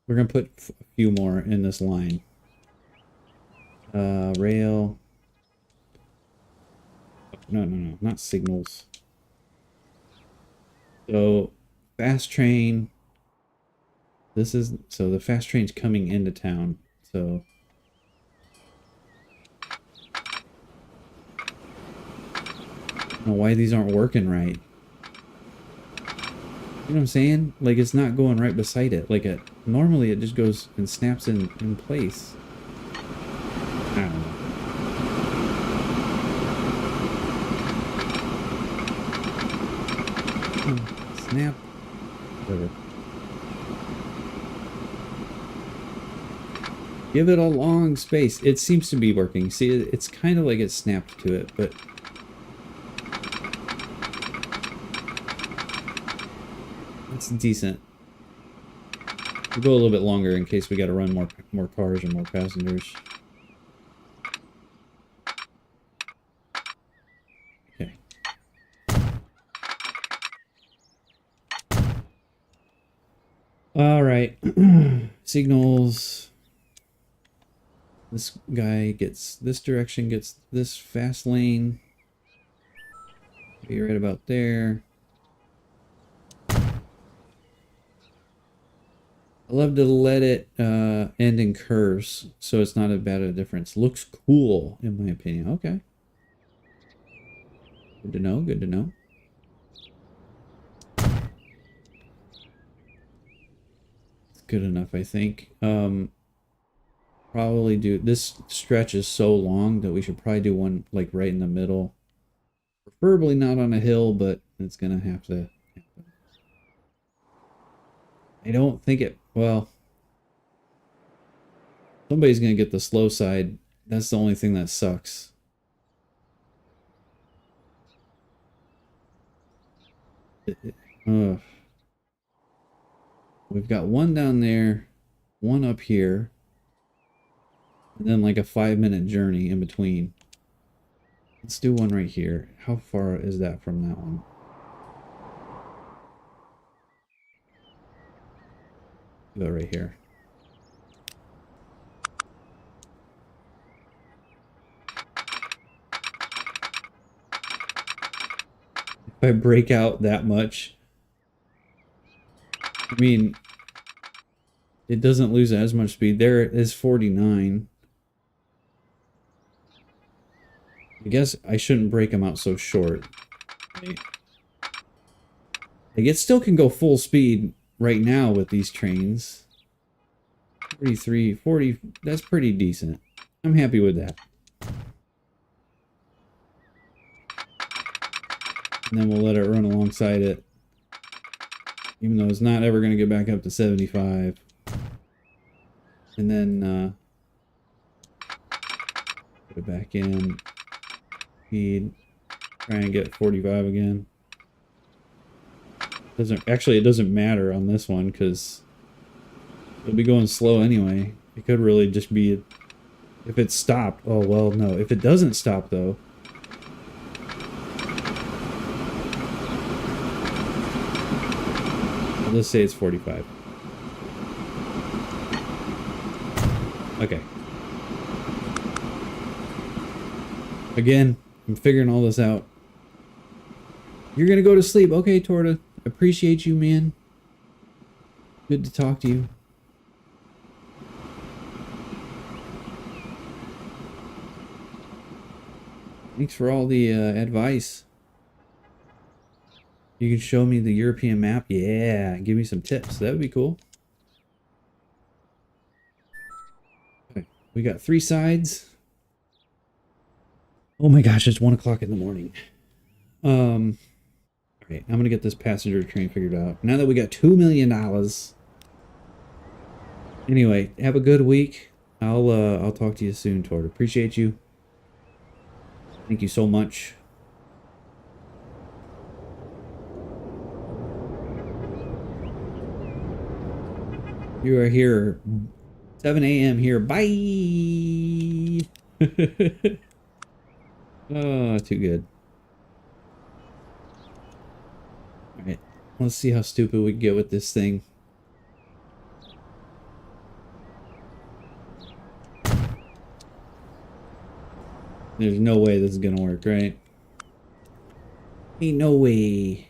We're going to put a few more in this line. Rail. No, not signals. So, fast train. This is, so the fast train's coming into town. So, I don't know why these aren't working right. You know what I'm saying? Like, it's not going right beside it. Like, normally it just goes and snaps in place. I don't know. Snap. Whatever. Give it a long space. It seems to be working. See, it's kind of like it snapped to it, but... it's decent. We'll go a little bit longer in case we got to run more cars or more passengers. Okay. All right. Signals. This guy gets this direction, gets this fast lane. Be right about there. I love to let it end in curves, so it's not as bad a difference. Looks cool, in my opinion. Okay. Good to know, good to know. It's good enough, I think. Probably do... this stretch is so long that we should probably do one, like, right in the middle. Preferably not on a hill, but it's gonna have to happen. I don't think it... well... somebody's gonna get the slow side. That's the only thing that sucks. Ugh. We've got one down there, one up here, and then like a 5-minute journey in between. Let's do one right here. How far is that from that one? Go right here. if I break out that much. I mean, it doesn't lose as much speed. There it is 49. I guess I shouldn't break them out so short. Like it still can go full speed right now with these trains. 43, 40, that's pretty decent. I'm happy with that. And then we'll let it run alongside it. Even though it's not ever going to get back up to 75. And then put it back in. Speed. Try and get 45 again. It doesn't matter on this one because it'll be going slow anyway. It could really just be if it stopped. Oh well, no. If it doesn't stop though. Let's say it's 45. Okay. Again, I'm figuring all this out. You're gonna go to sleep. Okay, Torta. Appreciate you, man. Good to talk to you. Thanks for all the advice. You can show me the European map? Yeah, give me some tips. That would be cool. Okay, we got 3 sides. Oh my gosh, it's 1 o'clock in the morning. Okay, I'm gonna get this passenger train figured out. Now that we got $2 million. Anyway, have a good week. I'll talk to you soon, Tord. Appreciate you. Thank you so much. You are here. 7 a.m. here. Bye. Oh, too good. Alright. Let's see how stupid we can get with this thing. There's no way this is gonna work, right? Ain't no way.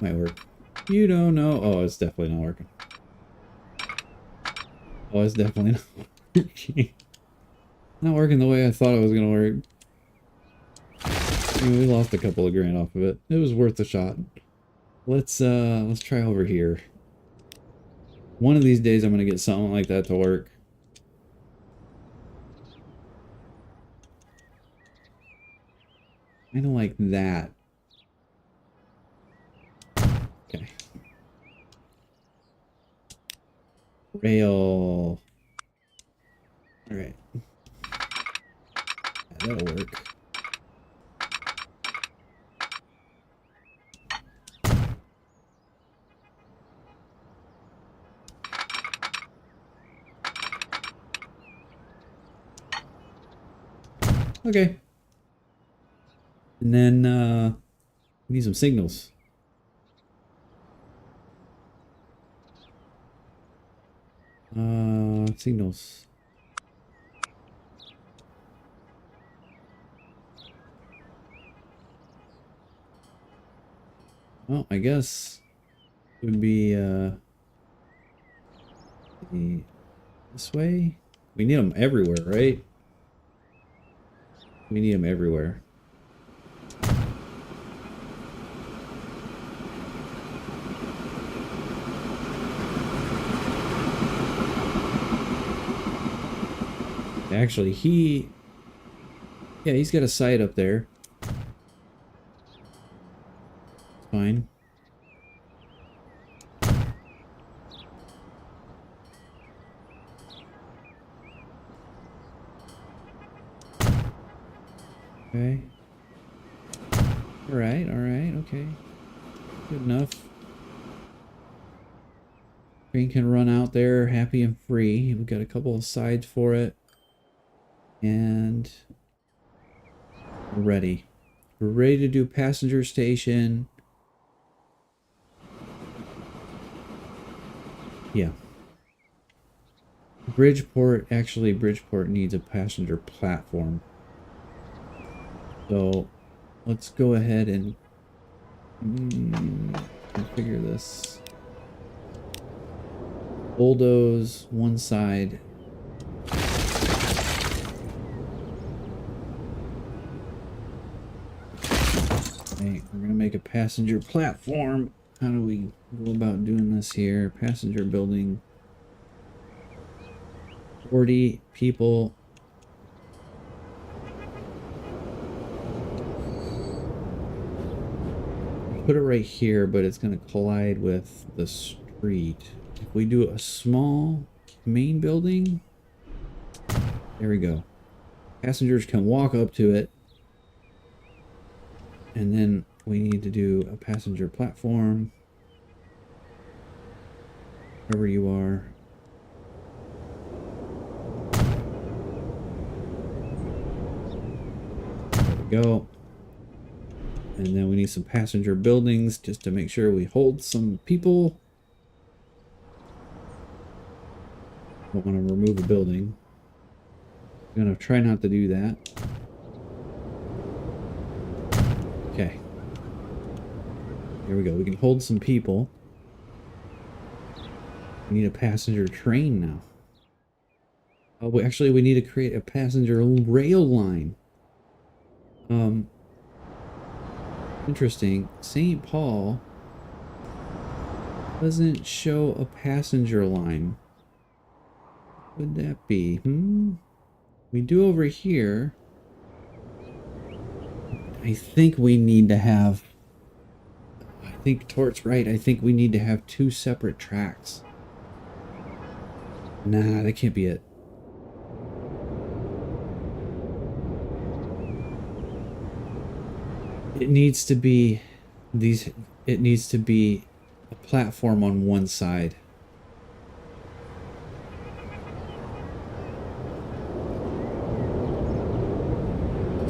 Might work. You don't know. Oh, it's definitely not working. Oh, it's definitely not working. Not working the way I thought it was gonna work. I mean, we lost a couple of grand off of it. It was worth a shot. Let's try over here. One of these days I'm gonna get something like that to work. Kinda like that. Okay. Rail. Alright. Yeah, that'll work. Okay. And then we need some signals. Signals. Well, I guess it would be this way. We need them everywhere, right? We need them everywhere. Actually, he's got a site up there. Fine. Okay. Alright, okay. Good enough. Train can run out there happy and free. We've got a couple of sides for it. And we're ready. We're ready to do passenger station. Yeah. Bridgeport needs a passenger platform. So let's go ahead and Configure this. Bulldoze one side. Okay, we're gonna make a passenger platform. How do we go about doing this here? Passenger building. 40 people. Put it right here, but it's gonna collide with the street. If we do a small main building, there we go. Passengers can walk up to it. And then we need to do a passenger platform. Wherever you are. There we go. And then we need some passenger buildings just to make sure we hold some people. Don't want to remove a building. I'm going to try not to do that. Okay. Here we go. We can hold some people. We need a passenger train now. Oh, we need to create a passenger rail line. Interesting. St. Paul doesn't show a passenger line. What would that be? We do over here. I think we need to have... I think Tort's right. I think we need to have 2 separate tracks. Nah, that can't be it. It needs to be it needs to be a platform on one side.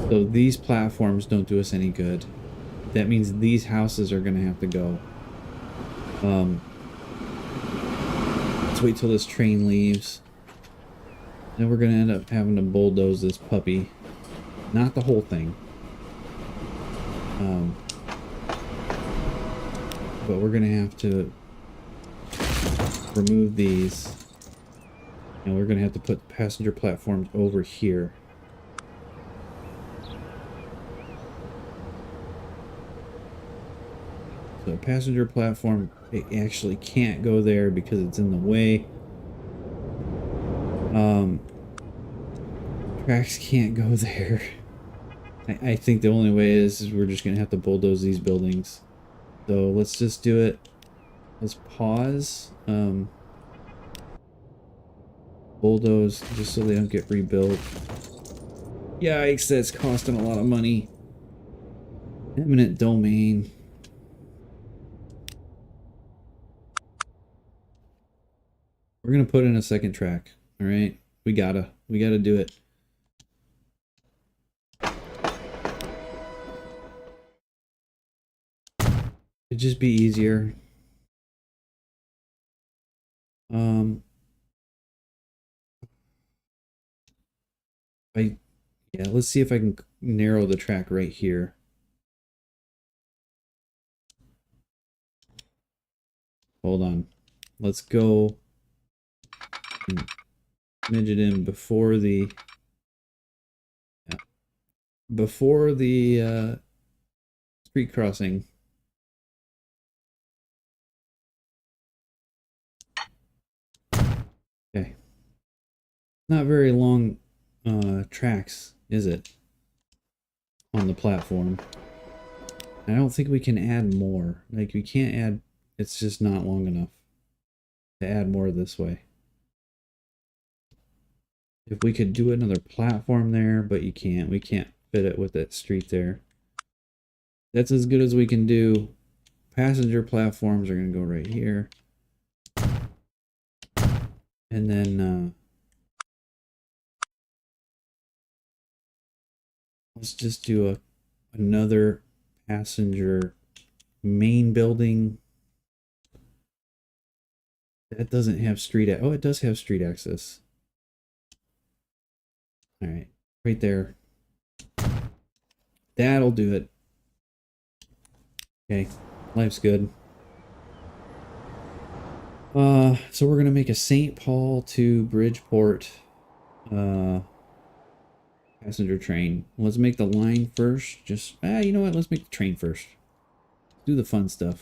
So these platforms don't do us any good. That means these houses are gonna have to go. Let's wait till this train leaves. Then we're gonna end up having to bulldoze this puppy. Not the whole thing. But we're gonna have to remove these, and we're gonna have to put passenger platforms over here. So passenger platform, it actually can't go there because it's in the way. Tracks can't go there. I think the only way is we're just gonna have to bulldoze these buildings. So let's just do it. Let's pause. Bulldoze just so they don't get rebuilt. Yikes, that's costing a lot of money. Eminent domain. We're gonna put in a second track. All right, we gotta do it. It'd just be easier. Yeah, let's see if I can narrow the track right here. Hold on. Let's go and midget in before the street crossing. Okay. Not very long tracks, is it? On the platform. I don't think we can add more. Like, we can't add... It's just not long enough to add more this way. If we could do another platform there, but you can't. We can't fit it with that street there. That's as good as we can do. Passenger platforms are going to go right here. And then let's just do another passenger main building. That doesn't have street... Oh, it does have street access. All right, right there. That'll do it. Okay, life's good. So we're gonna make a St. Paul to Bridgeport passenger train. Let's make the line first. Just you know what? Let's make the train first. Do the fun stuff.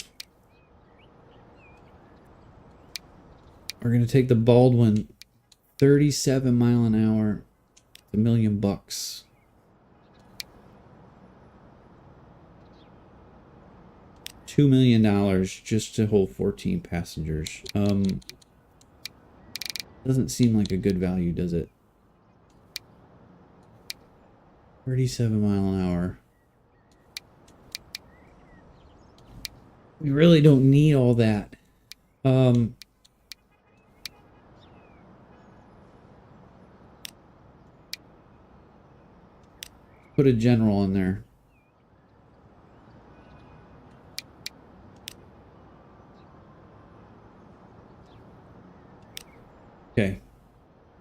We're gonna take the Baldwin, 37 mile an hour, $1 million. $2 million just to hold 14 passengers. Doesn't seem like a good value, does it? 37 mile an hour. We really don't need all that. Put a general in there. Okay.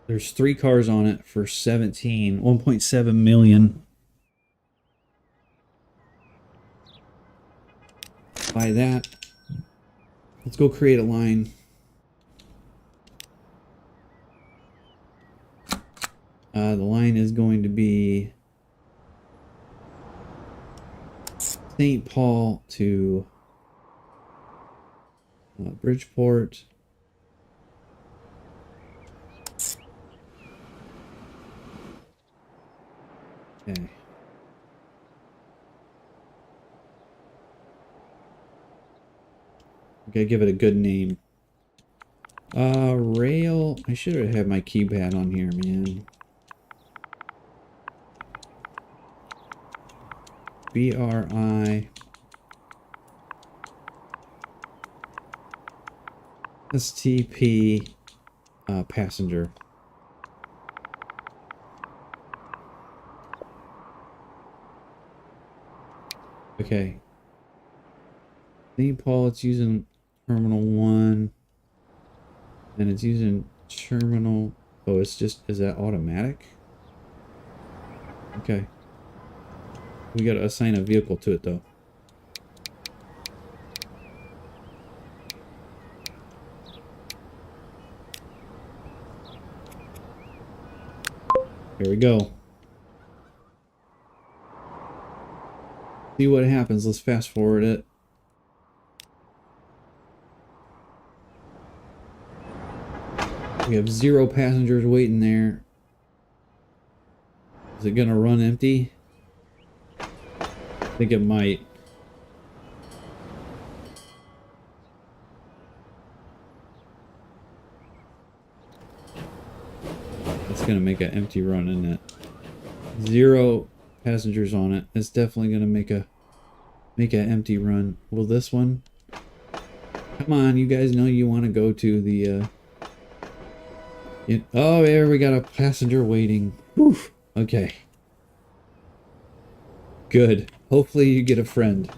There's 3 cars on it for 1.7 million. Buy that. Let's go create a line. The line is going to be St. Paul to Bridgeport. Okay. Okay, give it a good name. Rail. I should have had my keypad on here, man. BRI STP passenger. Okay. St. Paul, it's using Terminal 1. And it's using Terminal... Oh, it's just... Is that automatic? Okay. We gotta assign a vehicle to it, though. Here we go. See what happens. Let's fast forward it. We have 0 passengers waiting there. Is it gonna run empty? I think it might. It's gonna make an empty run, isn't it? 0 passengers on it. It's definitely gonna make an empty run. Will this one? Come on, you guys know you want to go to the oh, there we got a passenger waiting. Whew. Okay. Good. Hopefully you get a friend.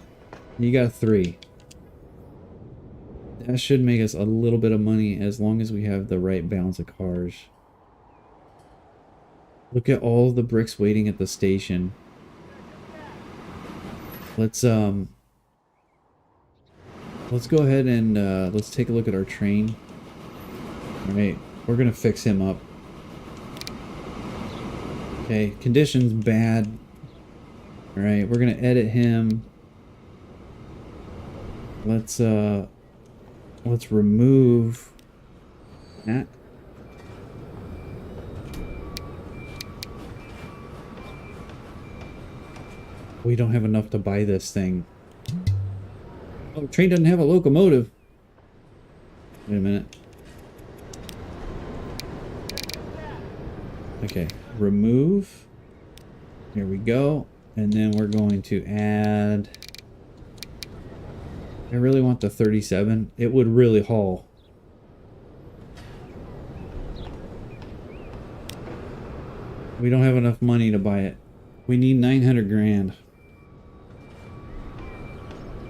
You got 3. That should make us a little bit of money as long as we have the right balance of cars. Look at all the bricks waiting at the station. Let's go ahead and let's take a look at our train. All right. We're gonna fix him up. Okay, conditions bad. All right, we're gonna edit him. Let's remove that. We don't have enough to buy this thing. Oh, the train doesn't have a locomotive. Wait a minute. Okay, remove. Here we go. And then we're going to add... I really want the 37. It would really haul. We don't have enough money to buy it. We need 900 grand.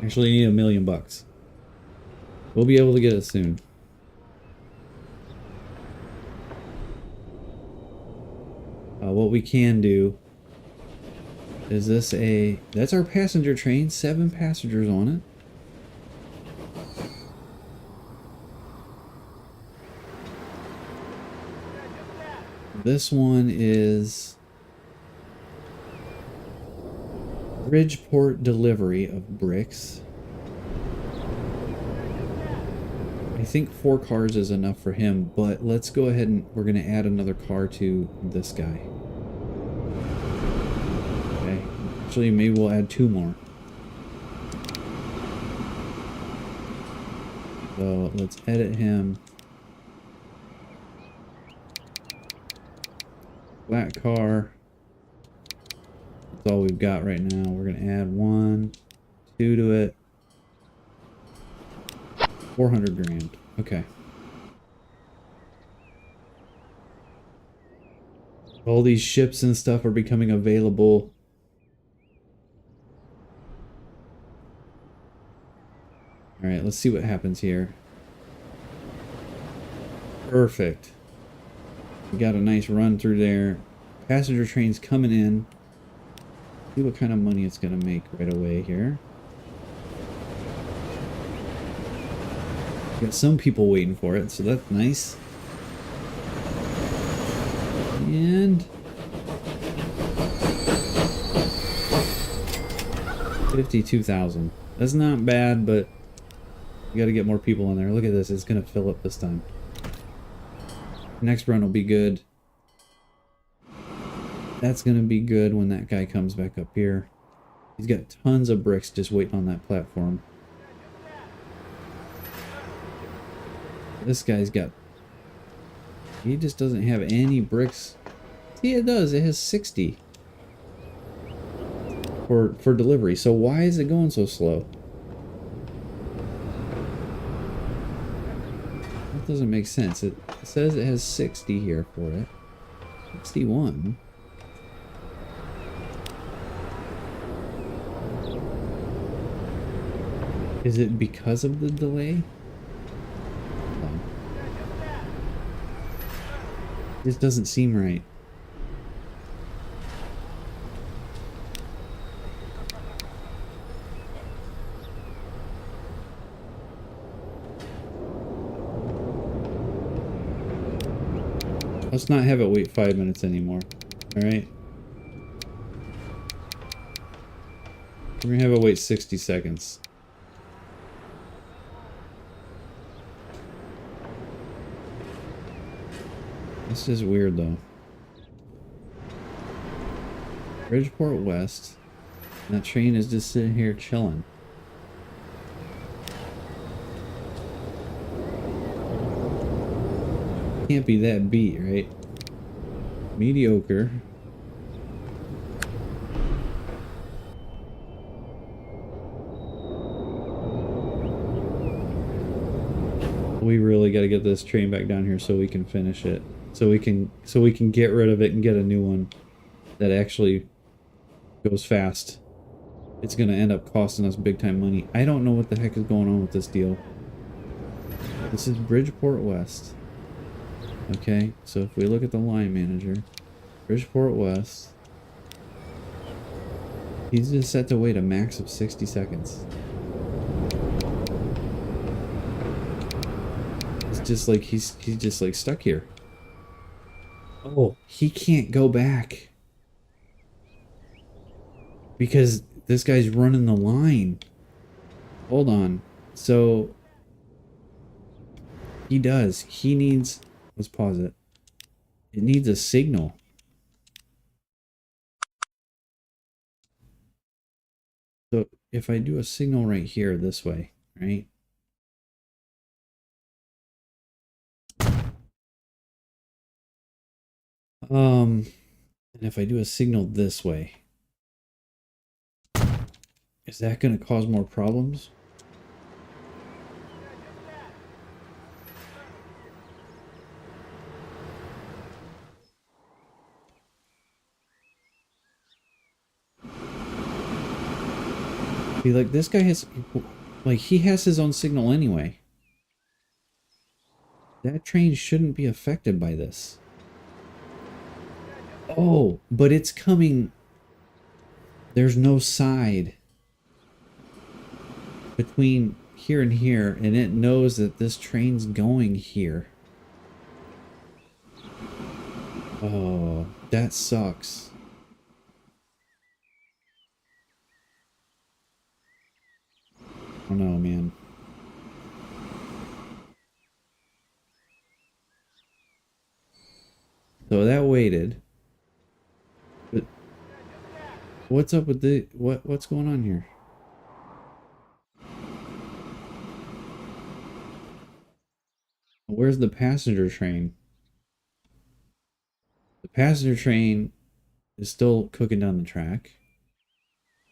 Actually, need $1 million. We'll be able to get it soon. What we can do is this that's our passenger train, 7 passengers on it. This one is Bridgeport delivery of bricks. I think 4 cars is enough for him, but let's go ahead and we're going to add another car to this guy. Okay, actually maybe we'll add 2 more. So let's edit him. Flat car. That's all we've got right now. We're going to add 1, 2 to it. 400 grand. Okay. All these ships and stuff are becoming available. Alright, let's see what happens here. Perfect. We got a nice run through there. Passenger train's coming in. See what kind of money it's going to make right away here. Got some people waiting for it, so that's nice. And 52,000. That's not bad, but you got to get more people in there. Look at this; it's gonna fill up this time. Next run will be good. That's gonna be good when that guy comes back up here. He's got tons of bricks just waiting on that platform. This guy's got... He just doesn't have any bricks. See, it does. It has 60 for delivery. So why is it going so slow? That doesn't make sense. It says it has 60 here for it. 61. Is it because of the delay? This doesn't seem right. Let's not have it wait 5 minutes anymore. Alright? We're gonna have it wait 60 seconds. This is weird though. Bridgeport West. And that train is just sitting here chilling. Can't be that beat, right? Mediocre. We really got to get this train back down here so we can finish it. So we can get rid of it and get a new one that actually goes fast. It's gonna end up costing us big time money. I don't know what the heck is going on with this deal. This is Bridgeport West. Okay, so if we look at the line manager, Bridgeport West, he's just set to wait a max of 60 seconds. It's just like he's just like stuck here. Oh, he can't go back because this guy's running the line. Hold on. So he does. He needs, let's pause it. It needs a signal. So if I do a signal right here this way, right? And if I do a signal this way, is that going to cause more problems? Be like, this guy has, like, he has his own signal anyway. That train shouldn't be affected by this. Oh, but it's coming. There's no side between here and here, and it knows that this train's going here. Oh, that sucks. Oh no, man. So that waited. But what's up with the what's going on here? Where's the passenger train? The passenger train is still cooking down the track.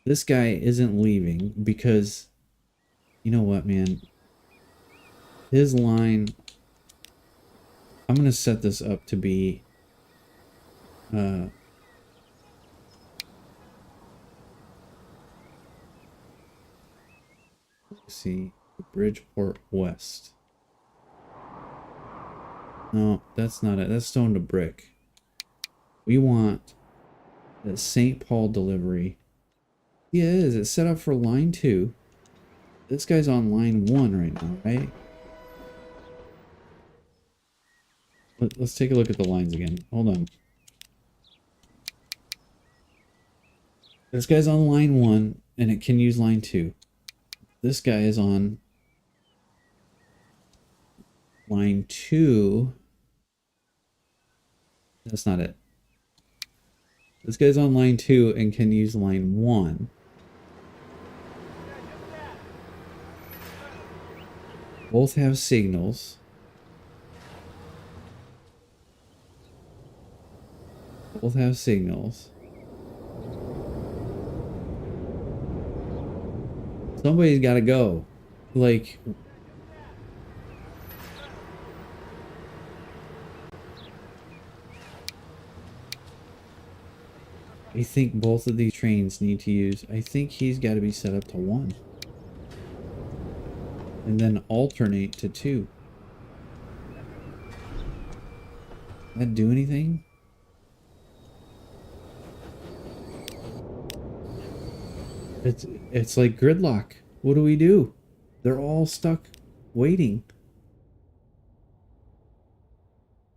This guy isn't leaving because you know what, man? His line, I'm gonna set this up to be let's see, Bridgeport West. No, that's not it. That's stone to brick. We want the St. Paul delivery. Yeah, it is. It's set up for line 2. This guy's on line 1 right now, right? Let's take a look at the lines again. Hold on. This guy's on line 1, and it can use line 2. This guy is on line 2. That's not it. This guy's on line 2 and can use line 1. Both have signals. Both have signals. Somebody's got to go. Like, I think both of these trains need to use, I think he's got to be set up to 1. And then alternate to 2. Does that do anything? It's like gridlock. What do we do? They're all stuck waiting.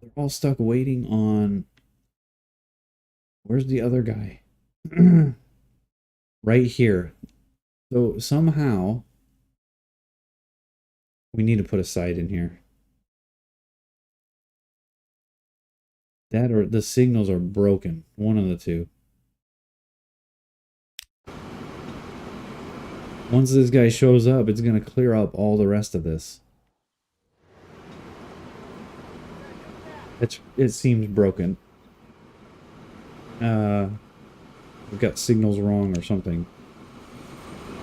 They're all stuck waiting on... Where's the other guy? Right here. So somehow we need to put a side in here. That or the signals are broken. One of the two. Once this guy shows up, it's going to clear up all the rest of this. It seems broken. We've got signals wrong or something.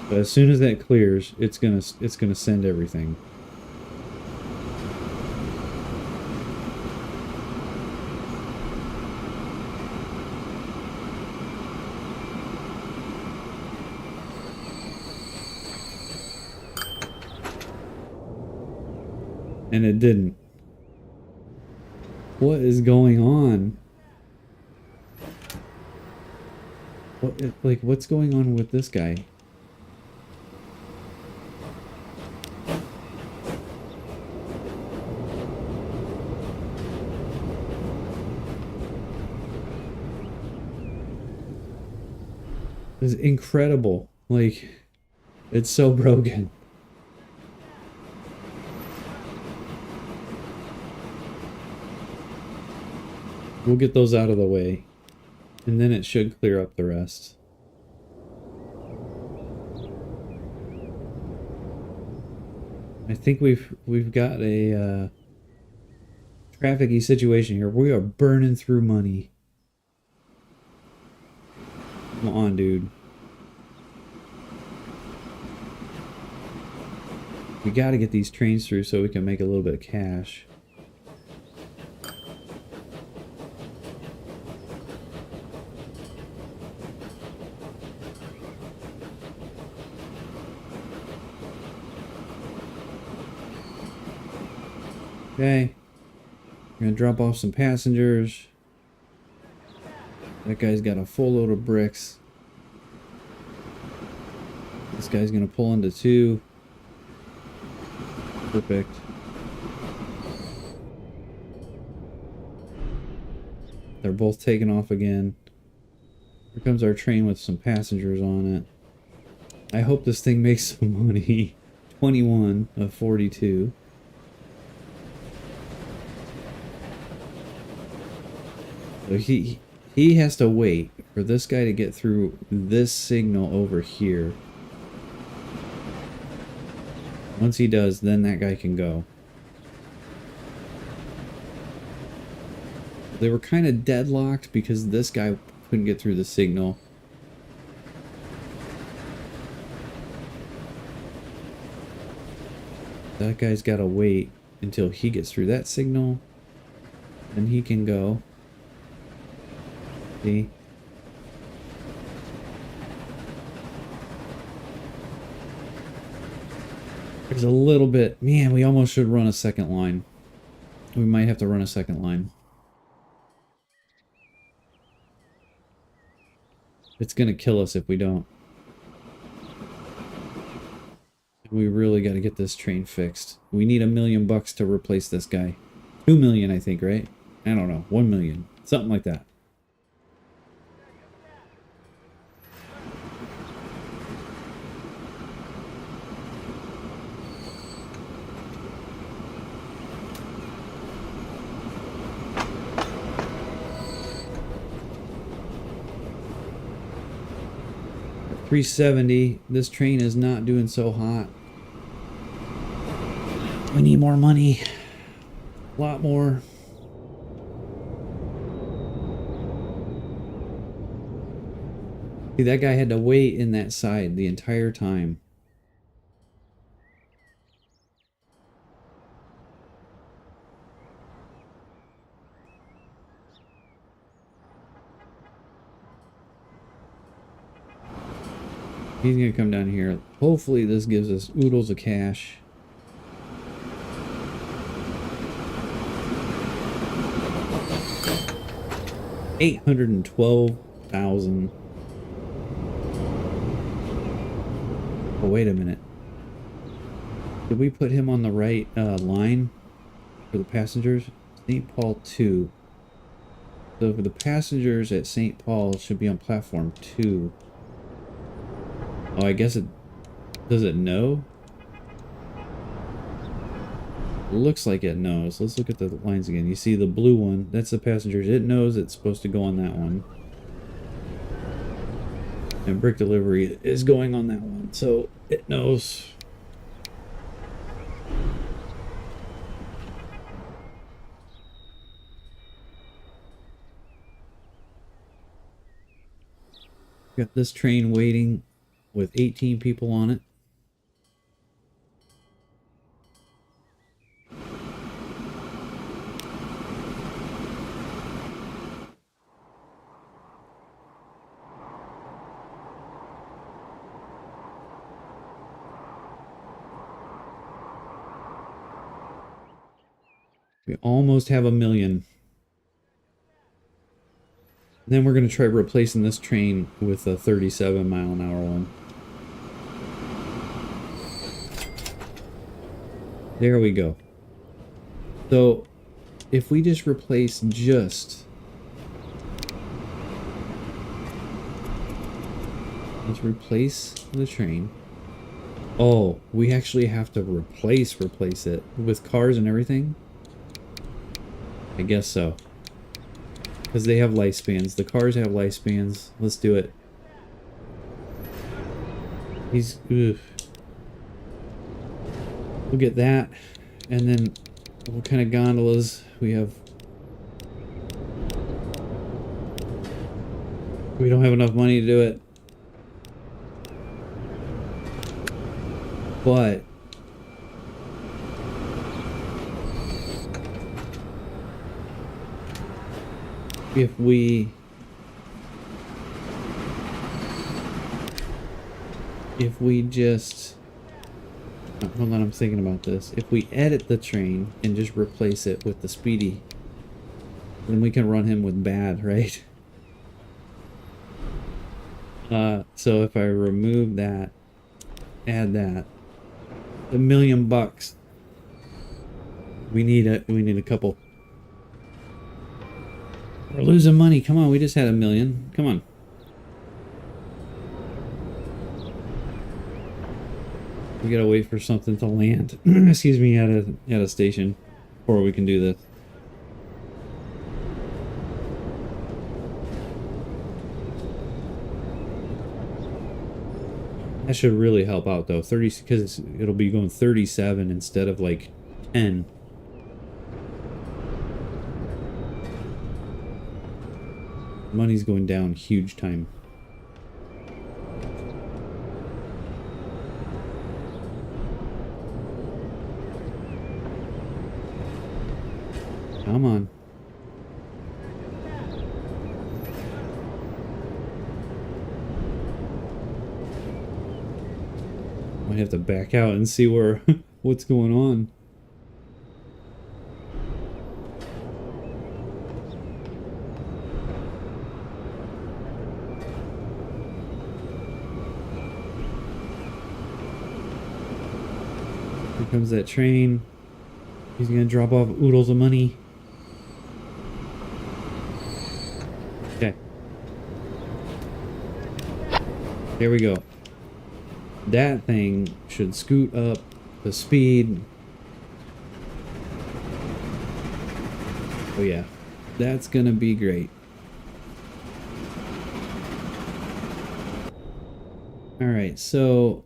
But as soon as that clears, it's gonna send everything. And it didn't. What is going on? What's going on with this guy? It's incredible. Like, it's so broken. We'll get those out of the way, and then it should clear up the rest. I think we've got a traffic-y situation here. We are burning through money. Come on, dude. We got to get these trains through so we can make a little bit of cash. Okay, we're gonna drop off some passengers. That guy's got a full load of bricks. This guy's gonna pull into 2. Perfect. They're both taking off again. Here comes our train with some passengers on it. I hope this thing makes some money. 21 of 42. So he has to wait for this guy to get through this signal over here. Once he does, then that guy can go. They were kind of deadlocked because this guy couldn't get through the signal. That guy's got to wait until he gets through that signal. Then he can go. See? There's a little bit... Man, we almost should run a second line. We might have to run a second line. It's gonna kill us if we don't. We really got to get this train fixed. We need $1 million to replace this guy. 2 million, I think, right? I don't know. 1 million. Something like that. $370. This train is not doing so hot. We need more money. A lot more. See, that guy had to wait in that side the entire time. He's gonna come down here. Hopefully this gives us oodles of cash. $812,000. Oh, wait a minute. Did we put him on the right line for the passengers? St. Paul 2. So for the passengers at St. Paul, it should be on platform 2. Oh, I guess it... Does it know? It looks like it knows. Let's look at the lines again. You see the blue one? That's the passengers. It knows it's supposed to go on that one. And brick delivery is going on that one. So it knows. Got this train waiting with 18 people on it. We almost have $1 million. And then we're going to try replacing this train with a 37-mile-an-hour one. There we go. So, if we just replace just... Let's replace the train. Oh, we actually have to replace it with cars and everything? I guess so. Because they have lifespans. The cars have lifespans. Let's do it. He's... Ugh. We'll get that. And then what kind of gondolas we have? We don't have enough money to do it. But if we just hold on, I'm thinking about this. If we edit the train and just replace it with the speedy, then we can run him with bad, right? So if I remove that, add that, $1 million. We need a couple. We're losing money. Come on, we just had $1 million. Come on. We gotta wait for something to land. Excuse me, at a station before we can do this. That should really help out though. 30, because it'll be going 37 instead of like 10. Money's going down huge time. Come on. Might have to back out and see where what's going on. Here comes that train. He's gonna drop off oodles of money. Okay. There we go. That thing should scoot up the speed. Oh yeah, that's gonna be great. All right, so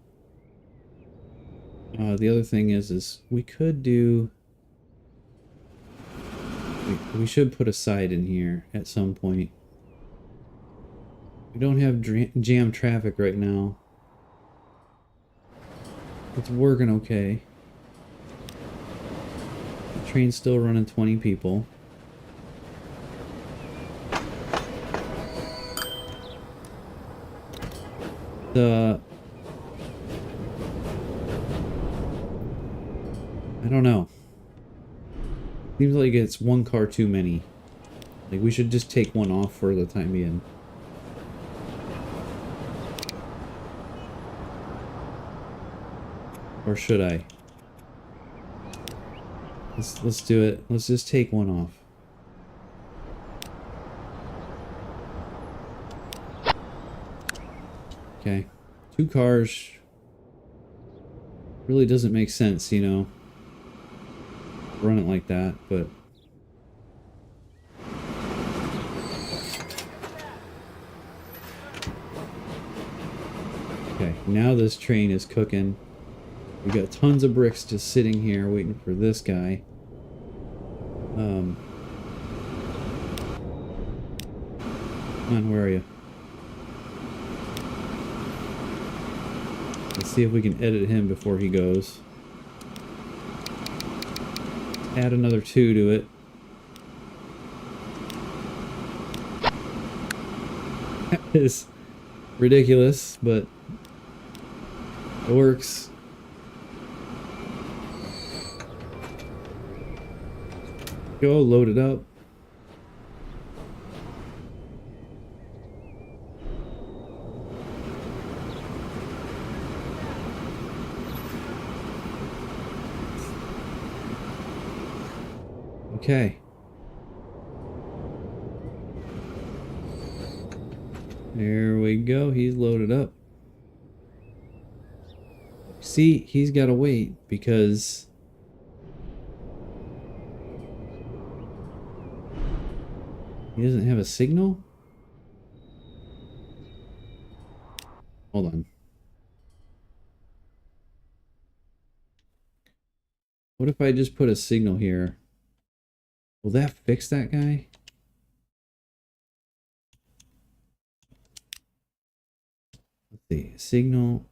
the other thing is we could do. We should put a side in here at some point. We don't have jam traffic right now. It's working okay. The train's still running 20 people. I don't know. Seems like it's one car too many. Like we should just take one off for the time being. Or should I? Let's do it. Let's just take one off. Okay. 2 cars really doesn't make sense, you know. Run it like that, but okay, now this train is cooking. We got tons of bricks just sitting here waiting for this guy. Come on, where are you? Let's see if we can edit him before he goes. Add another 2 to it. That is ridiculous, but it works. Go, load it up. Okay. There we go. He's loaded up. See, he's got to wait because he doesn't have a signal? Hold on. What if I just put a signal here? Will that fix that guy? Let's see. Signal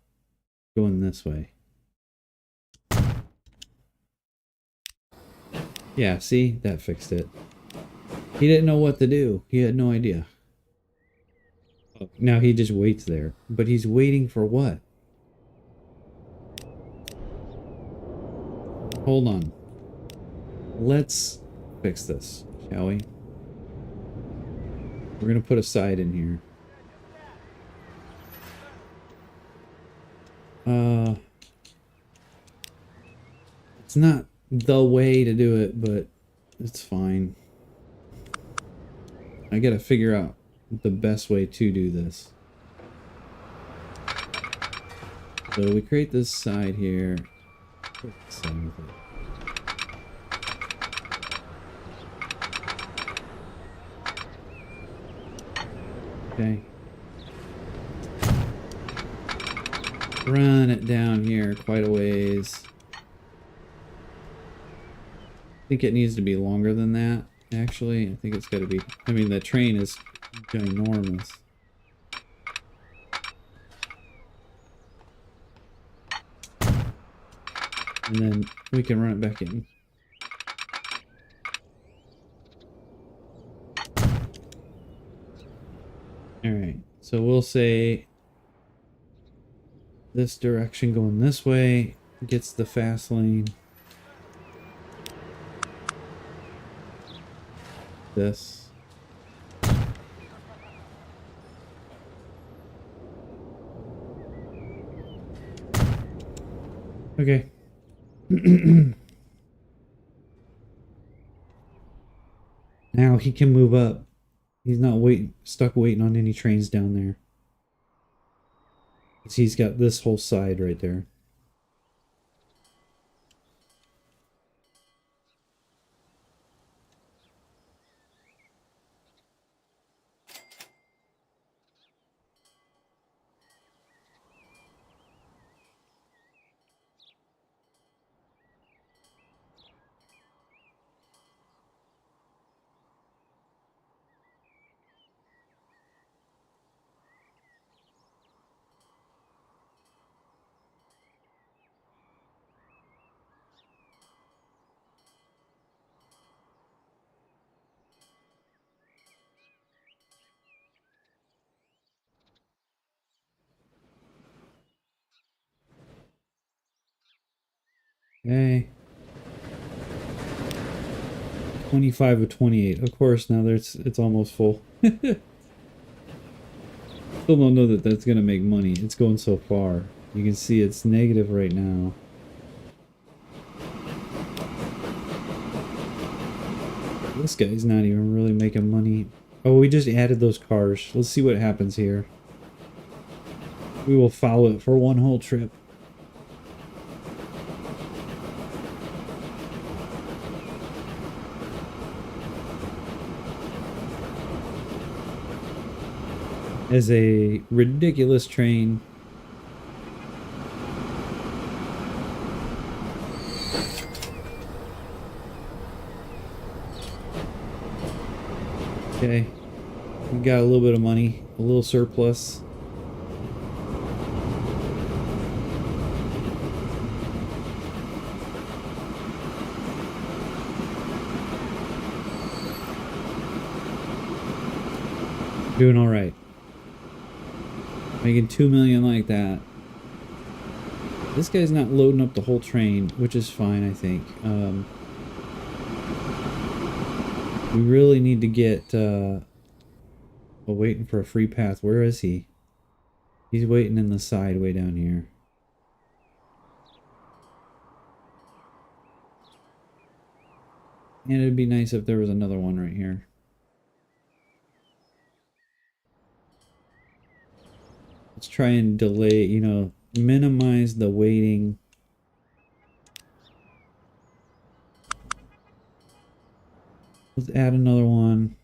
going this way. Yeah, see? That fixed it. He didn't know what to do. He had no idea. Oh, now he just waits there. But he's waiting for what? Hold on. Let's fix this, shall we? We're gonna put a side in here. It's not the way to do it, but it's fine. I gotta figure out the best way to do this. So we create this side here. Okay. Run it down here quite a ways. I think it needs to be longer than that, actually. I think it's got to be... I mean, the train is ginormous. And then we can run it back in. Alright, so we'll say this direction going this way gets the fast lane. This. Okay. Now he can move up. He's not stuck waiting on any trains down there. He's got this whole side right there. Okay. 25 of 28. Of course, now it's almost full. Still don't know that that's gonna make money. It's going so far. You can see it's negative right now. This guy's not even really making money. Oh, we just added those cars. Let's see what happens here. We will follow it for one whole trip. As a ridiculous train. Okay, we got a little bit of money, a little surplus. Doing all right. Making 2 million like that. This guy's not loading up the whole train, which is fine, I think. We really need to get... waiting for a free path. Where is he? He's waiting in the side way down here. And it'd be nice if there was another one right here. Let's try and delay, you know, minimize the waiting. Let's add another one.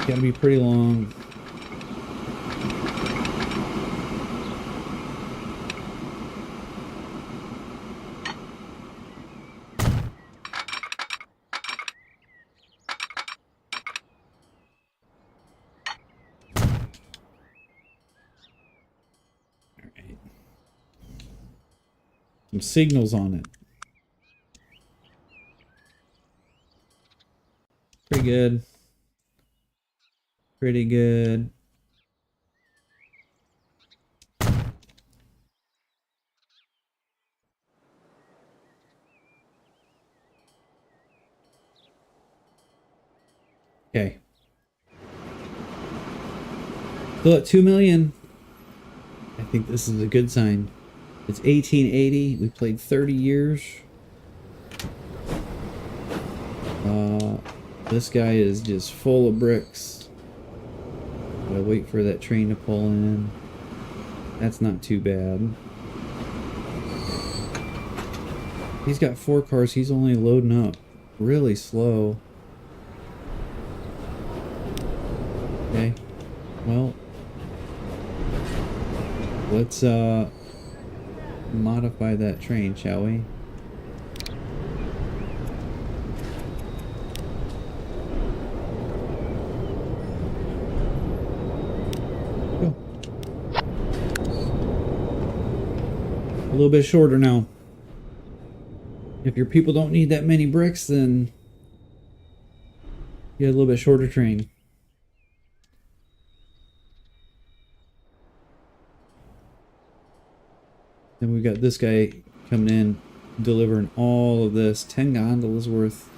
Gotta be pretty long. Some signals on it. Pretty good. Pretty good. Okay. Still at 2 million. I think this is a good sign. It's 1880. We played 30 years. This guy is just full of bricks. Gotta wait for that train to pull in. That's not too bad. He's got 4 cars. He's only loading up really slow. Okay. Well, let's modify that train, shall we? Go. A little bit shorter now. If your people don't need that many bricks, then you get a little bit shorter train. Then we've got this guy coming in, delivering all of this. 10 gondolas worth.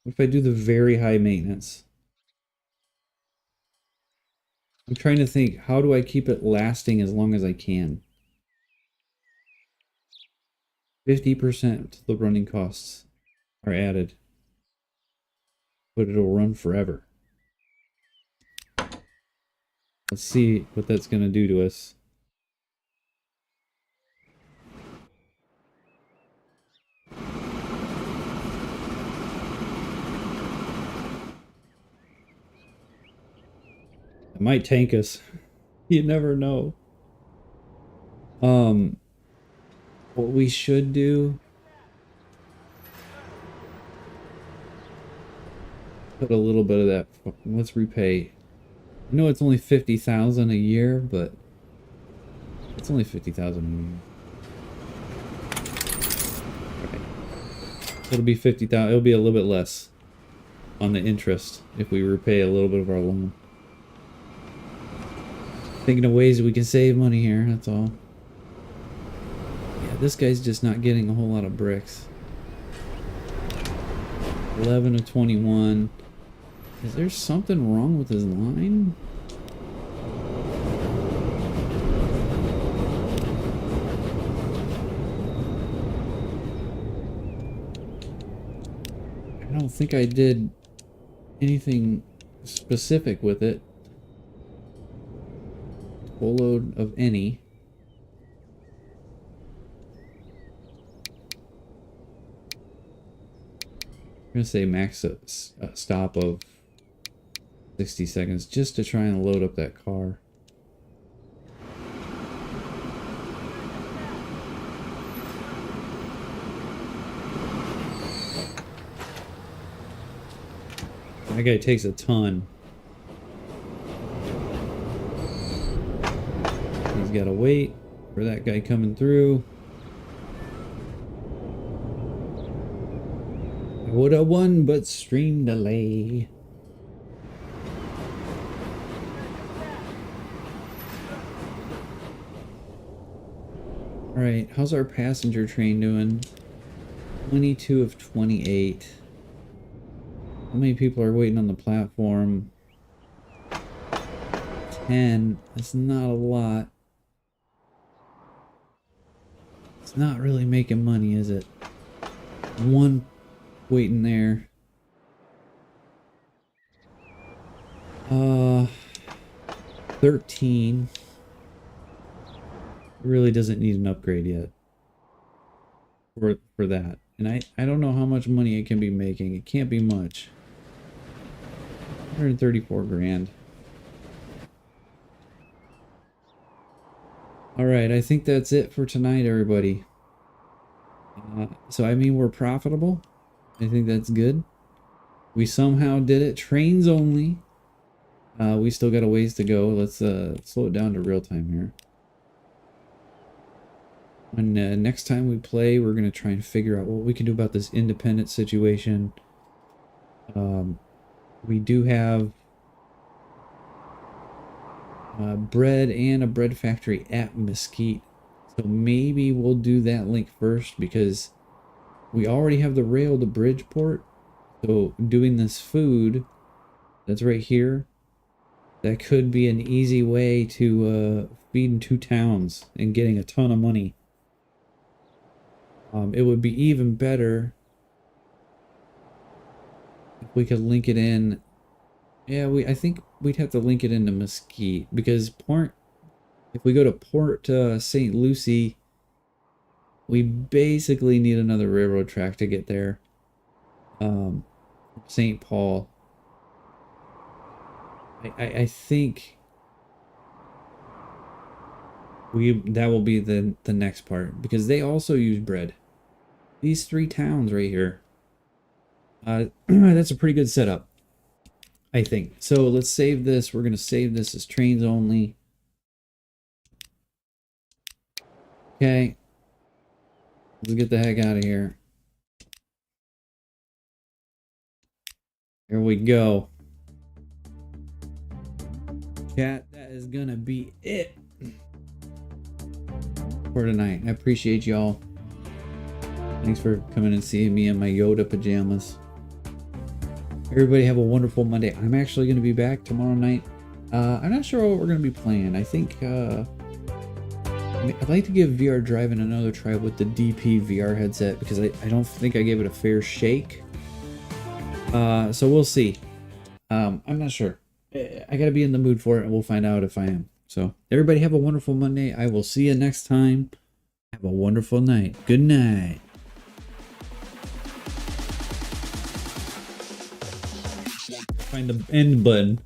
What if I do the very high maintenance? I'm trying to think, how do I keep it lasting as long as I can? 50% to the running costs are added, but it'll run forever. Let's see what that's going to do to us. It might tank us. You never know. What we should do, put a little bit of that. Let's repay. I know it's only 50,000 a year, but it's only 50,000 a year. Okay. It'll be 50,000. It'll be a little bit less on the interest if we repay a little bit of our loan. Thinking of ways we can save money here, that's all. Yeah, this guy's just not getting a whole lot of bricks. 11 of 21. Is there something wrong with his line? I don't think I did anything specific with it. Full load of any. I'm gonna say max stop of 60 seconds just to try and load up that car. That guy takes a ton. He's gotta wait for that guy coming through. I would have won, but stream delay. Alright, how's our passenger train doing? 22 of 28. How many people are waiting on the platform? 10. That's not a lot. It's not really making money, is it? 1 waiting there. 13. It really doesn't need an upgrade yet. For that. And I don't know how much money it can be making. It can't be much. 134 grand. Alright, I think that's it for tonight, everybody. So, I mean, we're profitable. I think that's good. We somehow did it. Trains only. We still got a ways to go. Let's slow it down to real time here. And next time we play, we're going to try and figure out what we can do about this independent situation. We do have bread and a bread factory at Mesquite. So maybe we'll do that link first because we already have the rail to Bridgeport. So doing this food that's right here, that could be an easy way to feed 2 towns and getting a ton of money. It would be even better if we could link it in. Yeah, I think we'd have to link it into Mesquite because if we go to Port St. Lucie, we basically need another railroad track to get there. St. Paul. I think that will be the next part because they also use bread. These 3 towns right here. That's a pretty good setup, I think. So let's save this. We're gonna save this as trains only. Okay. Let's get the heck out of here. Here we go. Chat, that is gonna be it for tonight. I appreciate y'all. Thanks for coming and seeing me in my Yoda pajamas. Everybody have a wonderful Monday. I'm actually going to be back tomorrow night. I'm not sure what we're going to be playing. I think I'd like to give VR Driving another try with the DP VR headset because I don't think I gave it a fair shake. So we'll see. I'm not sure. I got to be in the mood for it and we'll find out if I am. So everybody have a wonderful Monday. I will see you next time. Have a wonderful night. Good night. Find the end button.